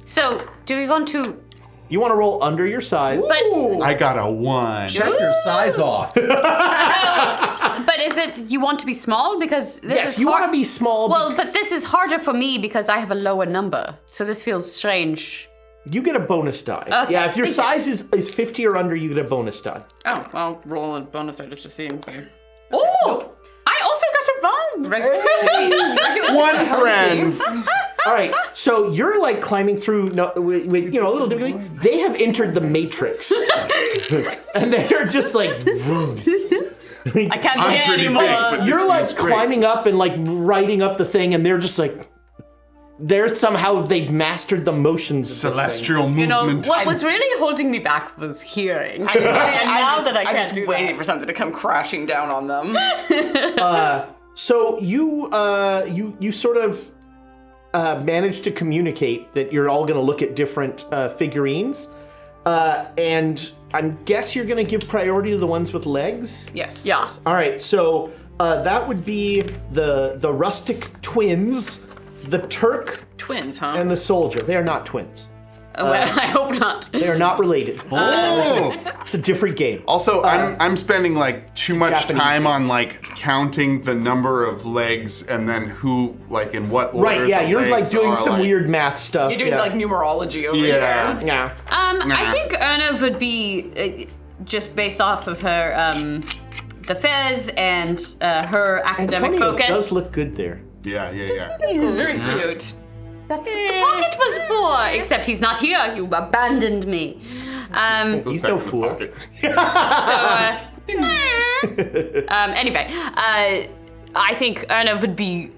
So, do we want to... You want to roll under your size. But I got a 1. Check your size off. but is it you want to be small because this Yes, is you hard- want to be small. Well, but this is harder for me because I have a lower number. So this feels strange. You get a bonus die. Okay. Yeah, if your size is 50 or under, you get a bonus die. Oh, I'll roll a bonus die just to see. Okay. Oh! I also got a 1! One friend. All right, so you're like climbing through, with, a little difficulty. They have entered the Matrix, and they're just like. Vroom. I can't I'm hear pretty anymore. big, but You're this like feels great. climbing up and like writing up the thing, and they're just like. They've mastered the motions. Of Celestial You know, movement. what was really holding me back was hearing. And I'm now just, that I I'm can't just do waiting that. for something to come crashing down on them. So you sort of manage to communicate that you're all going to look at different figurines, and I guess you're going to give priority to the ones with legs. Yes. Yeah. All right, so that would be the rustic twins, the Turk, Twins, huh? and the soldier. They are not twins. Well, I hope not. They are not related. It's a different game. Also, I'm spending like too much Japanese time game. on like counting the number of legs and then who, like in what order. Right, yeah, the you're like legs doing are, some like- weird math stuff. You're doing yeah. like numerology over Yeah. here. Yeah. I think Erna would be just based off of her the fez and her academic Antonio focus. does look good there. Yeah. He's very cute. That's what the pocket was for. Except he's not here. You abandoned me. He's no fool. Anyway, I think Erna would be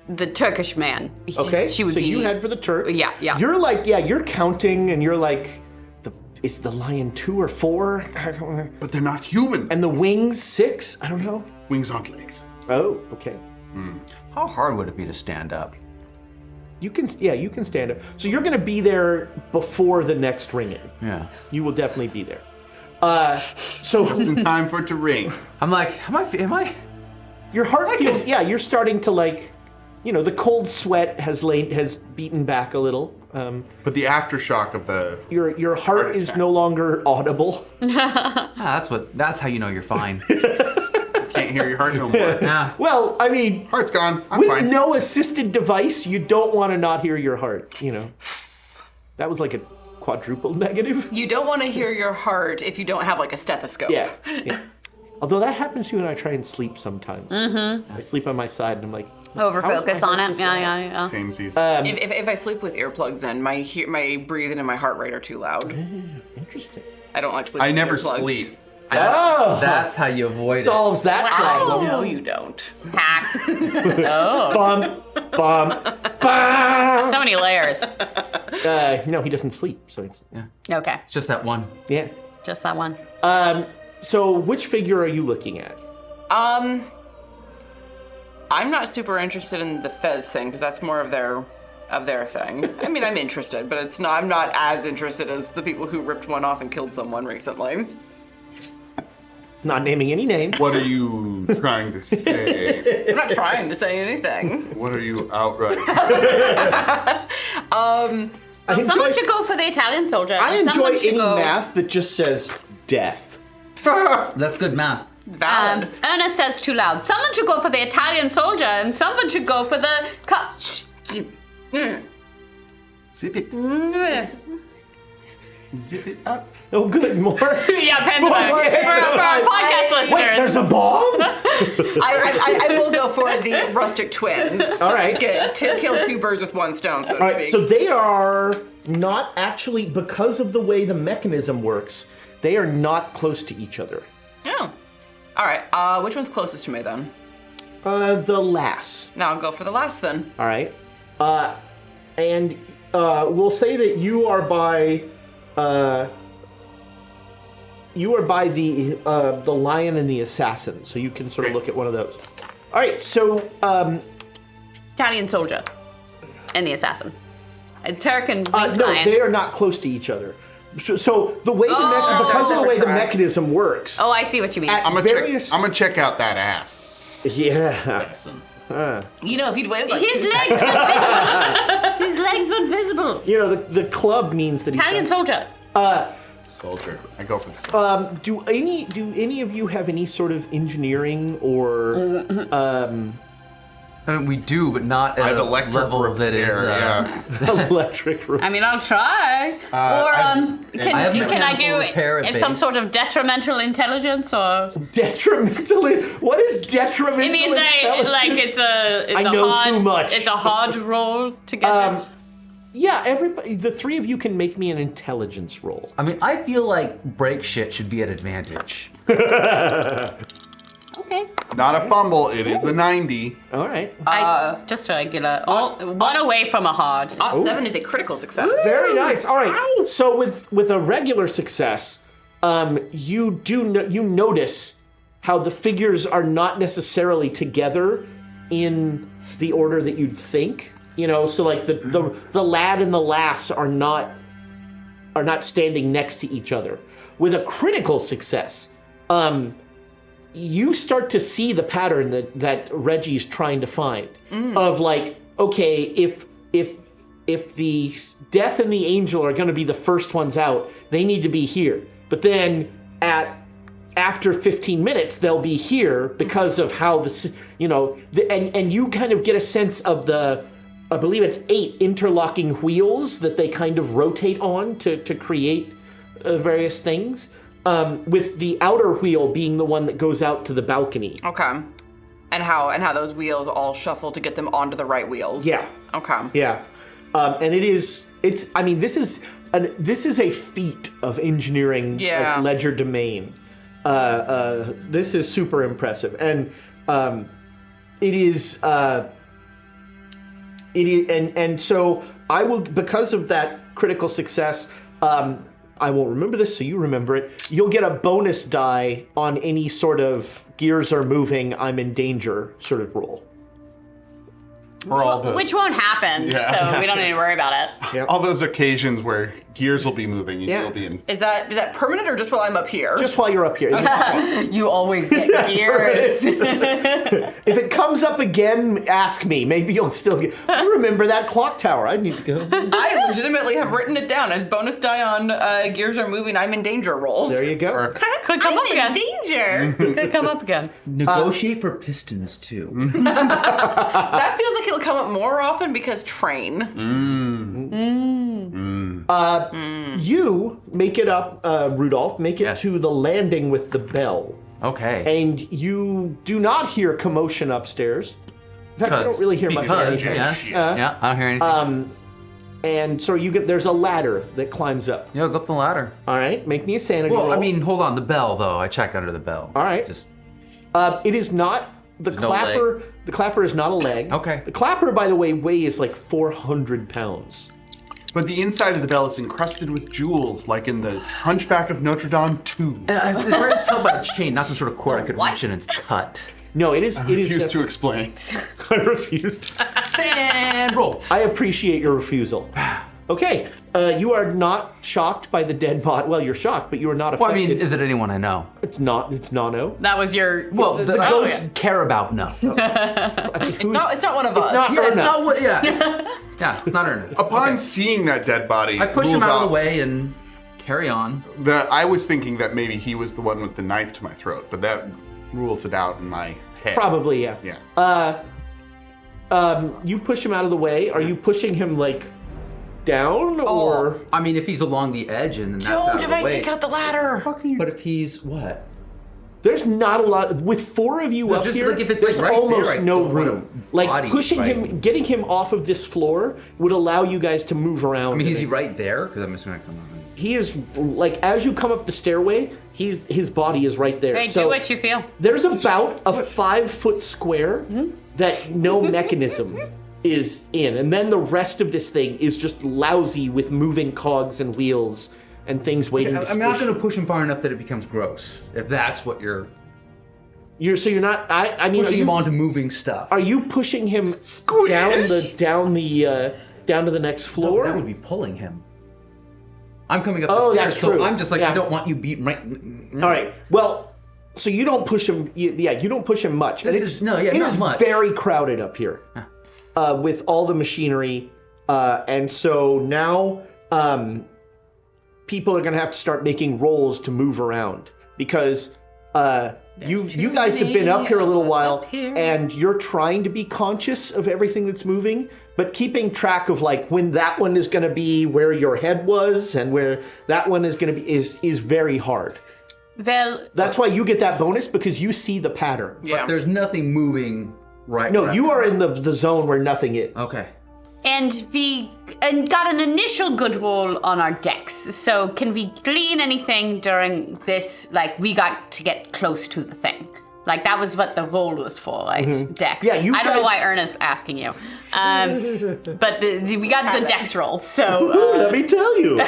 the Turkish man. Okay, She would so be. you head for the Turk. Yeah. You're like, you're counting and you're like, is the lion 2 or 4? I don't know. But they're not human. And the wings 6? I don't know. Wings aren't legs. Oh, okay. How hard would it be to stand up? You can stand up. So you're gonna be there before the next ringing. Yeah. You will definitely be there. So In time for it to ring. I'm like, am I? your heart feels, you're starting to like, the cold sweat has beaten back a little. But the aftershock of the Your heart is attack. no longer audible. That's how you know you're fine. Can't hear your heart no more. Yeah. Well, I mean, Heart's gone. I'm with fine. no assisted device, you don't want to not hear your heart, That was like a quadruple negative. You don't want to hear your heart if you don't have like a stethoscope. Yeah. Although that happens to me when I try and sleep sometimes. Mm-hmm. I sleep on my side and I'm like, Overfocus on it. Yeah. Same season. If I sleep with earplugs in, my breathing and my heart rate are too loud. interesting. I don't like sleeping I never with earplugs. sleep. Oh, That's how you avoid it. solves that problem. No, you don't. Bum, bum, bum. So many layers. No, he doesn't sleep. So it's, Okay, It's just that one. yeah. just that one. So which figure are you looking at? I'm not super interested in the Fez thing because that's more of their thing. I mean, I'm interested, but it's not. I'm not as interested as the people who ripped one off and killed someone recently. Not naming any names. What are you trying to say? I'm not trying to say anything. What are you outright? I Someone enjoy, should go for the Italian soldier. I and enjoy someone should any go- math that just says death. That's good math. Valid. Erna says too loud. Someone should go for the Italian soldier, and someone should go for the. Zip it. Zip it up. Oh, good. More. Yeah, Pen's back. More For our podcast Wait, listeners. there's a bomb? I will go for the rustic twins. All right. To kill two birds with one stone, so to All right, speak. so they are not actually, because of the way the mechanism works, they are not close to each other. Oh. All right. Which one's closest to me then? The lass. Now I'll go for the last then. All right. And we'll say that you are by the lion and the assassin, so you can sort of look at one of those. All right, so Italian soldier and the assassin. A Turk and no, winged lion. they are not close to each other. So the way because of the way the mechanism works. Oh, I see what you mean. At I'm gonna various, check out that ass. yeah. You know, if he'd waited like His 2 legs were visible. His legs were visible. You know, the club means that Italian he's soldier. Soldier. I go for this. do any of you have any sort of engineering or I mean, we do, but not I at have a electric level that is. repair, yeah. electric room? I mean, I'll try. Or I have can I mechanical repair do at some base. sort of detrimental intelligence or? Detrimental. What is detrimental? It means it's I know hard, too much. It's a hard roll to get it. Yeah, everybody. The three of you can make me an intelligence roll. I mean, I feel like break shit should be at advantage. Okay. Not a fumble. It is a 90. All right. Just a regular. One away from a hard. 7 is a critical success. Very nice. All right. So with a regular success, you notice how the figures are not necessarily together in the order that you'd think. You know, so like the lad and the lass are not standing next to each other. With a critical success, you start to see the pattern that Reggie's trying to find of like, okay, if if the Death and the Angel are going to be the first ones out, they need to be here. But then after 15 minutes, they'll be here because of how and you kind of get a sense of I believe it's 8 interlocking wheels that they kind of rotate on to create various things, with the outer wheel being the one that goes out to the balcony. Okay. And how those wheels all shuffle to get them onto the right wheels. Yeah. Okay. Yeah. And this is a feat of engineering, like legerdemain. This is super impressive. And it is, and so I will, because of that critical success, I won't remember this, so you remember it. You'll get a bonus die on any sort of gears are moving, I'm in danger sort of roll. For all the, Which won't happen, so we don't need to worry about it. Yep. all those occasions where gears will be moving and you'll be in. Is that permanent or just while I'm up here? Just while you're up here. You always get gears. If it comes up again, ask me. Maybe you'll still get. I remember that clock tower. I need to go. I legitimately have written it down as bonus die on gears are moving, I'm in danger rolls. There you go. Could come up again. Danger. Could come up again. Negotiate for pistons too. That feels like it'll come up more often because train. You make it up, Rudolph. Make it to the landing with the bell. Okay. And you do not hear commotion upstairs. In fact, you don't really hear much of anything. Yes. Yeah, I don't hear anything. And so there's a ladder that climbs up. Go up the ladder. All right, make me a sanity roll. Well, I mean, hold on. The bell, though. I checked under the bell. All right. Just it is not the no clapper. The clapper is not a leg. Okay. The clapper, by the way, weighs like 400 pounds. But the inside of the bell is encrusted with jewels, like in the Hunchback of Notre Dame 2. And it's where it's held by a chain, not some sort of cord I could reach in and it's cut. No, it is. I refuse to explain. I refuse. Stand roll. I appreciate your refusal. Okay, you are not shocked by the dead body. Well, you're shocked, but you are not affected. Well, I mean, is it anyone I know? It's Nono. That was your. Well, the the ghosts ghost- care about no. It's not one of us. not Yeah, it's Erna. not what. Yeah, it's not Erna. Upon seeing that dead body, I push him rules out of the way and carry on. I was thinking that maybe he was the one with the knife to my throat, but that rules it out in my head. Probably, yeah. Yeah. You push him out of the way. Are you pushing him like down or? I mean, if he's along the edge and then that's Don't out of if the I way. take out the ladder. But if he's what? There's not a lot. With 4 of you No, up just here, like if it's there's like right almost there, I no don't want room. a Like body, pushing right? him, getting him off of this floor would allow you guys to move around. I mean, is he and- right there? Because I'm assuming I come on. He is like as you come up the stairway, his body is right there. Hey, so do what you feel. there's about a 5-foot square that no mechanism is in, and then the rest of this thing is just lousy with moving cogs and wheels and things waiting to I'm not squish. going to push him far enough that it becomes gross. If that's what you're You're not. I mean, pushing him onto moving stuff. are you pushing him down to the next floor? That would be pulling him. I'm coming up Oh, the stairs, that's so true. I'm just like, Yeah. I don't want you beating right. All right. Well, so you don't push him. You don't push him much. This And is- no, yeah, it not is much. very crowded up here, with all the machinery, and so now people are going to have to start making rolls to move around because you guys have been up here a little while, and you're trying to be conscious of everything that's moving, but keeping track of like when that one is going to be, where your head was, and where that one is going to be is very hard. Well, That's why you get that bonus because you see the pattern. Yeah. There's nothing moving right. No, right you now. are in the zone where nothing is. Okay. and we got an initial good roll on our decks. So can we glean anything during this? Like, we got to get close to the thing. Like, that was what the roll was for, right? Dex. Yeah, you I don't know guys- why Erna's asking you. But we got the dex rolls, so... Let me tell you.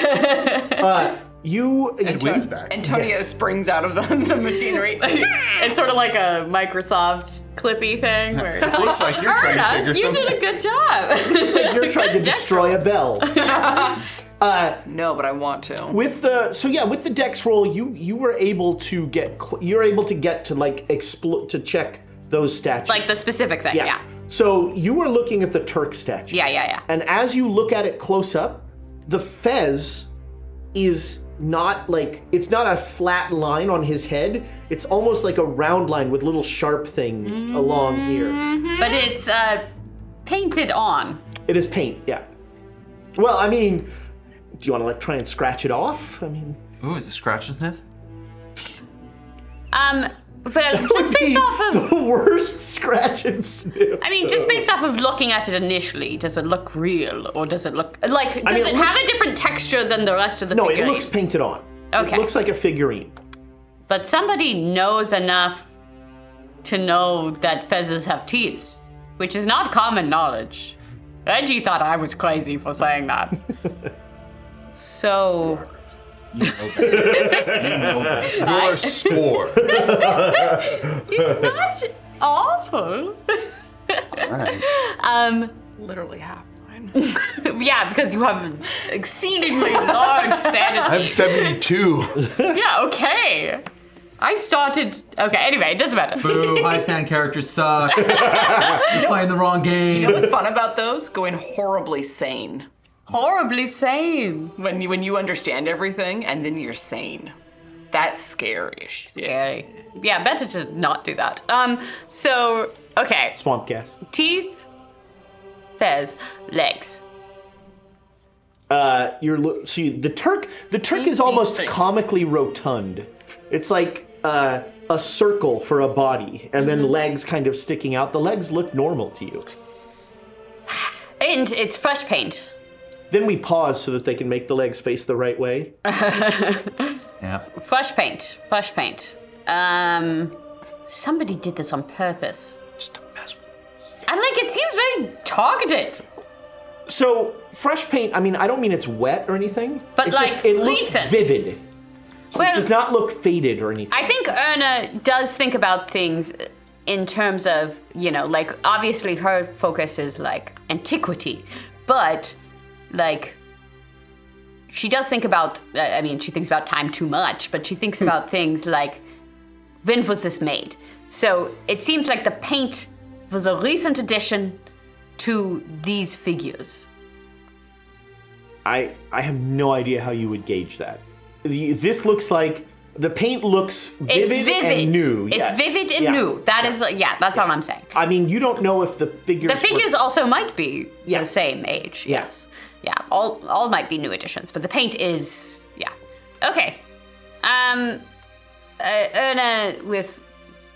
Ed wins back. Antonio springs out of the machinery. It's sort of like a Microsoft Clippy thing where it's Looks like you're trying to Erna, figure you something. did a good job. You're trying to destroy a bell. No, but I want to. With the dex roll, you were able to get to like to check those statues. Like the specific thing, yeah. So you were looking at the Turk statue. Yeah. And as you look at it close up, the fez is not like, it's not a flat line on his head. It's almost like a round line with little sharp things along here. But it's painted on. It is paint, yeah. Well, I mean, do you want to like try and scratch it off? I mean, Ooh, is it scratch and sniff? Well, just based off of, the worst scratch and sniff. I mean, just based off of looking at it initially, does it look real or does it look like? Does mean, it have a different texture than the rest of the No, figurine? it looks painted on. Okay. It looks like a figurine. But somebody knows enough to know that fezzes have teeth, which is not common knowledge. Reggie thought I was crazy for saying that. So. You know better. You're score. It's not awful. Right. Literally half mine. Yeah, because you have an exceedingly large sanity. I'm 72. Yeah, okay. I started. Okay, anyway, it doesn't matter. Boo, high stand characters suck. You're playing the wrong game. You know what's fun about those? Going horribly sane. Horribly sane. When you understand everything and then you're sane. That's scary. Scary. Yeah, better to not do that. So, okay. Swamp gas. Teeth, fez, legs. See, the Turk is almost comically rotund. It's like a circle for a body, and then legs kind of sticking out. The legs look normal to you. And it's fresh paint. Then we pause so that they can make the legs face the right way. Yeah. Fresh paint. Somebody did this on purpose. Just to mess with us. And like, it seems very targeted. So fresh paint. I mean, I don't mean it's wet or anything. But, it looks recent. vivid. Well, It does not look faded or anything. I think Erna does think about things in terms of, like, obviously her focus is like antiquity, but like she does think about, she thinks about time too much, but she thinks about things like, when was this made? So it seems like the paint was a recent addition to these figures. I have no idea how you would gauge that. This looks like the paint looks vivid, and new. It's vivid and new. That is, that's all I'm saying. I mean, you don't know if the figures. The figures also might be Yeah. the same age. Yeah. Yes. Yeah. All might be new additions, but the paint is Okay. Erna with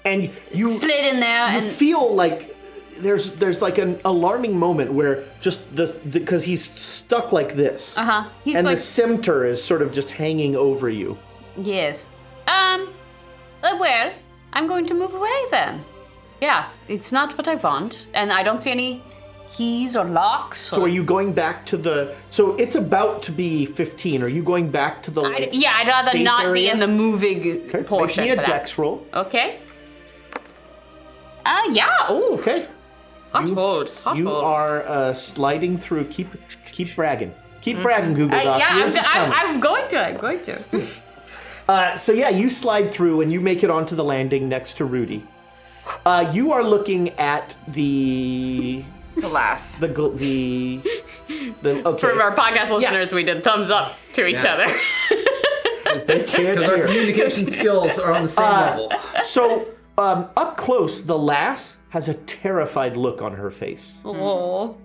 and you slid in there you and feel like there's like an alarming moment where just because he's stuck like this. he's and going. the scepter is sort of just hanging over you. Yes. Well, I'm going to move away then. Yeah, it's not what I want, and I don't see any keys or locks. So are you going back to the? So it's about to be 15. Are you going back to the? I'd rather safe not area? be in the moving Okay, portion. make me a for that. dex roll. Okay. Yeah. Ooh. Okay. Hot holds. Hot You holds. are sliding through. Keep bragging. Keep bragging, Google Doc. Yeah, Yours is coming. I'm going to. I'm going to. So yeah, you slide through and you make it onto the landing next to Rudy. You are looking at the Alas. okay. For our podcast listeners, we did thumbs up to each other. As they can't Because our hear. communication skills are on the same level. So up close, the lass has a terrified look on her face. Oh.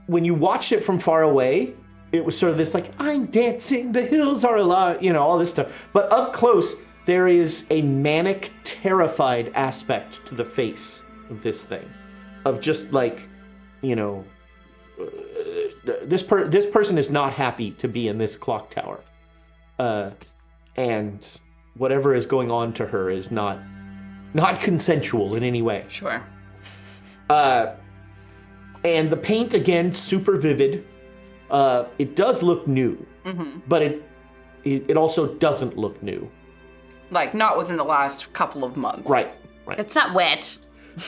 When you watched it from far away, it was sort of this like, I'm dancing, the hills are alive, all this stuff. But up close, there is a manic, terrified aspect to the face of this thing. Of just like, this person is not happy to be in this clock tower. And whatever is going on to her is not consensual in any way. Sure. And the paint, again, super vivid. It does look new, but it also doesn't look new. Like, not within the last couple of months. Right. It's not wet.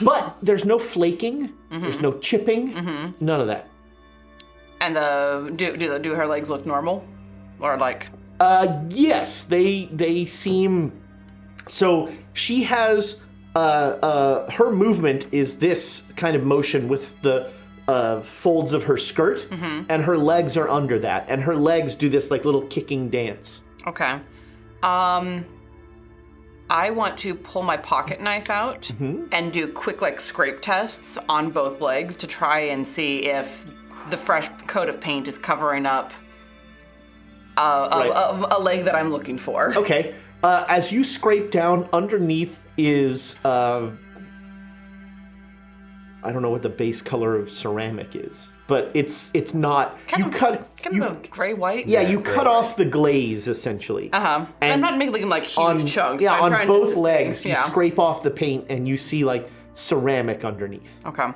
But there's no flaking, there's no chipping, none of that. And do her legs look normal? Or like... Yes, they seem... So she has her movement is this kind of motion with the folds of her skirt, and her legs are under that, and her legs do this like little kicking dance. Okay. I want to pull my pocket knife out and do quick like scrape tests on both legs to try and see if the fresh coat of paint is covering up a leg that I'm looking for. Okay. As you scrape down, underneath is I don't know what the base color of ceramic is, but it's not. Kind of gray white. Yeah, you cut off the glaze essentially. And I'm not making like huge on chunks. Yeah, but I'm on trying to both sustain- legs, you yeah. scrape off the paint and you see like ceramic underneath. Okay.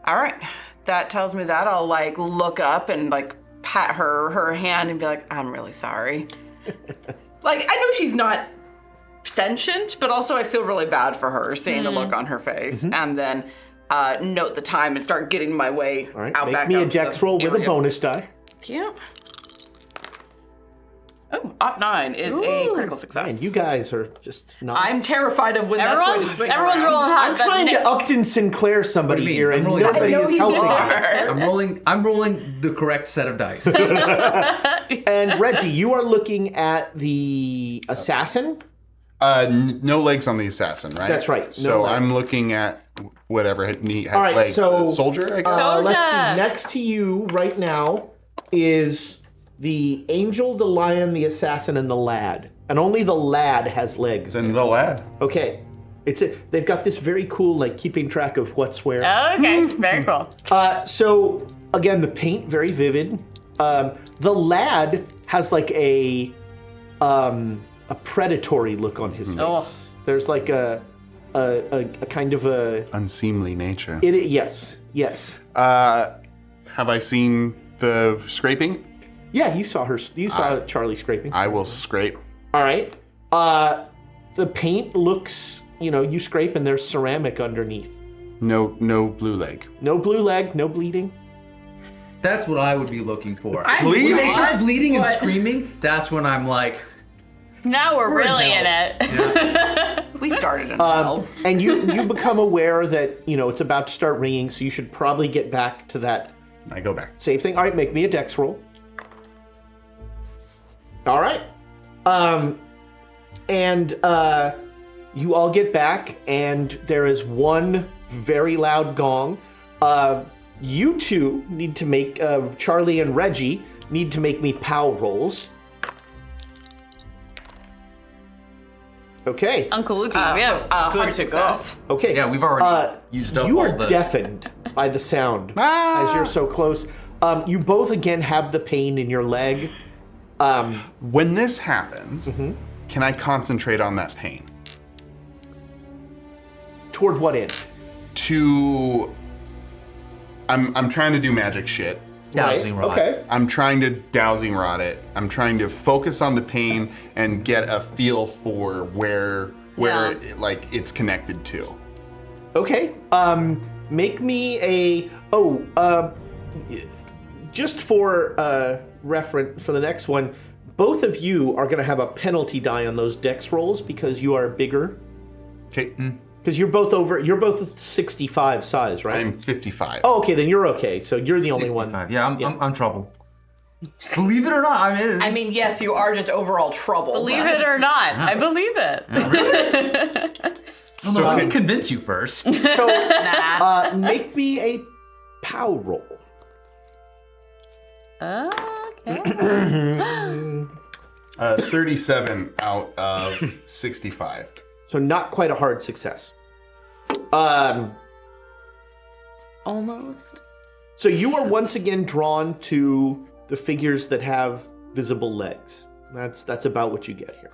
All right. That tells me that. I'll like look up and like pat her hand and be like, I'm really sorry. Like, I know she's not sentient, but also I feel really bad for her seeing the look on her face. And then note the time and start getting my way All right, out back make me a up to dex the roll with a area. bonus die. Yeah. Oh, op 9 is a critical success. Man, you guys are just not. I'm terrified of when that's going to swing Everyone's around. rolling hot. I'm but trying Nick- to Upton Sinclair somebody What do you here, mean? and I'm rolling nobody high. is I know you helping. are. I'm rolling the correct set of dice. And Reggie, you are looking at the assassin. No legs on the assassin, right? That's right, no So legs. I'm looking at whatever has All right, legs. so- The soldier, I guess. Soldier. Let's see. Next to you right now is the angel, the lion, the assassin, and the lad. And only the lad has legs. Then the lad. Okay. They've got this very cool, like, keeping track of what's where. Okay, very cool. So, again, the paint, very vivid. The lad has, like, a predatory look on his face. Oh. There's, like, a kind of a... Unseemly nature. Yes. Have I seen the scraping? Yeah, you saw Charlie scraping. I will scrape. All right. The paint looks, you scrape and there's ceramic underneath. No blue leg. No blue leg, no bleeding. That's what I would be looking for. Bleeding? When they start bleeding and What? screaming, that's when I'm like, Now we're really in hell. it. We started in hell. And you become aware that, it's about to start ringing, so you should probably get back to that I go back. same thing. All right, make me a dex roll. All right. And you all get back, and there is one very loud gong. You two need to make, Charlie and Reggie need to make me POW rolls. Okay. Uncle Uji, we have good hard to go. success. Okay. yeah, we've already used up You all are the... deafened by the sound as you're so close. You both again have the pain in your leg. When this happens, can I concentrate on that pain? Toward what end? I'm trying to do magic shit. Dowsing rod. Okay. I'm trying to dowsing rod it. I'm trying to focus on the pain and get a feel for where Yeah. it's connected to. Okay. Make me a just for reference for the next one, both of you are going to have a penalty die on those dex rolls because you are bigger. Okay. Because you're both 65 size, right? I'm 55. Oh, okay, then you're okay. So you're the only one. 65. Yeah, I'm trouble. Believe it or not, I mean, yes, you are just overall trouble. Believe it or not, I believe it. well, no, let me convince you first. So make me a POW roll. Okay. 37 out of 65. So not quite a hard success. Almost. So you are once again drawn to the figures that have visible legs. That's about what you get here.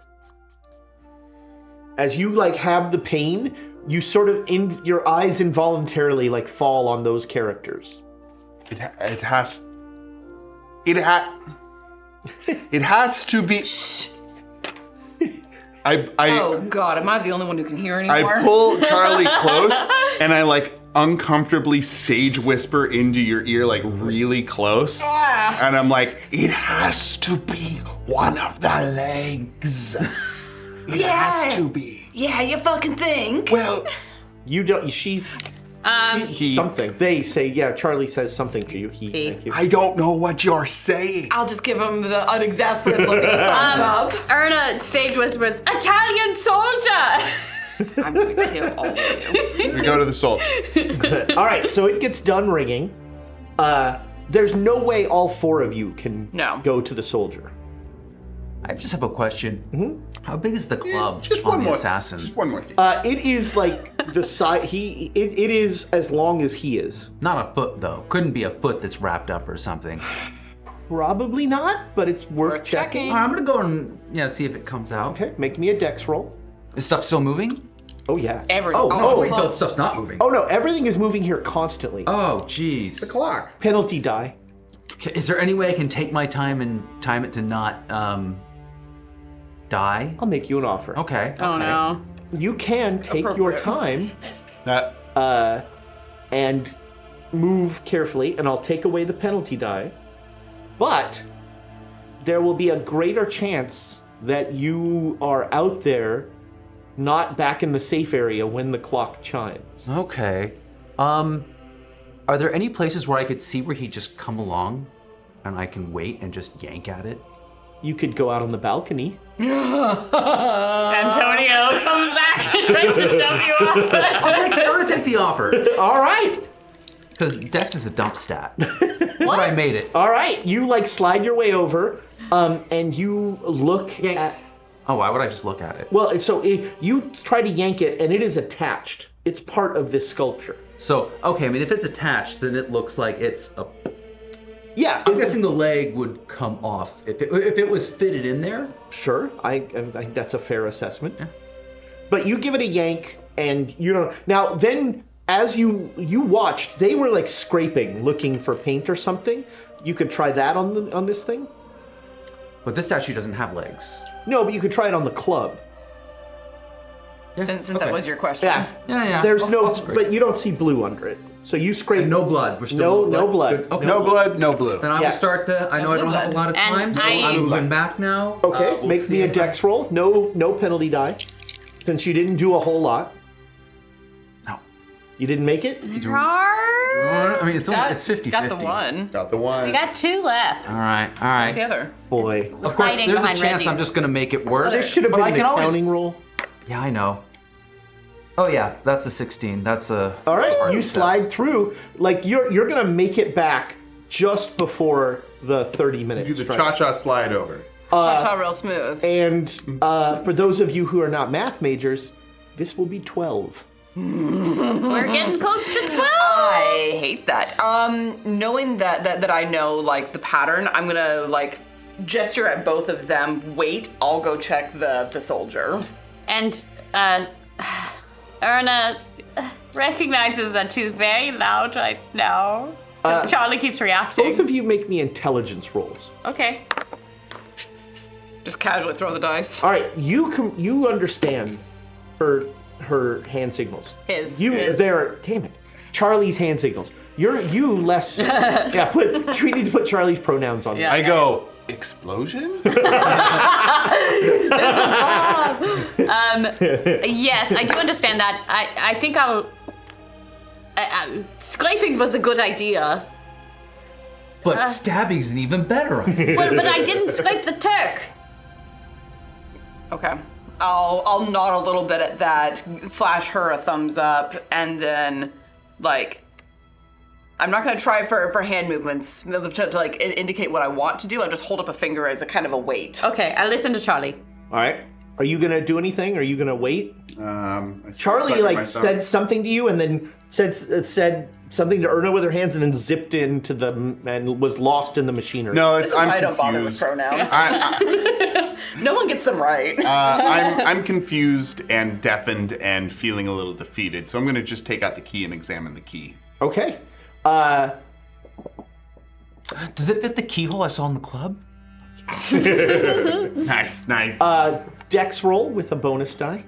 As you have the pain, you sort of your eyes involuntarily fall on those characters. It has to be. Oh God, am I the only one who can hear anymore? I pull Charlie close and I uncomfortably stage whisper into your ear really close. And I'm like, it has to be one of the legs. It has to be. Yeah, you fucking think. Well, You don't. She's he. something. They say, yeah. Charlie says something to you. Thank you. I don't know what you're saying. I'll just give him the unexasperated look thumbs up. Erna stage whispers, Italian soldier! I'm gonna kill all of you. We go to the soldier. All right, so it gets done ringing. There's no way all 4 of you can go to the soldier. I just have a question. Mm-hmm. How big is the club Just on one the more. assassin? Just one more thing. It is like the size. It is as long as he is. Not a foot though. Couldn't be a foot that's wrapped up or something. Probably not, but it's worth checking. All right, I'm gonna go and see if it comes out. Okay, make me a dex roll. Is stuff still moving? Oh yeah. Wait till stuff's not moving. Oh no, everything is moving here constantly. Oh, jeez. The clock. Penalty die. Is there any way I can take my time and time it to not die? I'll make you an offer. Okay. Oh no. You can take your time and move carefully, and I'll take away the penalty die. But there will be a greater chance that you are out there, not back in the safe area when the clock chimes. Okay. Are there any places where I could see where he'd just come along and I can wait and just yank at it? You could go out on the balcony. Antonio comes back and tries to shove you off. I'm gonna take the offer. All right. Because Dex is a dump stat. But I made it. All right. You like slide your way over, and you look at. Oh, why would I just look at it? Well, so you try to yank it, and it is attached. It's part of this sculpture. So, okay, I mean, if it's attached, then it looks like it's a... Yeah. I'm guessing the leg would come off if it was fitted in there. Sure. I think that's a fair assessment. Yeah. But you give it a yank, and you know. Now, then, as you watched, they were like scraping, looking for paint or something. You could try that on this thing. But this statue doesn't have legs. No, but you could try it on the club. Yeah, Since that was your question. Yeah. There's I'll scrape. but you don't see blue under it. So you scrape. And no blood. We're still No blood. Good. Okay. No blood, no blue. Then I will start to. I know I don't have a lot of And time, so I- I'm moving back now. Okay, We'll make see me a if dex roll. No penalty die, since you didn't do a whole lot. No. You didn't make it. I mean, it's 50-50. Got the one. Got the one. We got 2 left. All right. What's the other? Boy, Of course, Hiding there's a behind chance I'm Randy's. just gonna make it worse. there should have but been I an can always- accounting roll. Yeah, I know. Oh yeah, that's a 16. That's a. All right, hard you success. slide through. Like you're gonna make it back just before the 30 minutes. Do the cha-cha slide over. Cha-cha real smooth. And for those of you who are not math majors, this will be 12. We're getting close to 12. I hate that. Knowing that I know like the pattern, I'm gonna like gesture at both of them. Wait, I'll go check the soldier. And Erna recognizes that she's very loud right now. Because Charlie keeps reacting. Both of you make me intelligence rolls. Okay. Just casually throw the dice. All right, you understand her hand signals. His. They're damn it, Charlie's hand signals. You less. Yeah, we need to put Charlie's pronouns on. Yeah. I go, explosion? Yes, I do understand that. I think I'll... scraping was a good idea. But stabbing's an even better idea. But I didn't scrape the Turk. Okay. I'll nod a little bit at that, flash her a thumbs up, and then like I'm not gonna try for hand movements to like indicate what I want to do. I'll just hold up a finger as a kind of a wait. Okay, I listen to Charlie. All right. Are you gonna do anything? Are you gonna wait? I Charlie suck at like myself. said something to you, and then said something to Erna with her hands, and then zipped into and was lost in the machinery. No, This it's is why I'm I don't bother with confused. pronouns. No one gets them right. I'm confused and deafened and feeling a little defeated. So I'm going to just take out the key and examine the key. Okay. Does it fit the keyhole I saw in the club? Nice. Dex roll with a bonus die.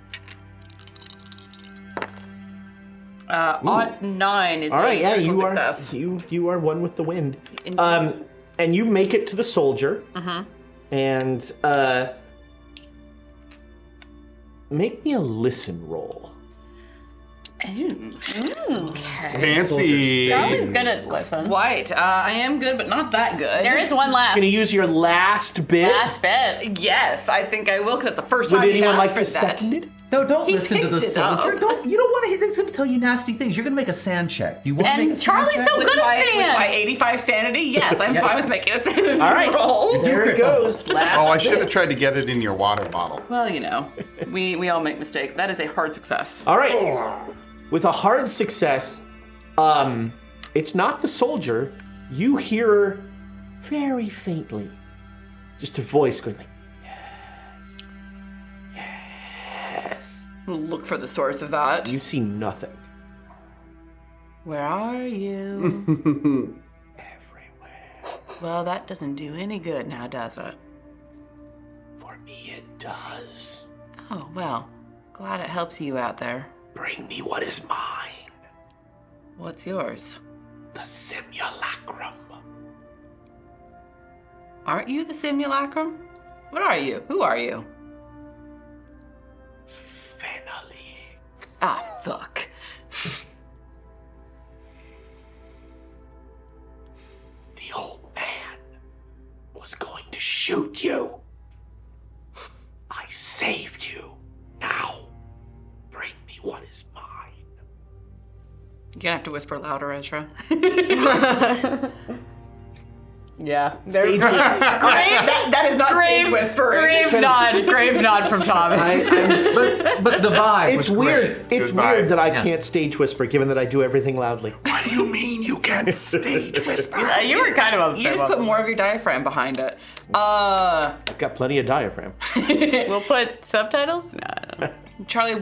Odd 9 is All right, a yeah, critical you success. are you are one with the wind. Indeed. And you make it to the soldier, and make me a listen roll. Fancy. Charlie's good at listen. White. I am good, but not that good. There is one left. Gonna use your last bit. Last bit. Yes, I think I will, because it's the first Would time you've anyone asked like to for that. second it? No, don't He listen to the picked it soldier. up. You don't want to hear things going to tell you nasty things. You're going to make a sand check. You want to make a And sand Charlie's check? so With good at my 85 sand. sanity, yes, I'm fine with making a sanity All right. roll. There it goes. Last Oh, I should have bit. tried to get it in your water bottle. Well, you know, we all make mistakes. That is a hard success. All right. With a hard success, it's not the soldier. You hear very faintly just a voice going like, yes, yes. Look for the source of that. You see nothing. Where are you? Everywhere. Well, that doesn't do any good now, does it? For me it does. Oh, well, glad it helps you out there. Bring me what is mine. What's yours? The simulacrum. Aren't you the simulacrum? What are you? Who are you? Finally. Ah, fuck. The old man was going to shoot you. I saved you. Now, bring me what is mine. You're gonna have to whisper louder, Ezra. Yeah. Stage that is not stage whispering. Grave nod from Thomas. But the vibe It's was weird. great. It's Good vibe. weird that I Yeah. can't stage whisper, given that I do everything loudly. What do you mean you can't stage whisper? You were kind of You just put more of your diaphragm behind it. I've got plenty of diaphragm. We'll put subtitles? No, I don't know. Charlie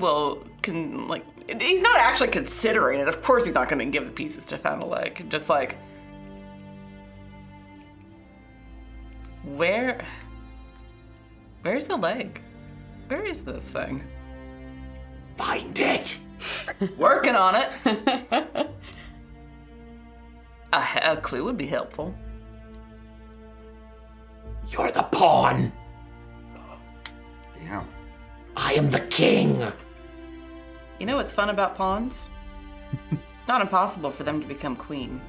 he's not actually considering it. Of course he's not gonna give the pieces to Fanaleg. Just like, where's the leg? Where is this thing? Find it. Working on it. A clue would be helpful. You're the pawn. Yeah. I am the king. You know what's fun about pawns? It's not impossible for them to become queen.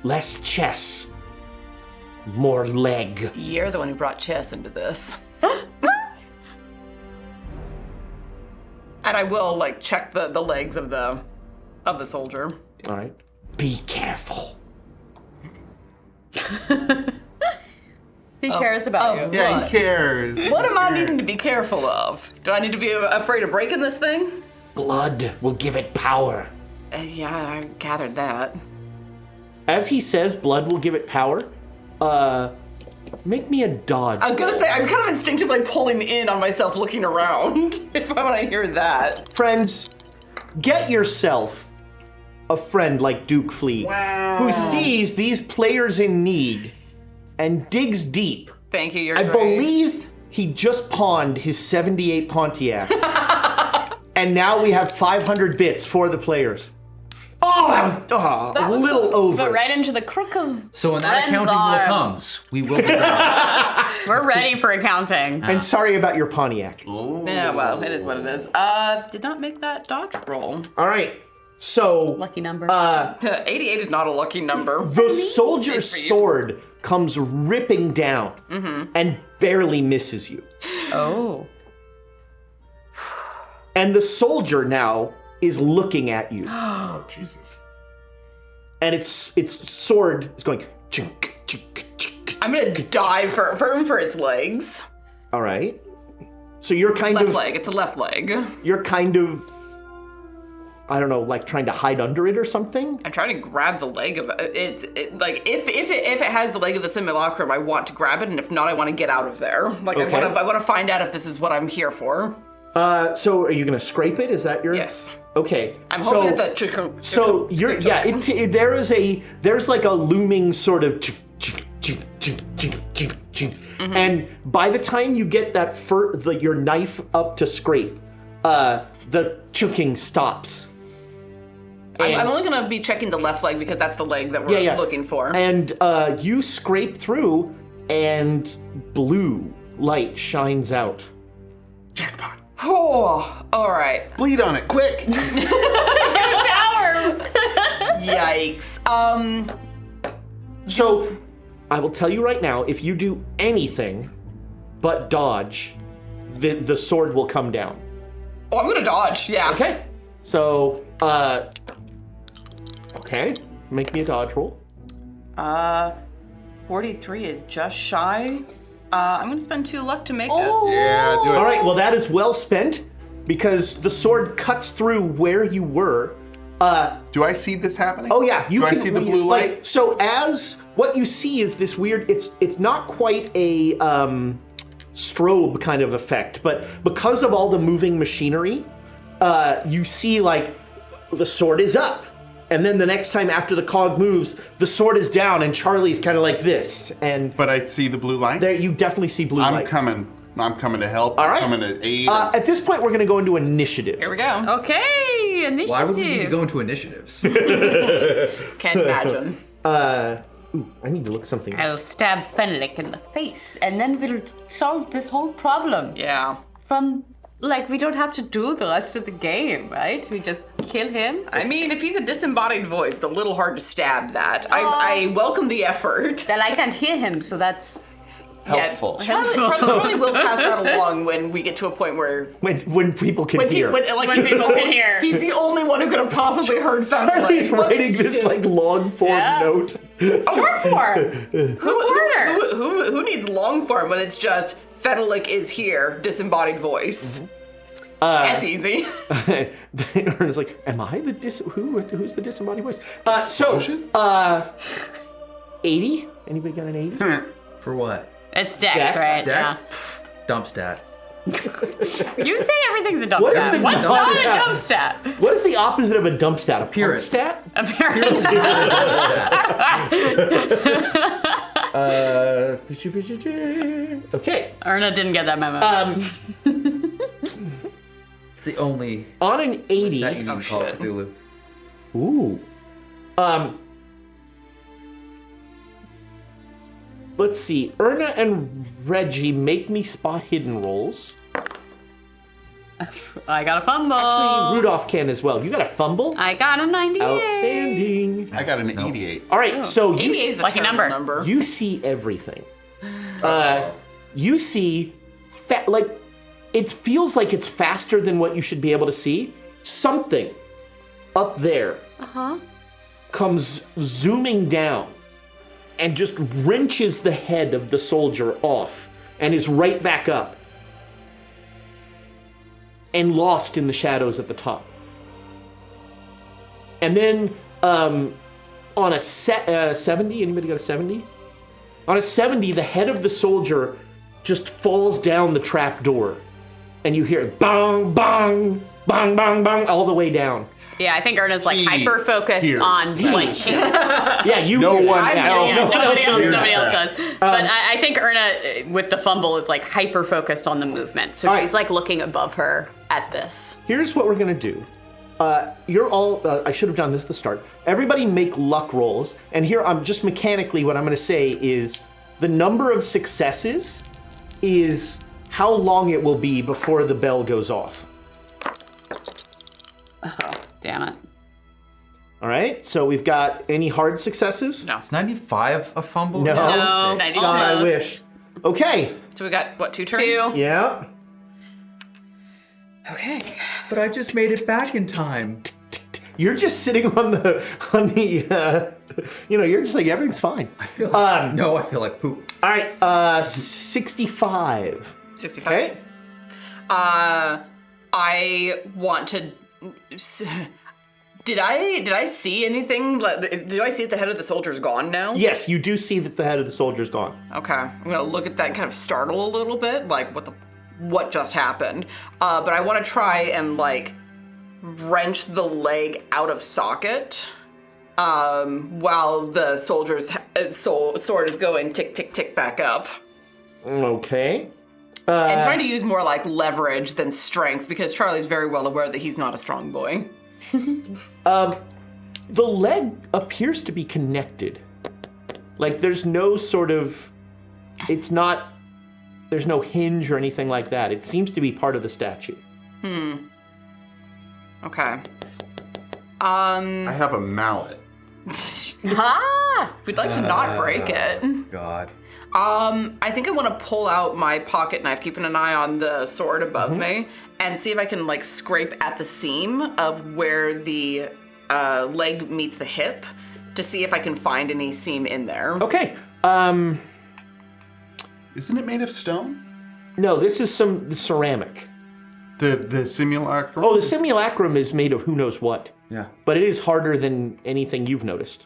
Less chess. More leg. You're the one who brought chess into this. And I will check the legs of the soldier. All right. Be careful. He cares about you. Yeah, he cares. What am I needing to be careful of? Do I need to be afraid of breaking this thing? Blood will give it power. Yeah, I gathered that. As he says, blood will give it power. Make me a dodge. I was gonna say, I'm kind of instinctively pulling in on myself looking around if I want to hear that. Friends, get yourself a friend like Duke Flea, who sees these players in need and digs deep. Thank you, you're I great. believe he just pawned his 78 Pontiac. And now we have 500 bits for the players. Oh, that was a little over. But right into the crook of So when that Ren's accounting roll arm. comes, we will be ready. We're ready for accounting. And sorry about your Pontiac. Yeah, well, it is what it is. Did not make that dodge roll. All right, so Lucky number. 88 is not a lucky number. the soldier's Good for you. sword comes ripping down and barely misses you. oh. And the soldier now is looking at you. Oh, Jesus. And its sword is going chink, chink, chink. I'm gonna dive for its legs. All right. So you're kind Left of leg. It's a left leg. you're kind of I don't know, like trying to hide under it or something. I'm trying to grab the leg of it. If it has the leg of the simulacrum, I want to grab it, and if not, I want to get out of there. Like Okay. I want to find out if this is what I'm here for. So are you gonna scrape it? Is that your? Yes. Okay. I'm so, hoping that So you're there's like a looming sort of and by the time you get that your knife up to scrape, the choking stops. I'm only gonna be checking the left leg because that's the leg that we're looking for. And you scrape through, and blue light shines out. Oh, all right. Bleed on it, quick! Yikes. So, I will tell you right now, if you do anything but dodge, the sword will come down. Oh, I'm gonna dodge. Yeah. Okay. So, okay. Make me a dodge roll. 43 is just shy. I'm gonna spend 2 luck to make it. Yeah, do it. All right, well, that is well spent because the sword cuts through where you were. Do I see this happening? Oh yeah, Do I see the blue light? Like, so as what you see is this weird. It's not quite a strobe kind of effect, but because of all the moving machinery, you see like the sword is up, and then the next time after the cog moves, the sword is down, and Charlie's kind of like this, and But I see the blue light. there you definitely see blue I'm light. coming to help. All right. I'm coming to aid. At this point, we're going to go into initiative. Here we go. Okay, initiative. Why would we need to go into initiatives? Can't imagine. Ooh, I need to look something up. I'll stab Fenlick in the face, and then we'll solve this whole problem. Yeah. From, like, we don't have to do the rest of the game, right? We just kill him. I mean, if he's a disembodied voice, it's a little hard to stab that. I welcome the effort. Then I can't hear him, so that's... Helpful. Yeah, Charlie will pass that along when we get to a point where When people can hear. when people can hear. He's the only one who could have possibly heard that. He's writing this like long form Yeah. note. Word for Who needs long form when it's just Fenlick is here, disembodied voice? That's easy. Ernest like, am I the who's the disembodied voice? Explosion? 80? Anybody got an 80? For what? It's Dex, Dex? right? Dex? Pfft, dump stat. Yeah. You say everything's a dump What is stat. the What's dump not a stat? dump stat? What is the opposite of a dump stat? A pump Appearance. stat? Apparently. Okay. Erna didn't get that memo. It's the only On an 80. stat you need to call shit. Cthulhu. Ooh. Let's see. Erna and Reggie make me spot hidden rolls. I got a fumble. Actually, Rudolph can as well. You got a fumble? I got a 98. Outstanding. I got an 88. All right, so 88 is a Lucky terrible number. you see everything. You see, like, it feels like it's faster than what you should be able to see. Something up there comes zooming down and just wrenches the head of the soldier off and is right back up and lost in the shadows at the top. And then on a 70, anybody got a 70? On a 70, the head of the soldier just falls down the trap door and you hear bang, bang, bang, bang, bang all the way down. Yeah, I think Erna's like He hyper focused hears. on what she. Yeah, you. No one yeah, else. no one else hears Nobody else that. does. But I think Erna, with the fumble, is like hyper focused on the movement. So All right. she's like looking above her at this. Here's what we're gonna do. You're all. I should have done this at the start. Everybody make luck rolls, and here I'm just mechanically. What I'm gonna say is the number of successes is how long it will be before the bell goes off. Oh, damn it. All right. So we've got any hard successes? No. Is 95 a fumble? No. No, 96. God, I almost. wish. Okay. So we got, what, 2 turns? 2. Yeah. Okay. But I just made it back in time. You're just sitting on the you're just like everything's fine. I feel no, I feel like poop. All right. 65. 65. Okay. I want to. Did I see anything? Did I see that the head of the soldier's gone now? Yes, you do see that the head of the soldier's gone. Okay, I'm gonna look at that and kind of startle a little bit, like what just happened? But I want to try and like wrench the leg out of socket, while the soldier's sword is going tick tick tick back up. Okay. And trying to use more like leverage than strength because Charlie's very well aware that he's not a strong boy. The leg appears to be connected. Like there's no sort of, there's no hinge or anything like that. It seems to be part of the statue. Okay. I have a mallet. We'd like to not break it. God. I think I want to pull out my pocket knife, keeping an eye on the sword above me, and see if I can like scrape at the seam of where the leg meets the hip to see if I can find any seam in there. Okay. Isn't it made of stone? No, this is some ceramic. The simulacrum? Oh, the simulacrum is made of who knows what. Yeah. But it is harder than anything you've noticed.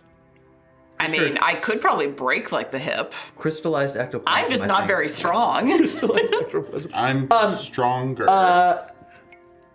I mean, I could probably break like the hip. Crystallized ectoplasm. I'm just I not think. very strong. I'm stronger.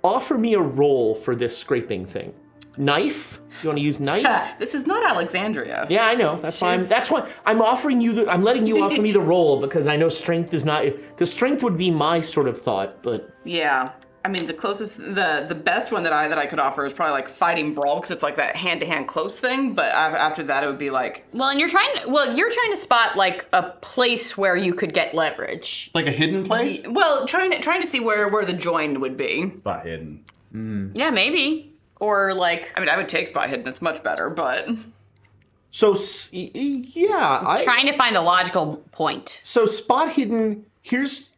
Offer me a roll for this scraping thing. Knife? You want to use knife? This is not Alexandria. Yeah, I know. That's why. That's why I'm offering you. I'm letting you offer me the roll because I know strength is not. Because strength would be my sort of thought, but Yeah. I mean, the closest, the best one that I could offer is probably like fighting brawl because it's like that hand-to-hand close thing. But after that, it would be like, Well, and you're trying to spot like a place where you could get leverage. like a hidden place? well, trying to see where the join would be. Spot hidden. Yeah, maybe. Or like I mean, I would take spot hidden. It's much better, but so yeah. trying to find a logical point. So spot hidden. Here's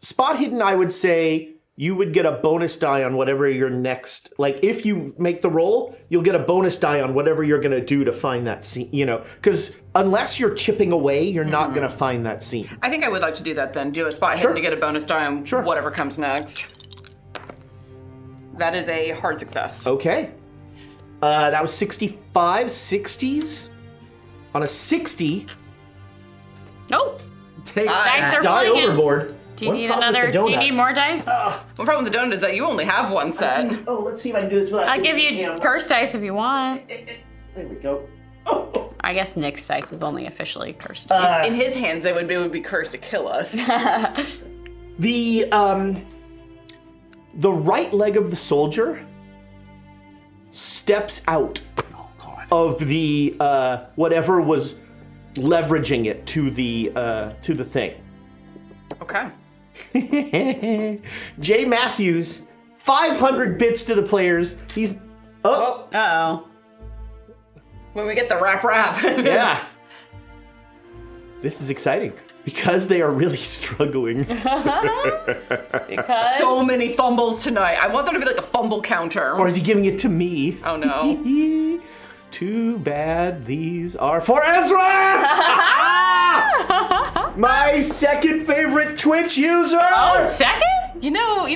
spot hidden. I would say you would get a bonus die on whatever your next. Like if you make the roll, you'll get a bonus die on whatever you're gonna do to find that scene. You know, because unless you're chipping away, you're not gonna find that scene. I think I would like to do that then. Do a spot hidden to get a bonus die on whatever comes next. That is a hard success. Okay. That was 65, 60s. On a 60, Nope. Take Dice are die flying in. overboard. Do you What need problem with another? the Do you donut? need more dice? One problem with the donut is that you only have one set. Oh, let's see if I can do this without I'll give hitting the you camera. curse dice if you want. There we go. Oh. I guess Nick's dice is only officially cursed. In his hands, it would be cursed to kill us. The right leg of the soldier steps out of the whatever was leveraging it to the thing. Okay. Jay Matthews, 500 bits to the players. He's Uh-oh. When we get the rap. yeah. This is exciting because they are really struggling. Because So many fumbles tonight. I want there to be like a fumble counter. Or is he giving it to me? Oh no. Too bad these are for Ezra! My second favorite Twitch user! Oh, second? You know,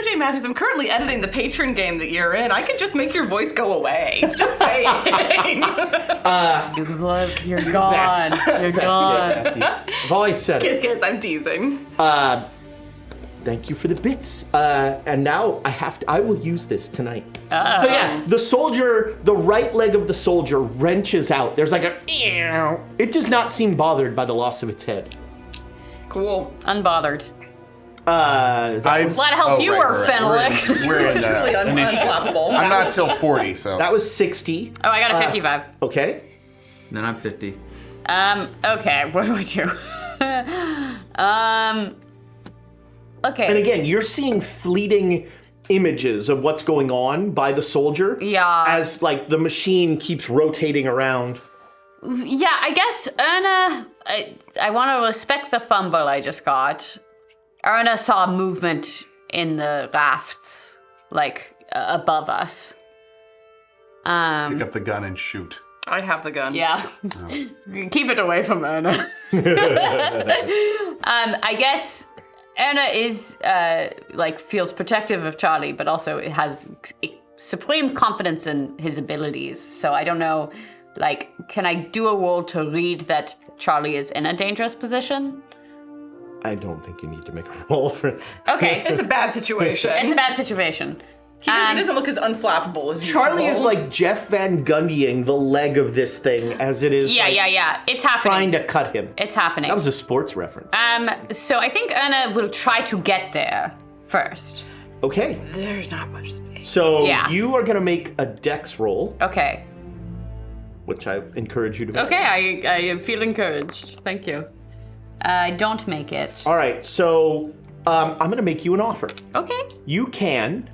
Jay Matthews, I'm currently editing the patron game that you're in. I could just make your voice go away. Just saying. Look, you're gone. You're gone. I've always said it. Kiss, I'm teasing. Thank you for the bits. And now I will use this tonight. So yeah, the right leg of the soldier wrenches out. There's like a, it does not seem bothered by the loss of its head. Cool. Unbothered. I'm Glad to help you were, Fenwick. We're in It's really initiative. unflappable. I'm not till 40, so. That was 60. Oh, I got a 55. Okay. Then I'm 50. Okay, what do I do? Okay. And again, you're seeing fleeting images of what's going on by the soldier. Yeah. As like the machine keeps rotating around. Yeah, I guess Erna, I want to respect the fumble I just got. Erna saw movement in the rafts, like above us. Pick up the gun and shoot. I have the gun. Yeah. Keep it away from Erna. I guess Erna is feels protective of Charlie, but also has supreme confidence in his abilities. So I don't know, can I do a roll to read that Charlie is in a dangerous position? I don't think you need to make a roll for it. Okay. It's a bad situation. It's a bad situation. He doesn't look as unflappable as Charlie is usual. like Jeff Van Gundying the leg of this thing as it is Yeah. It's happening. trying to cut him. It's happening. That was a sports reference. So I think Erna will try to get there first. Okay. There's not much space. So Yeah. you are going to make a dex roll, Okay. which I encourage you to make. Okay, I feel encouraged. Thank you. I don't make it. All right. So I'm going to make you an offer. Okay. You can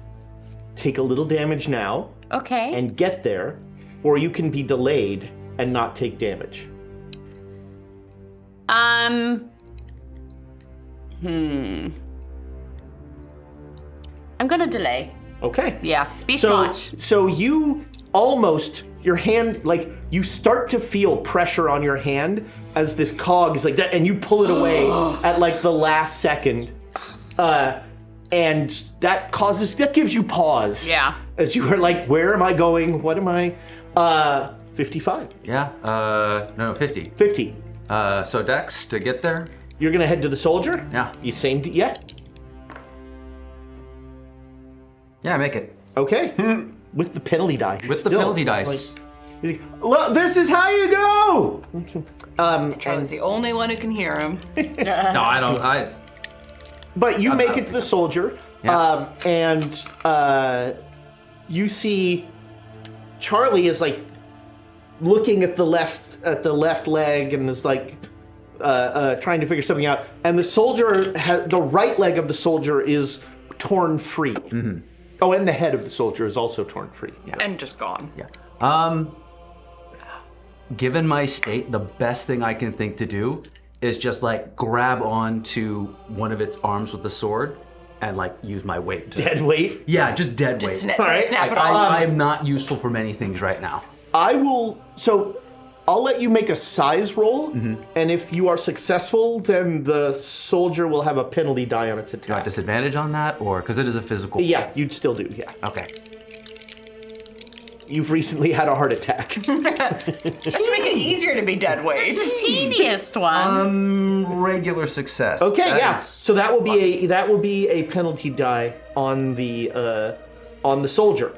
take a little damage now Okay. and get there, or you can be delayed and not take damage. I'm gonna delay. Okay. Yeah. Be So, smart. so you almost, your hand, like, you start to feel pressure on your hand as this cog is like that, and you pull it away at like the last second. And that gives you pause. Yeah. As you are like, where am I going? What am I? 55. Yeah. No, 50. 50. So Dex to get there. You're gonna head to the soldier? Yeah. You same, yeah. Yeah, make it. Okay. With the penalty die. With the Still, penalty dice. like, look, this is how you go! Charlie's the only one who can hear him. No, I don't. But you make it to the soldier, Yeah. and you see Charlie is like looking at the left leg and is like trying to figure something out. And the soldier, the right leg of the soldier is torn free. Mm-hmm. Oh, and the head of the soldier is also torn free. Yeah. And just gone. Yeah. Given my state, the best thing I can think to do is just like grab onto one of its arms with the sword and like use my weight. Dead weight? Yeah, just dead weight. Snap, All right. snap it off. I'm not useful for many things right now. I'll let you make a size roll, and if you are successful, then the soldier will have a penalty die on its Do I attack. disadvantage on that, or because it is a physical? Yeah, you'd still do, yeah. Okay. You've recently had a heart attack. Just to make it easier to be dead weight. The teeniest one. Regular success. Okay, That yeah. is- So that will be a penalty die on the soldier.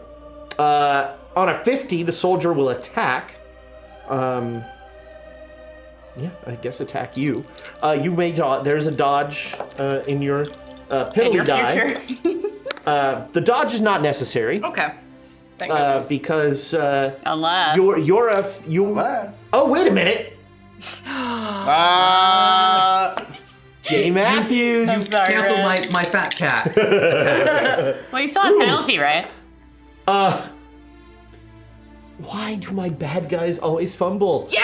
On a 50, the soldier will attack. Yeah, I guess attack you. You may there's a dodge in your penalty die. The dodge is not necessary Okay. Thank goodness. because Unless. Unless. Oh, wait a minute, Jay Matthews. I'm sorry, Cancel Red. my fat cat. Well, you still have penalty, right? Why do my bad guys always fumble? Yeah.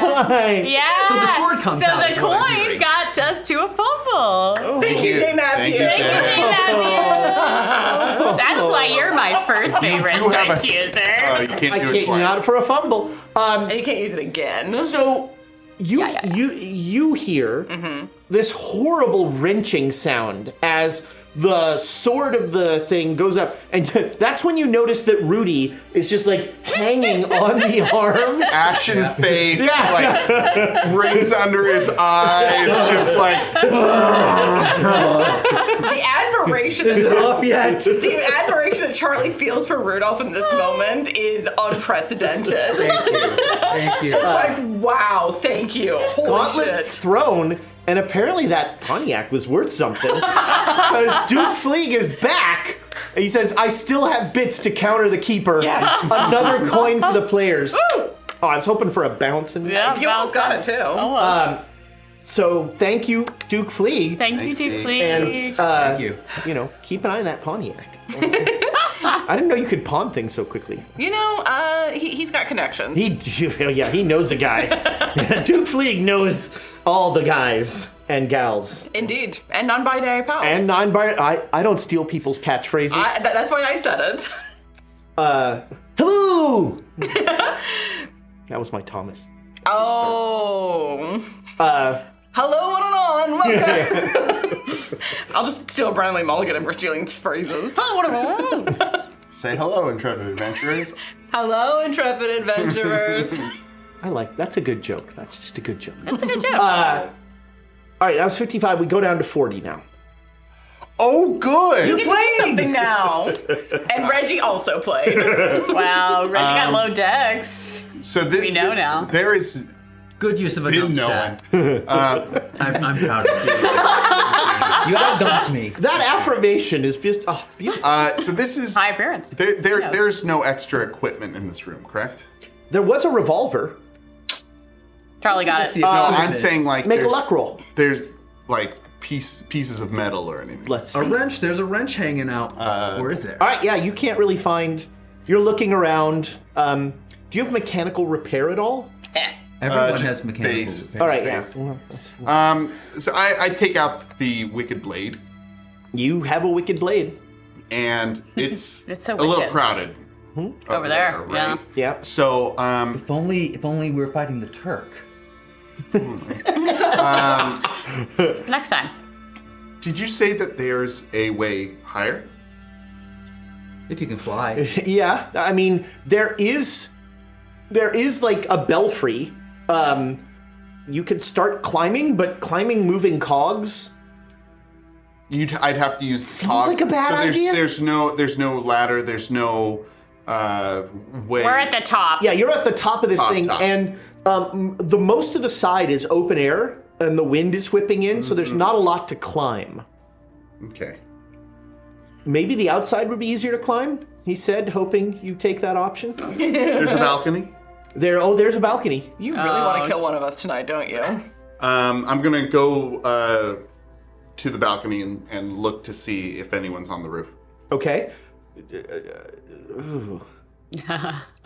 Why? Yeah. So the sword comes so out the is what I'm coin hearing. got us to a fumble. Thank you, Jay Matthews. Thank you, Thank you, Jay Matthews. That's why you're my first favorite do have a- accuser. You can't I do it can't twice. not for a fumble. And you can't use it again. So you you hear this horrible wrenching sound as the sword of the thing goes up, and that's when you notice that Rudy is just like hanging on the arm. Ashen face, Yeah. like rings under his eyes, just like The admiration the admiration that Charlie feels for Rudolph in this moment is unprecedented. Thank you. Just like, wow, thank you. Holy Gauntlet shit. thrown, and apparently that Pontiac was worth something because Duke Fleeg is back. He says, "I still have bits to counter the keeper." Yes. Another coin for the players. Oh, I was hoping for a bounce in. Yeah, You almost got it too. Almost. So thank you, Duke Fleeg. Thank you, Duke, And please. Thank you. keep an eye on that Pontiac. I didn't know you could pawn things so quickly. You know, he's got connections. He knows a guy. Duke Fleeg knows all the guys and gals. Indeed. And non-binary pals. And non-binary. I don't steal people's catchphrases. That's why I said it. Hello. That was my Thomas. Oh. Hello, one and all, and welcome. I'll just steal Brownlee Mulligan for stealing phrases. say hello, intrepid adventurers. Hello, intrepid adventurers. That's a good joke. That's just a good joke. That's a good joke. All right, that was 55. We go down to 40 now. Oh, good. You get to do something now. And Reggie also played. Wow, Reggie got low decks. So We know now. There is Good use of a been dump no stat. one. I'm proud of you. You outdumped me. That affirmation is just beautiful. So this is High appearance. There's no extra equipment in this room, correct? There was a revolver. Charlie got it. No, I'm saying like Make a there's- luck roll. There's like pieces of metal or anything. Let's see. A wrench. There's a wrench hanging out. Where is there? All right, yeah, you can't really find. You're looking around. Do you have mechanical repair at all? Everyone Just has mechanical. base. repair. All right, yeah. Base. Well, that's- So I take out the wicked blade, You have a wicked blade. and it's, It's so a little wicked. crowded. Over there, right? Yeah. So, If only we were fighting the Turk. Next time. did you say that there's a way higher? If you can fly. Yeah, I mean, there is like a belfry. You could start climbing, but climbing moving cogs. I'd have to use Seems cogs. like a bad so idea. There's no ladder. There's no way. We're at the top. Yeah, you're at the top of this thing, Top. and the most of the side is open air, and the wind is whipping in, so there's not a lot to climb. Okay. Maybe the outside would be easier to climb, he said, hoping you take that option. There's a balcony. There's a balcony. You really want to kill one of us tonight, don't you? I'm gonna go to the balcony and look to see if anyone's on the roof. Okay.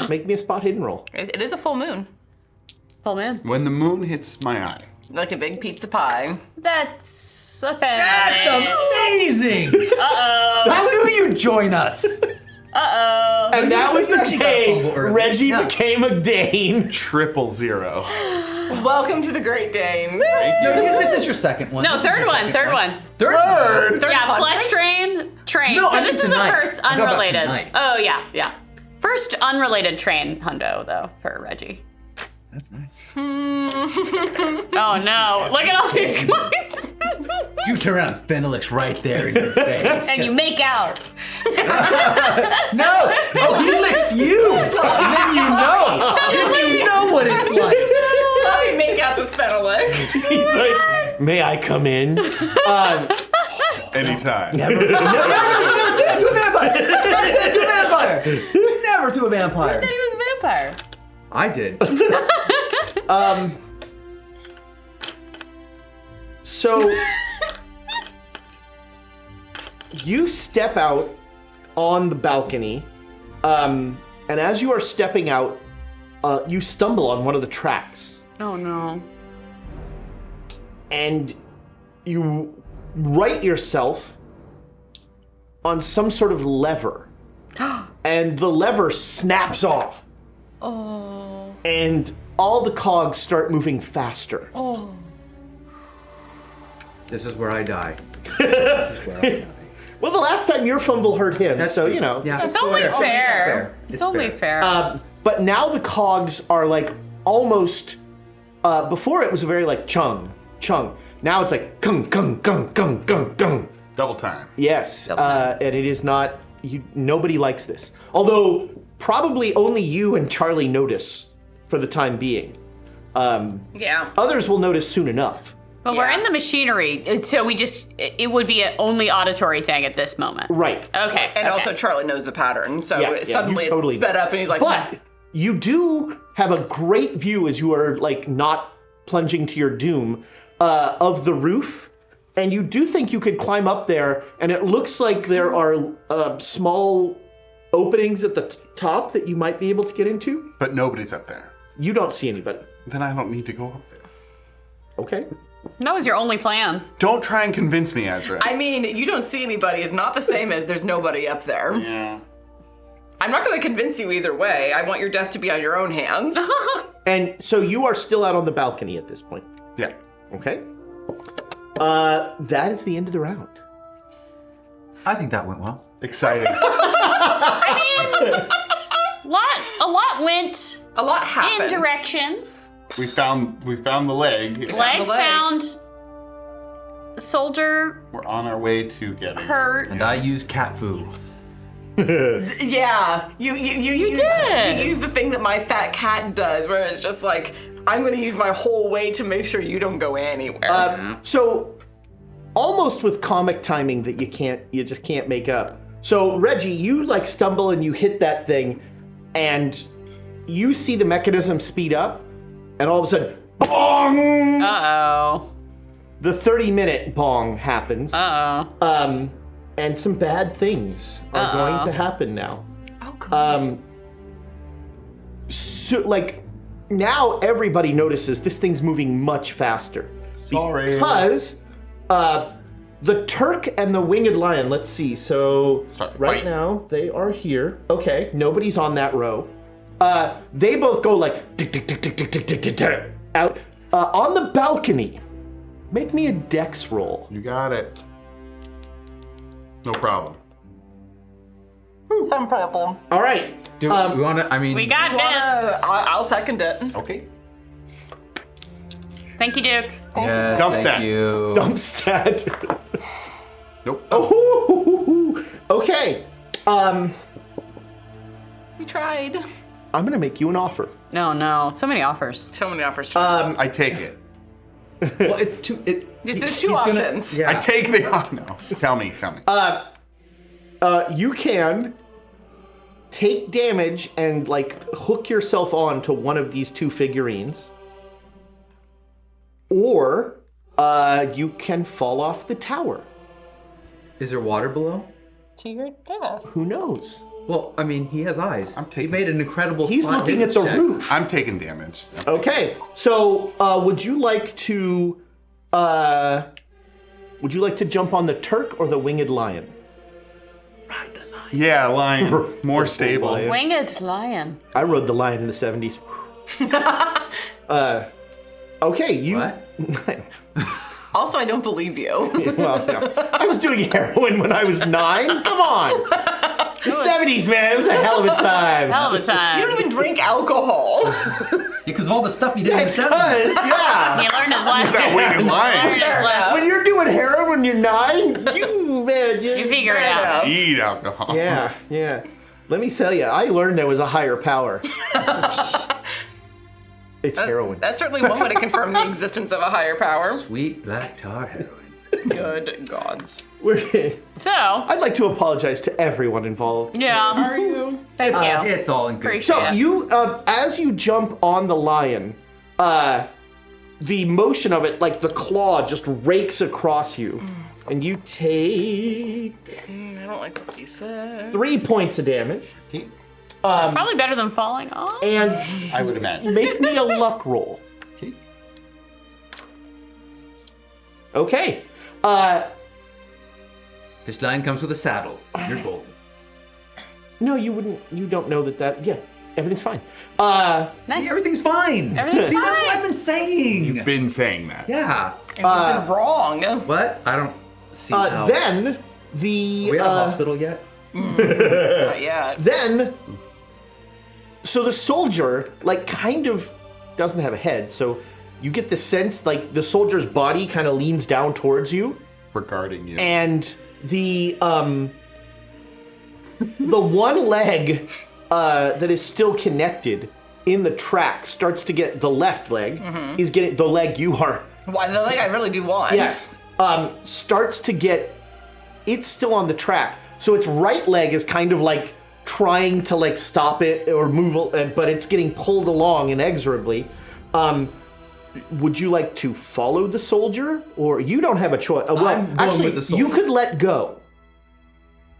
Make me a spot hidden roll. It is a full moon, Full moon. When the moon hits my eye. like a big pizza pie. That's a thing. That's amazing! Uh-oh. How do you join us? Uh-oh. And that was the Reggie got day fumble early. Reggie Yeah. became a Dane. 000. Welcome to the Great Danes. This is your second one. No, This is third your one, second third one. Third? Third Yeah, one. flesh train. No, So I mean this is tonight. the first I'm talking about unrelated. tonight. Oh, yeah. First unrelated train hundo, though, for Reggie. That's nice. Oh, no. Look at all these coins. You turn around, Fenelix right there in your face. And you make out. No! Oh, he licks you! And then you know! Then you know what it's like! Let me make out with Fenelix. He's like, may I come in? Anytime. Never say that to a vampire! Never say that to a vampire! Never to a vampire! He was a vampire. I did. So you step out on the balcony, and as you are stepping out, you stumble on one of the tracks, Oh, no. and you right yourself on some sort of lever, and the lever snaps off. Oh. And all the cogs start moving faster. Oh. This is where I die. This is where I die. Well, the last time your fumble hurt him, so you know. Yeah. It's only fair. fair. It's It's only fair. But now the cogs are like almost. Before it was very like chung. Now it's like gung gung gung gung gung gung. Double time. Yes, and it is not. Nobody likes this. Although probably only you and Charlie notice for the time being. Yeah. Others will notice soon enough. But we're in the machinery, so it would be an only auditory thing at this moment. Right. Okay. And also Charlie knows the pattern, so Yeah, suddenly you totally it's sped up and he's like, But you do have a great view as you are like not plunging to your doom of the roof, and you do think you could climb up there, and it looks like there are small openings at the top that you might be able to get into. But nobody's up there. You don't see anybody. Then I don't need to go up there. Okay. That was your only plan. Don't try and convince me, Ezra. I mean, you don't see anybody is not the same as there's nobody up there. Yeah. I'm not going to convince you either way. I want your death to be on your own hands. And so you are still out on the balcony at this point. Yeah. Okay. That is the end of the round. I think that went well. Exciting. A lot went A lot in happened. directions. we found the leg. Legs leg. found. Soldier We're on our way to getting hurt. And I used cat food. Yeah, you did. You use the thing that my fat cat does, where it's just like, I'm going to use my whole weight to make sure you don't go anywhere. So almost with comic timing that you just can't make up. So Reggie, you like stumble and you hit that thing, and you see the mechanism speed up, and all of a sudden, bong! Uh-oh. the 30-minute bong happens. Uh-oh. And some bad things are going to happen now. Oh, God. So, like, now everybody notices this thing's moving much faster. Sorry. Because the Turk and the Winged Lion, let's see. So Start right fighting. now they are here. Okay, nobody's on that row. They both go like tick, tick, tick, tick, tick, tick, tick, tick, tick, out. On the balcony, make me a dex roll. You got it. No problem. Some problem. All right. Do we want to? I mean, We got this. I'll second it. Okay. Thank you, Duke. Yeah, Dump thank stat. you. Dump stat. Nope. Oh, okay. We tried. I'm gonna make you an offer. No. So many offers. So many offers. I take it. Well, it's too. There's two options. Yeah. I take the. No. Tell me. You can take damage and like hook yourself on to one of these two figurines, or you can fall off the tower. Is there water below? To your death. Who knows? Well, I mean, he has eyes. I'm taking- He made an incredible. He's spot looking at hidden the check. roof. I'm taking damage. Okay, so would you like to jump on the Turk or the Winged Lion? Yeah, lion. More stable. Lion. Winged lion. I rode the lion in the 70s. Okay, you. What? Also, I don't believe you. Well, no. I was doing heroin when I was 9. Come on. The 70s, man. It was a hell of a time. Hell of a time. You don't even drink alcohol. Because of all the stuff you did in the It 70s. does, yeah. He learned his lesson. That winged lion. Learned his lesson. When you're doing heroin when you're 9, You figure it out. Eat alcohol. Yeah. Let me tell you, I learned there was a higher power. It's heroin. That's certainly one way to confirm the existence of a higher power. Sweet black tar heroin. Good gods. So, I'd like to apologize to everyone involved. yeah. Are you? Thank you. It's all in good. Appreciate So it. you, as you jump on the lion, the motion of it, like the claw, just rakes across you, and you take I don't like what he said. 3 points of damage. Probably better than falling off. And I would imagine. make me a luck roll. Okay. Okay. This line comes with a saddle. You're golden. No, you wouldn't. You don't know that. Yeah, everything's fine. Nice. See, everything's fine. Everything's See, that's fine. what I've been saying. Been saying that. Yeah. You've been wrong. What? I don't see how. Then the Are we at a hospital yet? Not yet. then so the soldier like kind of doesn't have a head, so you get the sense like the soldier's body kind of leans down towards you, Regarding you. and the one leg that is still connected in the track starts to get the left leg is getting the leg you are Why, the leg I really do want. yes starts to get, it's still on the track, so its right leg is kind of like trying to like stop it or move, but it's getting pulled along inexorably. Would you like to follow the soldier, or you don't have a choice? Well, I'm going actually, with the soldier. you could let go.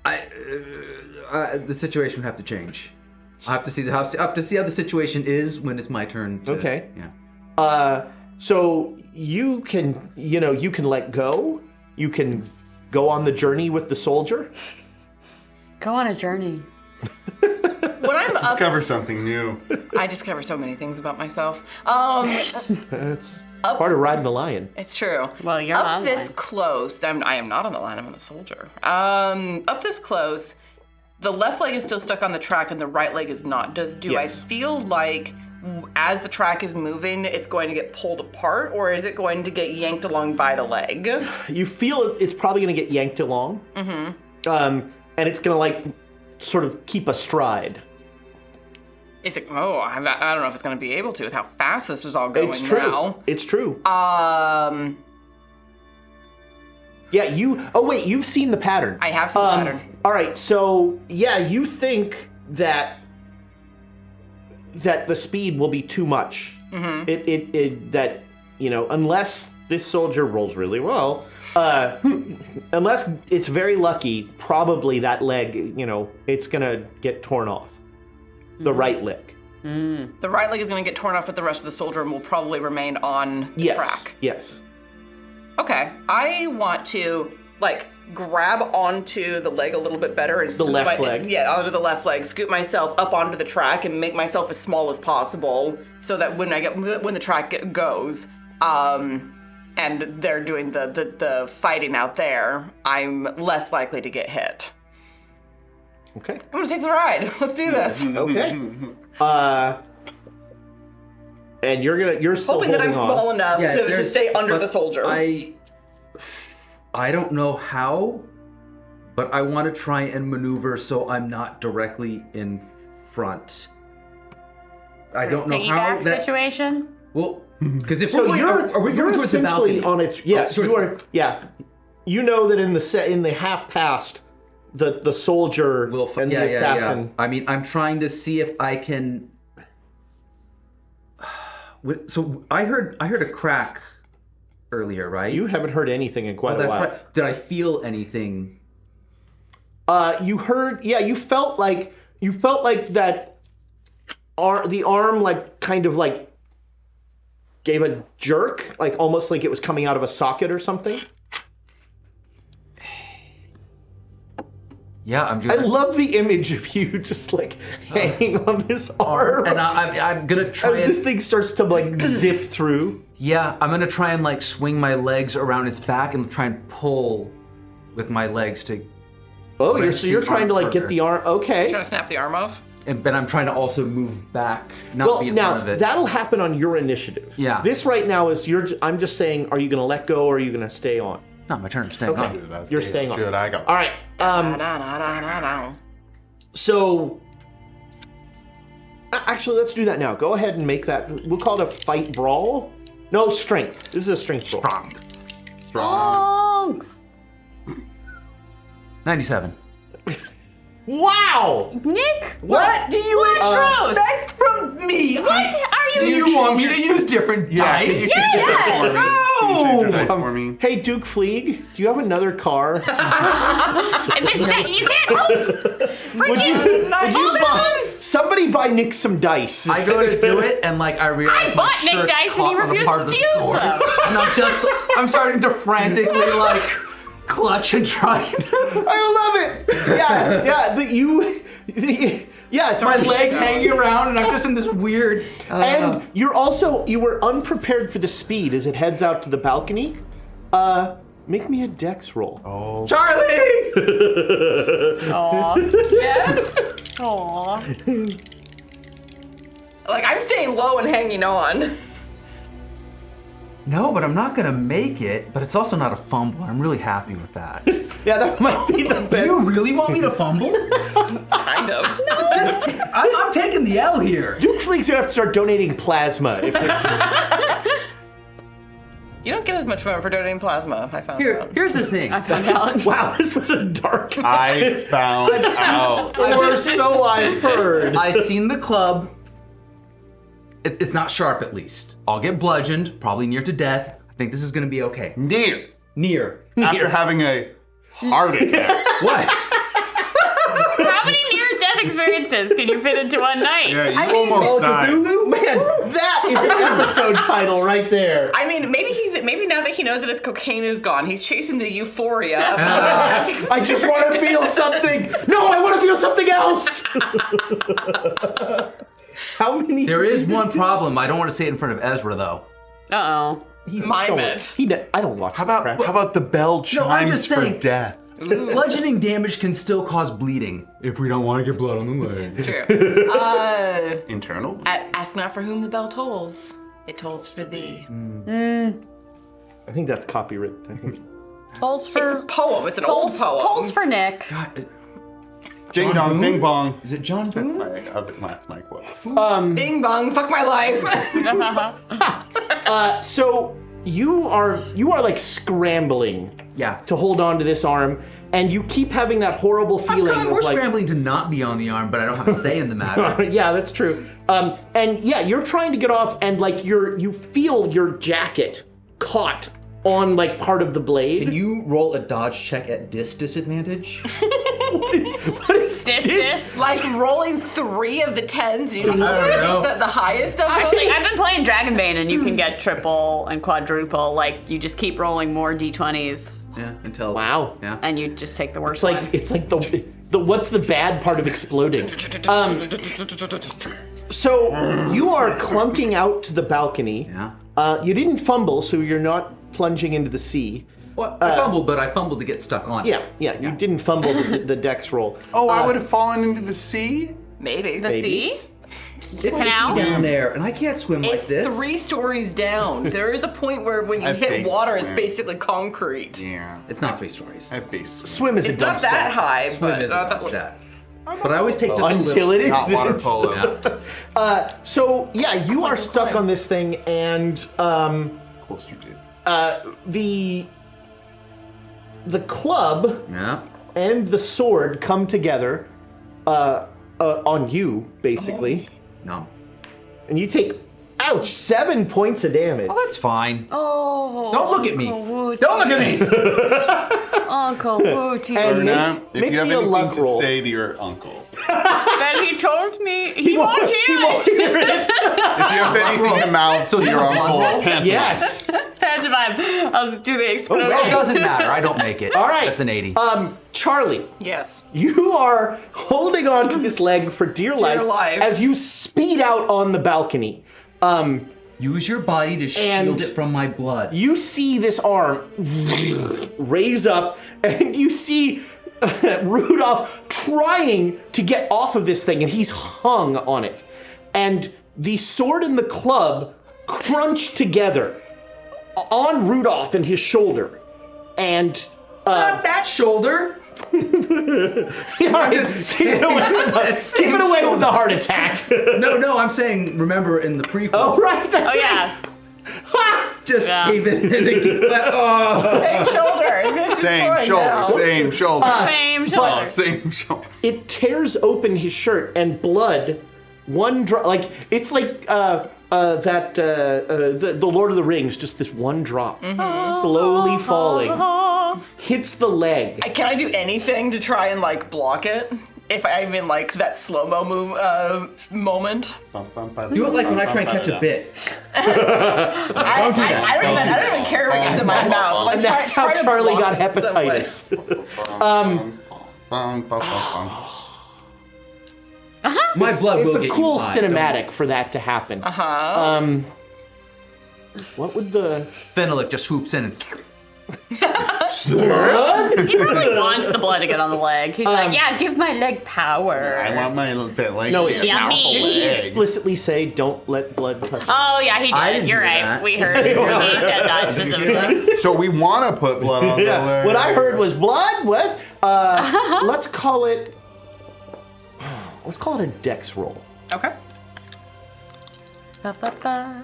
The situation would have to change. I have to see I have to see how the situation is when it's my turn. Okay. Yeah. So you can, you can let go. You can go on the journey with the soldier. Go on a journey. When I'm up, Discover something new. I discover so many things about myself. That's part of riding the lion. It's true. Well, you're up on this line. close. I am not on the line. I'm on the soldier. Up this close, the left leg is still stuck on the track, and the right leg is not. Do I Yes. feel like as the track is moving, it's going to get pulled apart, or is it going to get yanked along by the leg? You feel it's probably going to get yanked along. And it's going to like sort of keep a stride. It's like, I don't know if it's going to be able to with how fast this is all going It's true. now. It's true. I Yeah, you've seen the pattern. have seen the pattern. All right, so yeah, you think that the speed will be too much. That unless this soldier rolls really well, unless it's very lucky, probably that leg, it's gonna get torn off. The right leg. The right leg is going to get torn off, but the rest of the soldier will probably remain on the track. Yes. Okay, I want to grab onto the leg a little bit better and scoot left leg. Yeah, onto the left leg. Scoot myself up onto the track and make myself as small as possible, so that when the track goes, and they're doing the fighting out there, I'm less likely to get hit. Okay. I'm gonna take the ride. Let's do this. Okay. And you're still Hoping that I'm on. small enough to stay under the soldier. I don't know how, but I want to try and maneuver so I'm not directly in front. I don't know how Piggyback that situation? Well, because if So we're going, are we you're going towards the essentially balcony? on its. Yes, towards- you are. Yeah, you know that in the half past, the soldier and the assassin. I mean, I'm trying to see if I can. So I heard a crack earlier, right? You haven't heard anything in quite a while. Right. Did I feel anything? You heard. Yeah, you felt like that. The arm kind of gave a jerk, almost like it was coming out of a socket or something. Yeah, I'm I just. love the image of you just hanging on this arm. And I'm gonna try as and this thing starts to zip through. yeah, I'm gonna try and swing my legs around its back and try and pull with my legs to. Oh, Wrench you're the trying to arm get further. the arm. Okay. Trying to snap the arm off. But I'm trying to also move back, not Well, be in now front of it. that'll happen on your initiative. Yeah. This right now is I'm just saying, are you going to let go or are you going to stay on? Not my turn. I'm staying Okay. on. You're staying on. Good, I got All right. So actually, let's do that now. Go ahead and make that. We'll call it a fight brawl. No, strength. This is a strength brawl. strong. 97. Wow! Nick? What do you expect from me? What are Do you? you want me to use different Yeah, can you dice? change your dice for me? Can you change your dice Um, for me? Hey, Duke Fleeg, do you have another car? You can't hold. Would you buy, somebody buy Nick some dice? I go to do it and I realize I my bought Nick shirt's dice and he caught on a part of refuses the to use sword. them. And I'm starting to frantically clutch and try. I love it. Yeah, My legs hanging around and I'm just in this weird. and you were unprepared for the speed as it heads out to the balcony. Make me a dex roll. Oh, Charlie! Aw. Yes. Aw. I'm staying low and hanging on. No, but I'm not gonna make it. But it's also not a fumble. I'm really happy with that. Yeah, that might be the Do best. you really want me to fumble? Kind of. I'm taking the L here. Duke Fleeg's gonna have to start donating plasma. You don't get as much fun for donating plasma, I found out. Here's the thing. I found out. Wow, this was a dark. I found out. Or so I've heard. I've seen the club. It's not sharp, at least. I'll get bludgeoned, probably near to death. I think this is gonna be okay. Near. After having a heart attack. What? How many near-death experiences can you fit into one night? Yeah, you almost died. Man, that is an episode title right there. I mean, maybe now that he knows that his cocaine is gone, he's chasing the euphoria of I just want to feel something. No, I want to feel something else. How many? There is one problem. I don't want to say it in front of Ezra, though. Uh-oh. mime it. I don't watch How this crap. about the bell chimes just for saying. death? Bludgeoning damage can still cause bleeding. If we don't want to get blood on the legs. True. Internal? Ask not for whom the bell tolls. It tolls for thee. I think that's copywritten. I think. Tolls It's for... a poem. It's an old poem. Tolls for Nick. Ding dong, Boone? bing bong. Is it John That's Boone? that's my quote. Bing bong, fuck my life. So you are like scrambling Yeah. to hold on to this arm, and you keep having that horrible feeling I'm of more like, scrambling to not be on the arm, but I don't have a say in the matter. yeah, that's true. And yeah, you're trying to get off, and like you feel your jacket caught on like part of the blade. Can you roll a dodge check at disadvantage? what is Dis. Like rolling 3 of the 10s, and you take know. the highest of them. Actually, I've been playing Dragonbane, and you can get triple and quadruple. Like, you just keep rolling more d20s, Yeah, until. Wow. Yeah. and you just take the worst It's like one. the what's the bad part of exploding? So you are clunking out to the balcony. Yeah. You didn't fumble, so you're not plunging into the sea. Well, I fumbled, but I fumbled to get stuck on. Yeah, you didn't fumble the dex roll. Oh, I would have fallen into the sea? Maybe. The sea? It's Canal? down there, and I can't swim like It's this. 3 stories down. There is a point where when you I've hit base water, it's swim. basically concrete. Yeah. It's not 3 stories. I have base swim. Swim is It's a dumb not that stat. high, Swim but is a that dumb was- stat. But I always take just a Until little. it Not water isn't. polo. Yeah. So yeah, you are stuck on this thing, and Of course you did. the club Yeah. and the sword come together on you, basically, No. and you take, ouch, 7 points of damage. Oh, that's fine. Oh. Don't look at me. Uncle Wooty. Don't look at me. Uncle Wooty. And Erna, make if you have me a anything luck to roll. say to your uncle, Then he told me he won't hear He won't hear it. if you have anything to mouth So to this your is a uncle, blood roll? pantomime. Yes. Pantomime. I'll do the explosion. It doesn't matter. I don't make it. All right. That's an 80. Charlie, Yes. you are holding on to this leg for dear life as you speed out on the balcony. Use your body to and shield it from my blood. You see this arm raise up, and you see Rudolph trying to get off of this thing, and he's hung on it. And the sword and the club crunch together on Rudolph and his shoulder. And Not that shoulder. all right, keep it away from the heart attack. No, I'm saying, remember in the prequel. Oh, right. That's Oh, yeah. Just Yeah. cave it in again. Oh. Same shoulder. This is Same fine shoulder, now. same shoulder. Same shoulder. Same shoulder. It tears open his shirt, and blood, one drop, like it's like the Lord of the Rings, just this one drop, slowly falling, hits the leg. Can I do anything to try and like block it? If I'm in like that slow-mo moment. Do it like when I try and catch a bit. I don't even care if it gets in my mouth. Like, And that's how try to Charlie block got it some way. hepatitis. My blood It's will a get cool you high, don't cinematic for that to happen. What would the Fenelic just swoops in and blood? He probably wants the blood to get on the leg. He's like, yeah, give my leg power. I want my little bit like No, a it- Yummy. powerful Didn't he leg. explicitly say don't let blood touch you? Oh, yeah, he I did. didn't You're hear right. that. We heard he said that specifically. So we want to put blood on the leg. What I heard was blood. What? Let's call it. Let's call it a dex roll. Okay. Ba-ba-ba.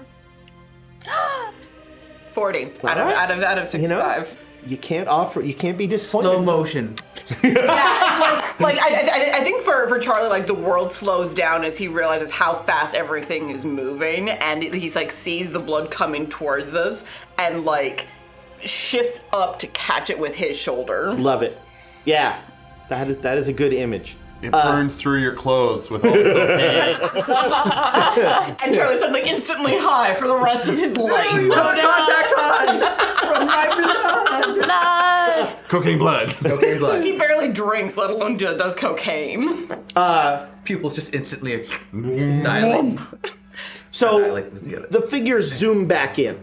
40 Alright. out of 65. You know, you can't offer. You can't be disappointed. slow motion. I think for Charlie, like the world slows down as he realizes how fast everything is moving, and he's like sees the blood coming towards us, and like shifts up to catch it with his shoulder. Love it. Yeah, that is a good image. It burns through your clothes with all the cocaine. And Charlie's suddenly instantly high for the rest of his life. Contact high from my blood. Blood. Cocaine blood. Cocaine blood. He barely drinks, let alone does cocaine. Pupils just instantly dilate. So I like this together. the figures zoom back in.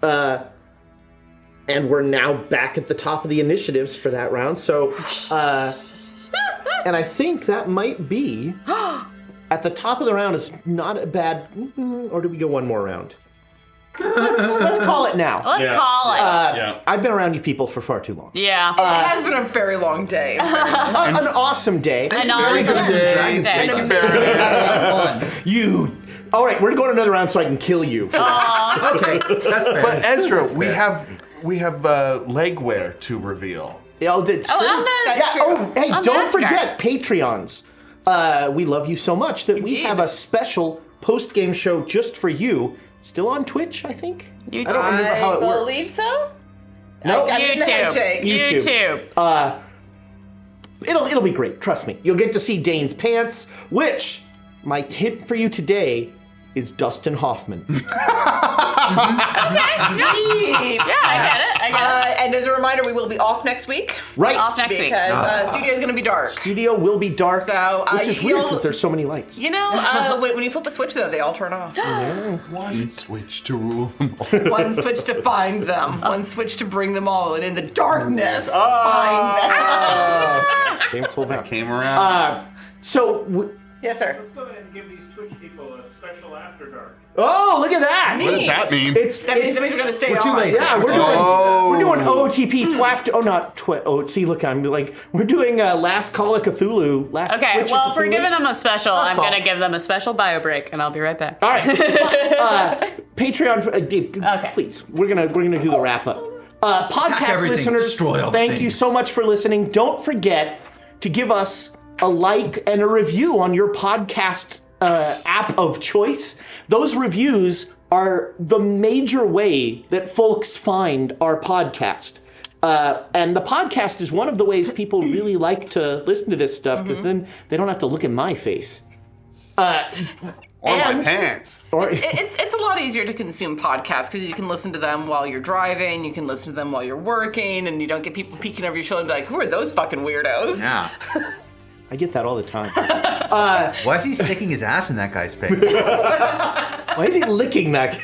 And we're now back at the top of the initiatives for that round. So, and I think that might be at the top of the round is not a bad. Or do we go one more round? Let's call it now. Let's call it. Yeah. I've been around you people for far too long. Yeah. It has been a very long day. An awesome day. An Very awesome good day. day. Thank you, Baroness. You All right, we're going another round so I can kill you. Okay, that's fair. But Ezra, That's we fair. have leg wear to reveal. Oh, that's true. on the- yeah. That's true. Oh, hey, On don't the forget Patreons. We love you so much that we Indeed. have a special post-game show just for you. Still on Twitch, I think. I don't remember how it I works. believe so. No, I did the handshake. YouTube. It'll be great. Trust me. You'll get to see Dane's pants, which my tip for you today is Dustin Hoffman. Deep. Yeah, I get it. And as a reminder, we will be off next week Right. Off next week. because studio is going to be dark. Studio will be dark, So, which is weird you'll- because there's so many lights. You know, when you flip a switch, though, they all turn off. One switch to rule them all. One switch to find them. One switch to bring them all. And in the darkness, Came full back. Came around. Yes, sir. Let's go ahead and give these Twitch people a special after dark. Oh, look at that! What does that mean? That means we're going to stay We're too on. late. Yeah, we're doing Oh. we're doing OTP twafter. Oh, not twit. Oh, see, look, I'm like we're doing Last Call of Cthulhu. Last Okay, Twitch of well, if we're Cthulhu. giving them a special, I'm call. going to give them a special bio break, and I'll be right back. All right, Patreon. Okay. Please, we're gonna do the wrap up. Podcast everything, listeners, destroy all the thank you things. so much for listening. Don't forget to give us a like and a review on your podcast app of choice. Those reviews are the major way that folks find our podcast. And the podcast is one of the ways people really like to listen to this stuff because then they don't have to look at my face. Or my pants. Or It's a lot easier to consume podcasts because you can listen to them while you're driving, you can listen to them while you're working, and you don't get people peeking over your shoulder and be like, who are those fucking weirdos? Yeah. I get that all the time. Why is he sticking his ass in that guy's face? Why is he licking that?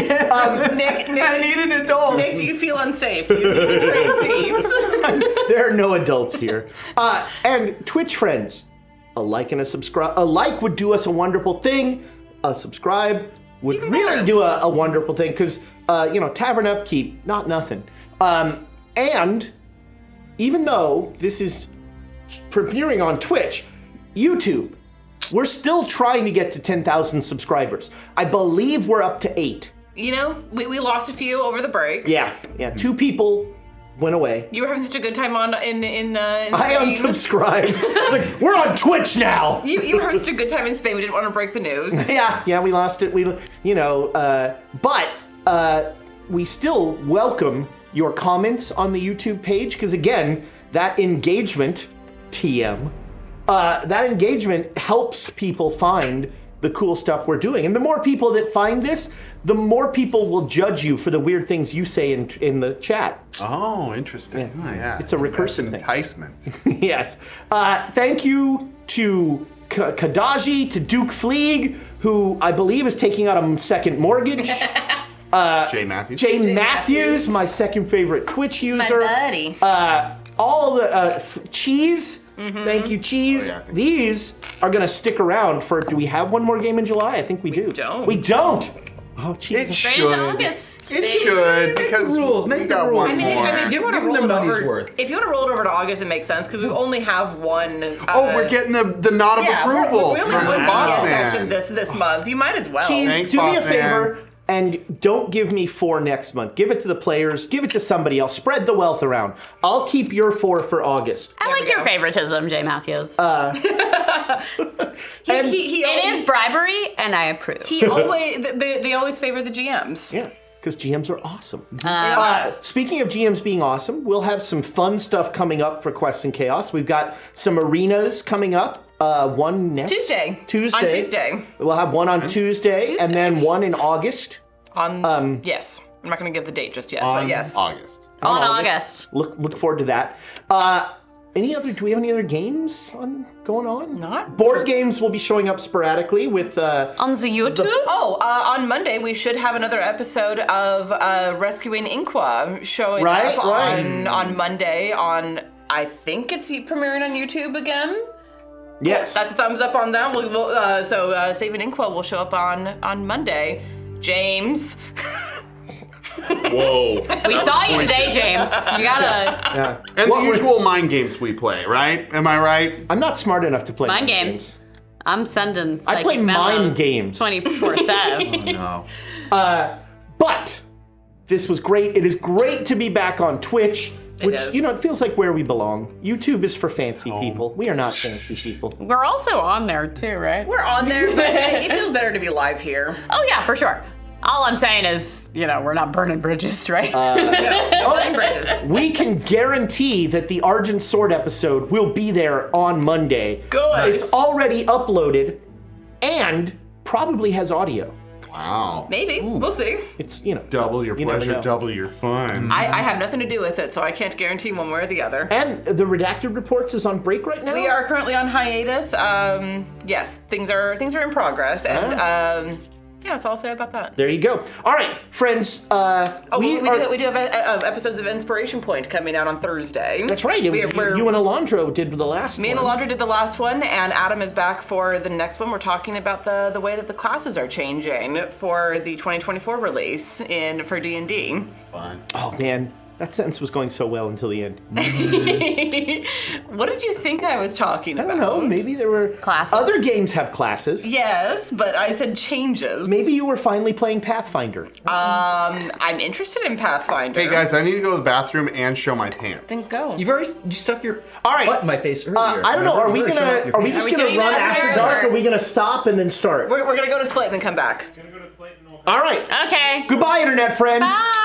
Nick, I need an adult. Nick, do you feel unsafe? Do you need to trade seats? There are no adults here. And Twitch friends, a like and a subscribe. A like would do us a wonderful thing. A subscribe would really do a wonderful thing because, tavern upkeep, not nothing. And even though this is premiering on Twitch, YouTube, we're still trying to get to 10,000 subscribers. I believe we're up to 8. You know, we lost a few over the break. Yeah. 2 people went away. You were having such a good time in I Spain. unsubscribed. Like, we're on Twitch now. You were having such a good time in Spain. We didn't want to break the news. Yeah, we lost it. But we still welcome your comments on the YouTube page because again, that engagement, TM, that engagement helps people find the cool stuff we're doing. And the more people that find this, the more people will judge you for the weird things you say in the chat. Oh, interesting. Yeah. It's a recursive That's thing. enticement. Yes. Thank you to Kadaji, to Duke Fleeg, who I believe is taking out a second mortgage. Jay Matthews. Jay Matthews, my second favorite Twitch user. buddy. All the Cheese. Thank you, Cheese. Oh, yeah, thank you. These are going to stick around for. Do we have one more game in July? I think we do. don't. We don't. Oh, It Jesus. should. August, It baby. should because rules, we make the got rules. one I more. If you want to Give them roll their it money's over, worth. if you want to roll it over to August, it makes sense because we only have one. We're getting the nod of approval we only from have the one boss GDS session man. this month. You might as well. Cheese, Thanks, do me a boss favor and don't give me 4 next month. Give it to the players. Give it to somebody else. Spread the wealth around. I'll keep your 4 for August. I like we your go. favoritism, Jay Matthews. And He it always, is bribery, and I approve. He always they always favor the GMs. yeah, because GMs are awesome. Yeah. Speaking of GMs being awesome, we'll have some fun stuff coming up for Quests and Chaos. We've got some arenas coming up. One next Tuesday. Tuesday. On Tuesday. We'll have one on Tuesday, and then one in August. Yes. I'm not going to give the date just yet, On but yes. August. On August. Look forward to that. Do we have any other games going on? Not Board games will be showing up sporadically with On the YouTube? on Monday we should have another episode of Rescuing Inqua showing Right, up right. on Monday on, I think it's premiering on YouTube again. yes. That's a thumbs up on that. So Saving Inqua will show up on Monday. James. Whoa. We saw you today, James. You gotta. Yeah. And What the we're- usual mind games we play, right? Am I right? I'm not smart enough to play Mind games. I'm sending I play psychic mind memos games. 24/7. No. But this was great. It is great to be back on Twitch, which, is. it feels like where we belong. YouTube is for fancy people. We are not fancy people. We're also on there too, right? We're on there, but it feels better to be live here. Oh yeah, for sure. All I'm saying is, we're not burning bridges, right? Burning bridges. We can guarantee that the Argent Sword episode will be there on Monday. Good. It's already uploaded and probably has audio. Wow. Maybe. We'll see. It's, Double your you never pleasure, know. double your fun. I have nothing to do with it, so I can't guarantee one way or the other. And the Redacted Reports is on break right now? We are currently on hiatus. Yes, things are in progress, and yeah, that's all I'll say about that. There you go. All right, friends. We do have episodes of Inspiration Point coming out on Thursday. That's right. It was, you and Alondro did the last Me one. and Alondra did the last one, and Adam is back for the next one. We're talking about the way that the classes are changing for the 2024 release for D&D. Fun. Oh, man. That sentence was going so well until the end. What did you think I was talking I about? don't know. Maybe there were... Classes. Other games have classes. Yes, but I said changes. Maybe you were finally playing Pathfinder. I'm interested in Pathfinder. Hey guys, I need to go to the bathroom and show my pants. Then go. You stuck your All right. butt in my face earlier. I don't know. Are we Remember? gonna? Showing off your Are we pants. just gonna doing run that after in dark? Or are reverse? we gonna stop and then start? We're gonna go to Slate and then come back. Gonna go to Slate and we'll All right. Okay. Goodbye, internet friends. Bye.